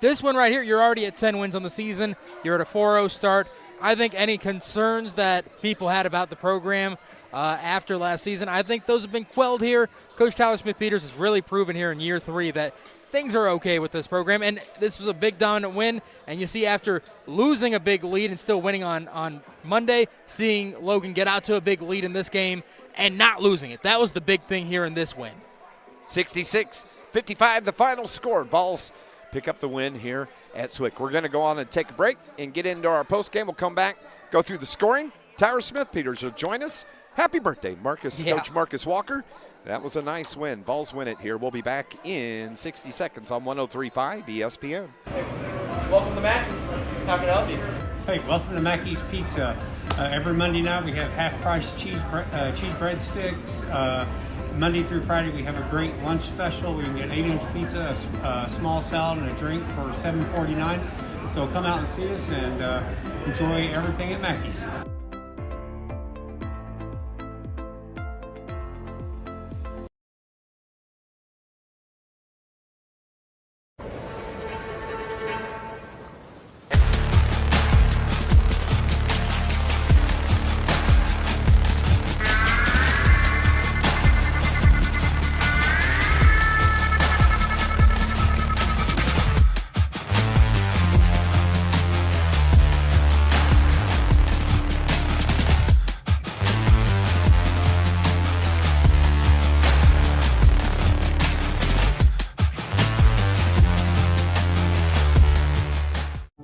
[SPEAKER 2] This one right here, you're already at 10 wins on the season. You're at a 4-0 start. I think any concerns that people had about the program after last season, I think those have been quelled here. Coach Tyler Smith-Peters has really proven here in year 3 that things are okay with this program, and this was a big dominant win. And you see, after losing a big lead and still winning on Monday, seeing Logan get out to a big lead in this game and not losing it. That was the big thing here in this win.
[SPEAKER 1] 66-55, the final score. Vols pick up the win here at Swick. We're going to go on and take a break and get into our postgame. We'll come back, go through the scoring. Tyler Smith-Peters will join us. Happy birthday, Coach Marcus Walker. That was a nice win. Vols win it here. We'll be back in 60 seconds on 103.5 ESPN.
[SPEAKER 2] Hey, welcome to Mackey's. How can I help you?
[SPEAKER 4] Hey, welcome to Mackey's Pizza. Every Monday night we have half-price cheese breadsticks. Monday through Friday we have a great lunch special. We can get 8-inch pizza, a small salad, and a drink for $7.49. So come out and see us and enjoy everything at Mackey's.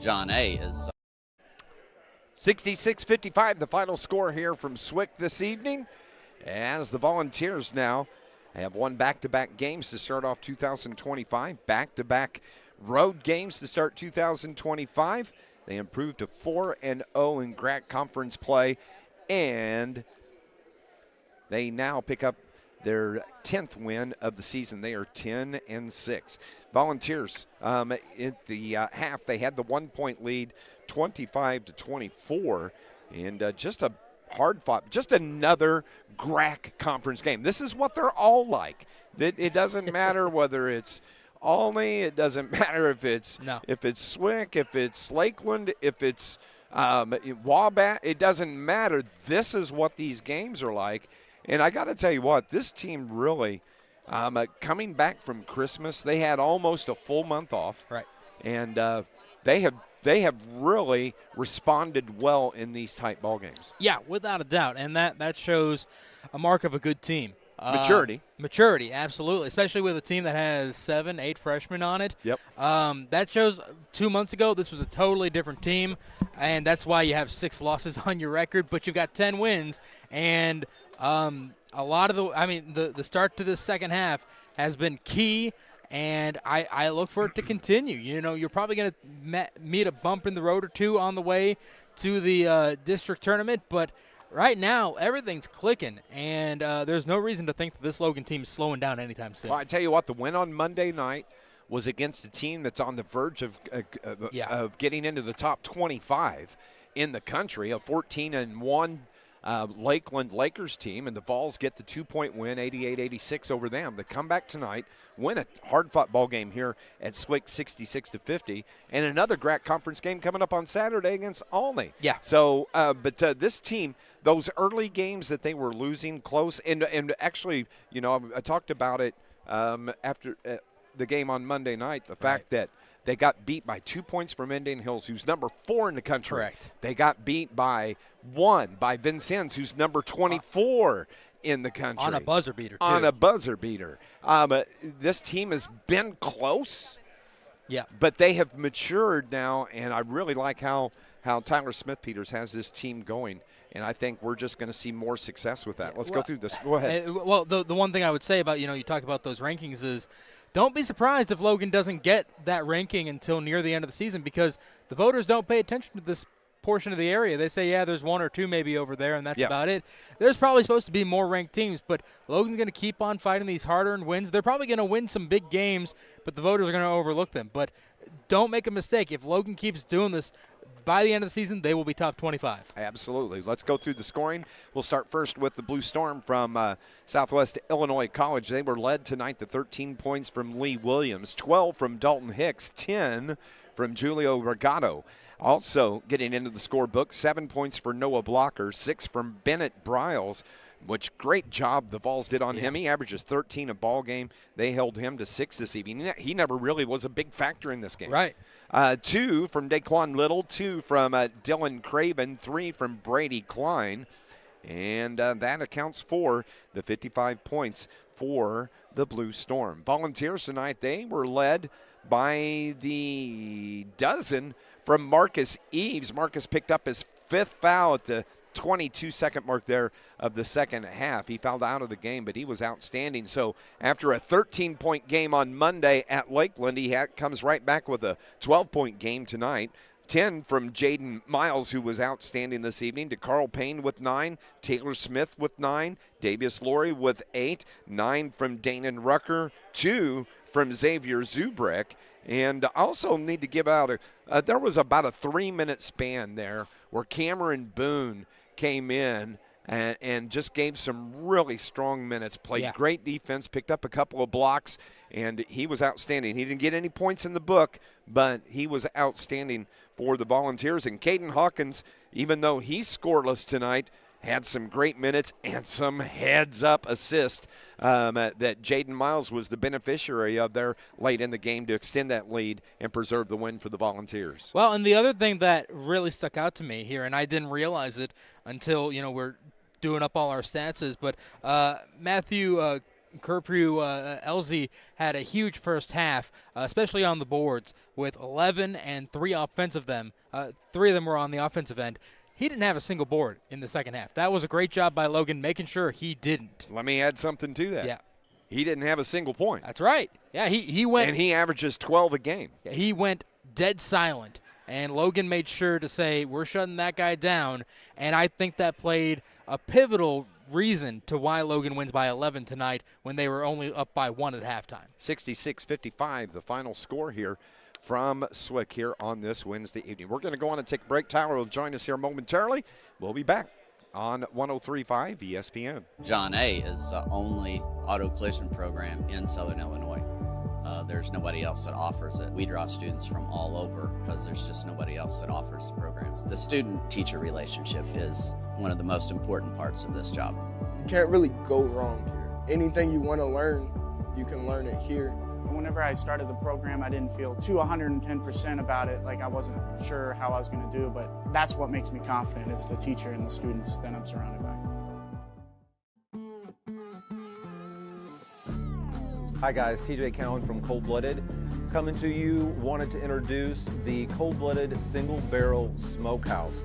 [SPEAKER 8] John A. is
[SPEAKER 1] 66-55, the final score here from Swick this evening, as the Volunteers now have won back-to-back games to start off 2025, back-to-back road games to start 2025. They improved to 4-0 in GRAC conference play, and they now pick up their 10th win of the season. They are 10-6. Volunteers in the half, they had the 1-point lead, 25-24, and just a hard fought, just another GRAC conference game. This is what they're all like. It doesn't matter whether it's Olney, it doesn't matter if it's Swick, if it's Lakeland, if it's Wabat, it doesn't matter. This is what these games are like. And I got to tell you what, this team really, coming back from Christmas, they had almost a full month off.
[SPEAKER 2] Right.
[SPEAKER 1] And they have really responded well in these tight ball games.
[SPEAKER 2] Yeah, without a doubt. And that shows a mark of a good team.
[SPEAKER 1] Maturity,
[SPEAKER 2] absolutely, especially with a team that has 7-8 freshmen on it.
[SPEAKER 1] Yep.
[SPEAKER 2] That shows 2 months ago this was a totally different team, and that's why you have 6 losses on your record, but you've got 10 wins. And a lot of the start to this second half has been key, and I look for it to continue. You know, you're probably going to meet a bump in the road or two on the way to the district tournament, but right now everything's clicking, and there's no reason to think that this Logan team is slowing down anytime soon.
[SPEAKER 1] Well, I tell you what, the win on Monday night was against a team that's on the verge of getting into the top 25 in the country, a 14-1 Lakeland Lakers team, and the Vols get the 2-point win, 88-86 over them. They come back tonight, win a hard-fought ball game here at Swick, 66-50, and another GRAC conference game coming up on Saturday against Olney.
[SPEAKER 2] Yeah.
[SPEAKER 1] So, but this team, those early games that they were losing close, and actually, you know, I talked about it after the game on Monday night, the fact that they got beat by 2 points from Indian Hills, who's number 4 in the country.
[SPEAKER 2] Correct.
[SPEAKER 1] They got beat by 1 by Vincennes, who's number 24 in the country.
[SPEAKER 2] On a buzzer beater, too.
[SPEAKER 1] On a buzzer beater. This team has been close,
[SPEAKER 2] Yeah.
[SPEAKER 1] But they have matured now, and I really like how Tyler Smith-Peters has this team going. And I think we're just going to see more success with that. Let's go through this. Go ahead.
[SPEAKER 2] Well, the one thing I would say about, you talk about those rankings is don't be surprised if Logan doesn't get that ranking until near the end of the season, because the voters don't pay attention to this portion of the area. They say, yeah, there's one or two maybe over there, and that's about it. There's probably supposed to be more ranked teams, but Logan's going to keep on fighting these hard-earned wins. They're probably going to win some big games, but the voters are going to overlook them. But don't make a mistake. If Logan keeps doing this, by the end of the season, they will be top 25.
[SPEAKER 1] Absolutely. Let's go through the scoring. We'll start first with the Blue Storm from Southwest Illinois College. They were led tonight to 13 points from Lee Williams, 12 from Dalton Hicks, 10 from Julio Regato. Also getting into the scorebook, 7 points for Noah Blocker, 6 from Bennett Briles, which great job the Vols did on him. He averages 13 a ball game. They held him to 6 this evening. He never really was a big factor in this game.
[SPEAKER 2] Right.
[SPEAKER 1] 2 from Daquan Little, 2 from Dylan Craven, 3 from Brady Klein. And that accounts for the 55 points for the Blue Storm. Volunteers tonight, they were led by the dozen from Marcus Eves. Marcus picked up his 5th foul at the 22-second mark there of the second half. He fouled out of the game, but he was outstanding. So after a 13-point game on Monday at Lakeland, he comes right back with a 12-point game tonight. 10 from Jaden Miles, who was outstanding this evening, to Carl Payne with 9, Taylor Smith with 9, Davius Laurie with 8, 9 from Danon Rucker, 2 from Xavier Zubrick. And also need to give out, there was about a 3-minute span there where Cameron Boone came in and just gave some really strong minutes, played great defense, picked up a couple of blocks, and he was outstanding. He didn't get any points in the book, but he was outstanding for the Volunteers. And Caden Hawkins, even though he's scoreless tonight, had some great minutes and some heads-up assist that Jaden Miles was the beneficiary of there late in the game to extend that lead and preserve the win for the Volunteers.
[SPEAKER 2] Well, and the other thing that really stuck out to me here, and I didn't realize it until, we're doing up all our stats, is but Matthew Elzy had a huge first half, especially on the boards, with 11 and 3 offensive them. 3 of them were on the offensive end. He didn't have a single board in the second half. That was a great job by Logan making sure he didn't.
[SPEAKER 1] Let me add something to that.
[SPEAKER 2] Yeah.
[SPEAKER 1] He didn't have a single point.
[SPEAKER 2] That's right. Yeah, he went.
[SPEAKER 1] And he averages 12 a game.
[SPEAKER 2] Yeah, he went dead silent. And Logan made sure to say, we're shutting that guy down. And I think that played a pivotal reason to why Logan wins by 11 tonight when they were only up by 1 at halftime.
[SPEAKER 1] 66-55, the final score here from Swick here on this Wednesday evening. We're going to go on and take a break. Tyler will join us here momentarily. We'll be back on 103.5 ESPN.
[SPEAKER 8] John A. is the only auto collision program in Southern Illinois. There's nobody else that offers it. We draw students from all over because there's just nobody else that offers the programs. The student-teacher relationship is one of the most important parts of this job.
[SPEAKER 14] You can't really go wrong here. Anything you want to learn, you can learn it here.
[SPEAKER 9] Whenever I started the program, I didn't feel too 110% about it. Like I wasn't sure how I was going to do, but that's what makes me confident. It's the teacher and the students that I'm surrounded by.
[SPEAKER 10] Hi guys, TJ Cowan from Cold Blooded. Coming to you, wanted to introduce the Cold Blooded Single Barrel Smokehouse.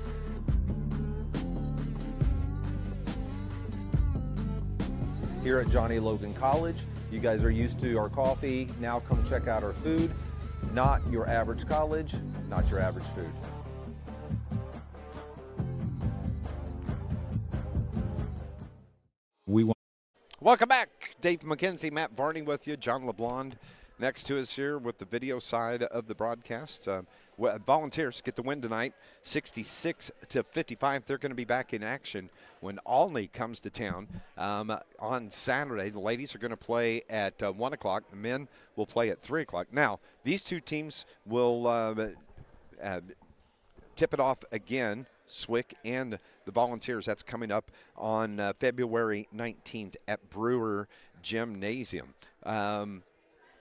[SPEAKER 10] Here at Johnny Logan College, you guys are used to our coffee. Now come check out our food. Not your average college, not your average food.
[SPEAKER 1] Welcome back. Dave McKenzie, Matt Varney with you. John LeBlond next to us here with the video side of the broadcast. Volunteers get the win tonight, 66-55. They're going to be back in action when Olney comes to town on Saturday. The ladies are going to play at 1 o'clock. The men will play at 3 o'clock. Now, these two teams will tip it off again, Swick and the Volunteers. That's coming up on February 19th at Brewer Gymnasium. Of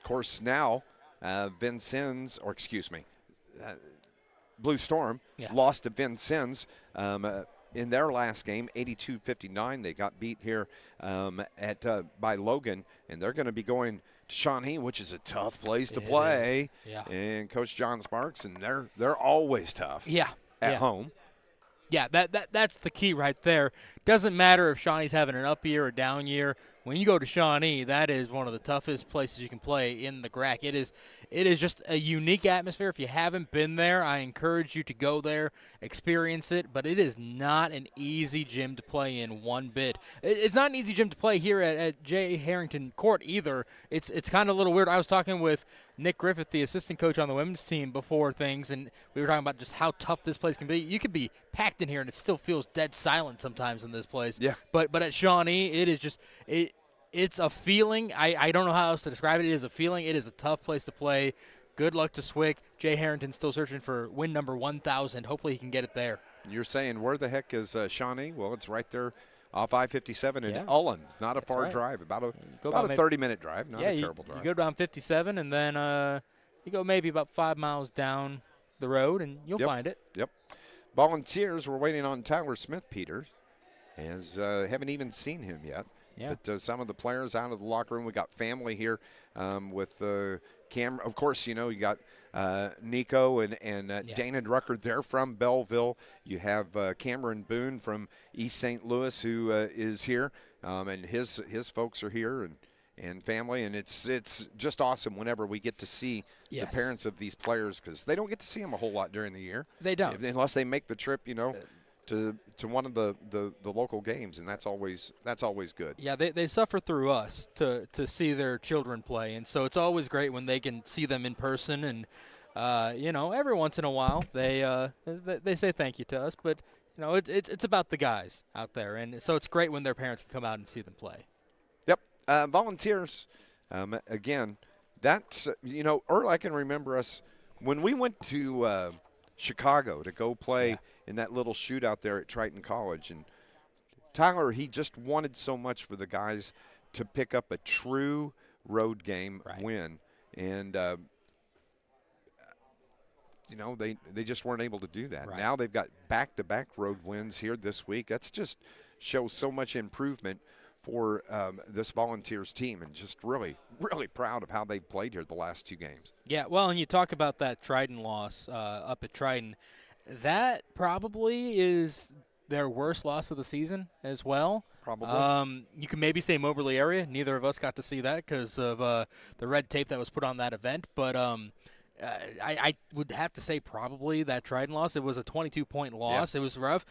[SPEAKER 1] course, now Vincennes, or excuse me, Blue Storm lost to Vincennes in their last game, 82-59. They got beat here by Logan, and they're going to be going to Shawnee, which is a tough place to play.
[SPEAKER 2] Yeah.
[SPEAKER 1] And Coach John Sparks, and they're always tough.
[SPEAKER 2] Yeah.
[SPEAKER 1] At home.
[SPEAKER 2] Yeah, that's the key right there. Doesn't matter if Shawnee's having an up year or down year. When you go to Shawnee, that is one of the toughest places you can play in the GRAC. It is just a unique atmosphere. If you haven't been there, I encourage you to go there, experience it. But it is not an easy gym to play in one bit. It's not an easy gym to play here at J. Harrington Court either. It's kind of a little weird. I was talking with Nick Griffith, the assistant coach on the women's team, before things, and we were talking about just how tough this place can be. You could be packed in here, and it still feels dead silent sometimes in this place.
[SPEAKER 1] Yeah.
[SPEAKER 2] But at Shawnee, it is just it's a feeling. I don't know how else to describe it. It is a feeling. It is a tough place to play. Good luck to Swick. Jay Harrington's still searching for win number 1,000. Hopefully he can get it there.
[SPEAKER 1] You're saying where the heck is Shawnee? Well, it's right there off I-57 in Ullen. Not a far drive. About a 30-minute drive. Not a terrible drive.
[SPEAKER 2] You go down 57, and then you go maybe about 5 miles down the road, and you'll find it.
[SPEAKER 1] Yep. Volunteers, we're waiting on Tyler Smith-Peters, as haven't even seen him yet.
[SPEAKER 2] Yeah.
[SPEAKER 1] But some of the players out of the locker room. We got family here with Cam. Of course, you got Nico and Dana Drucker. They're from Belleville. You have Cameron Boone from East St. Louis who is here, and his folks are here and family. And it's just awesome whenever we get to see the parents of these players, because they don't get to see them a whole lot during the year.
[SPEAKER 2] They don't,
[SPEAKER 1] unless they make the trip. To one of the local games, and that's always good.
[SPEAKER 2] Yeah, they suffer through us to see their children play, and so it's always great when they can see them in person. And every once in a while they say thank you to us, but it's about the guys out there, and so it's great when their parents can come out and see them play.
[SPEAKER 1] Yep, volunteers. Again, that's Earl, I can remember us when we went to Chicago to go play in that little shootout there at Triton College. And Tyler, he just wanted so much for the guys to pick up a true road game win. And, they just weren't able to do that.
[SPEAKER 2] Right.
[SPEAKER 1] Now they've got back-to-back road wins here this week. That's just shows so much improvement for this Volunteers team, and just really, really proud of how they've played here the last two games.
[SPEAKER 2] Yeah, well, and you talk about that Triton loss up at Triton. That probably is their worst loss of the season as well.
[SPEAKER 1] Probably.
[SPEAKER 2] You can maybe say Moberly area. Neither of us got to see that because of the red tape that was put on that event. But I would have to say probably that Triton loss. It was a 22-point loss. Yeah. It was rough.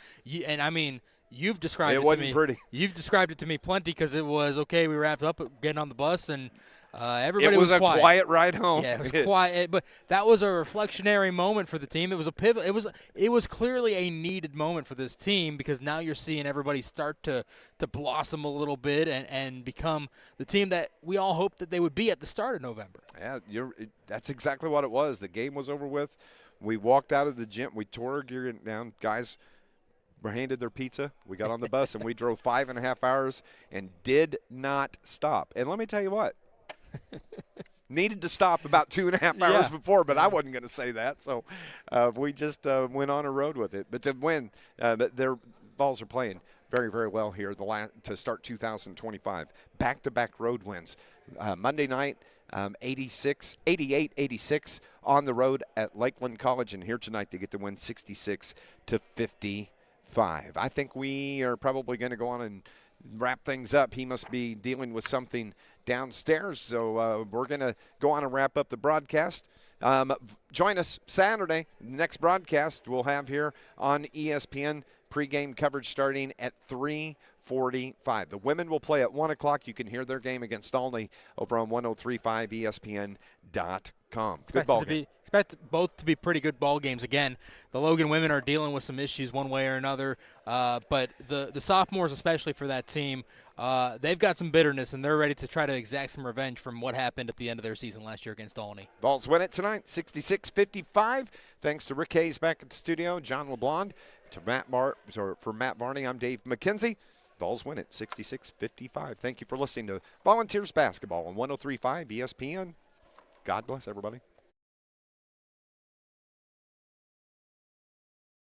[SPEAKER 2] You've described it to me.
[SPEAKER 1] It wasn't pretty.
[SPEAKER 2] You've described it to me plenty because it was, okay, we wrapped up getting on the bus, and everybody was quiet.
[SPEAKER 1] It was a quiet ride home.
[SPEAKER 2] Yeah, it was quiet. But that was a reflectionary moment for the team. It was a pivot. It was clearly a needed moment for this team, because now you're seeing everybody start to blossom a little bit and become the team that we all hoped that they would be at the start of November.
[SPEAKER 1] Yeah, that's exactly what it was. The game was over with. We walked out of the gym. We tore our gear down. Guys were handed their pizza. We got on the bus, and we drove 5.5 hours and did not stop. And let me tell you what, needed to stop about 2.5 hours before, but I wasn't going to say that. So we just went on a road with it. But to win, their Vols are playing very, very well here to start 2025. Back-to-back road wins. Monday night, 88-86 on the road at Lakeland College, and here tonight they get to win 66-50. I think we are probably going to go on and wrap things up. He must be dealing with something downstairs, so we're going to go on and wrap up the broadcast. Join us Saturday. Next broadcast we'll have here on ESPN. Pregame coverage starting at 3:45. The women will play at 1 o'clock. You can hear their game against Olney over on 103.5ESPN.com. Good ball game.
[SPEAKER 2] Expect both to be pretty good ball games. Again, the Logan women are dealing with some issues one way or another, but the sophomores, especially for that team, they've got some bitterness, and they're ready to try to exact some revenge from what happened at the end of their season last year against Olney.
[SPEAKER 1] Vols win it tonight, 66-55. Thanks to Rick Hayes back at the studio, John LeBlond, for Matt Varney, I'm Dave McKenzie. Vols win it, 66-55. Thank you for listening to Volunteers Basketball on 103.5 ESPN. God bless everybody.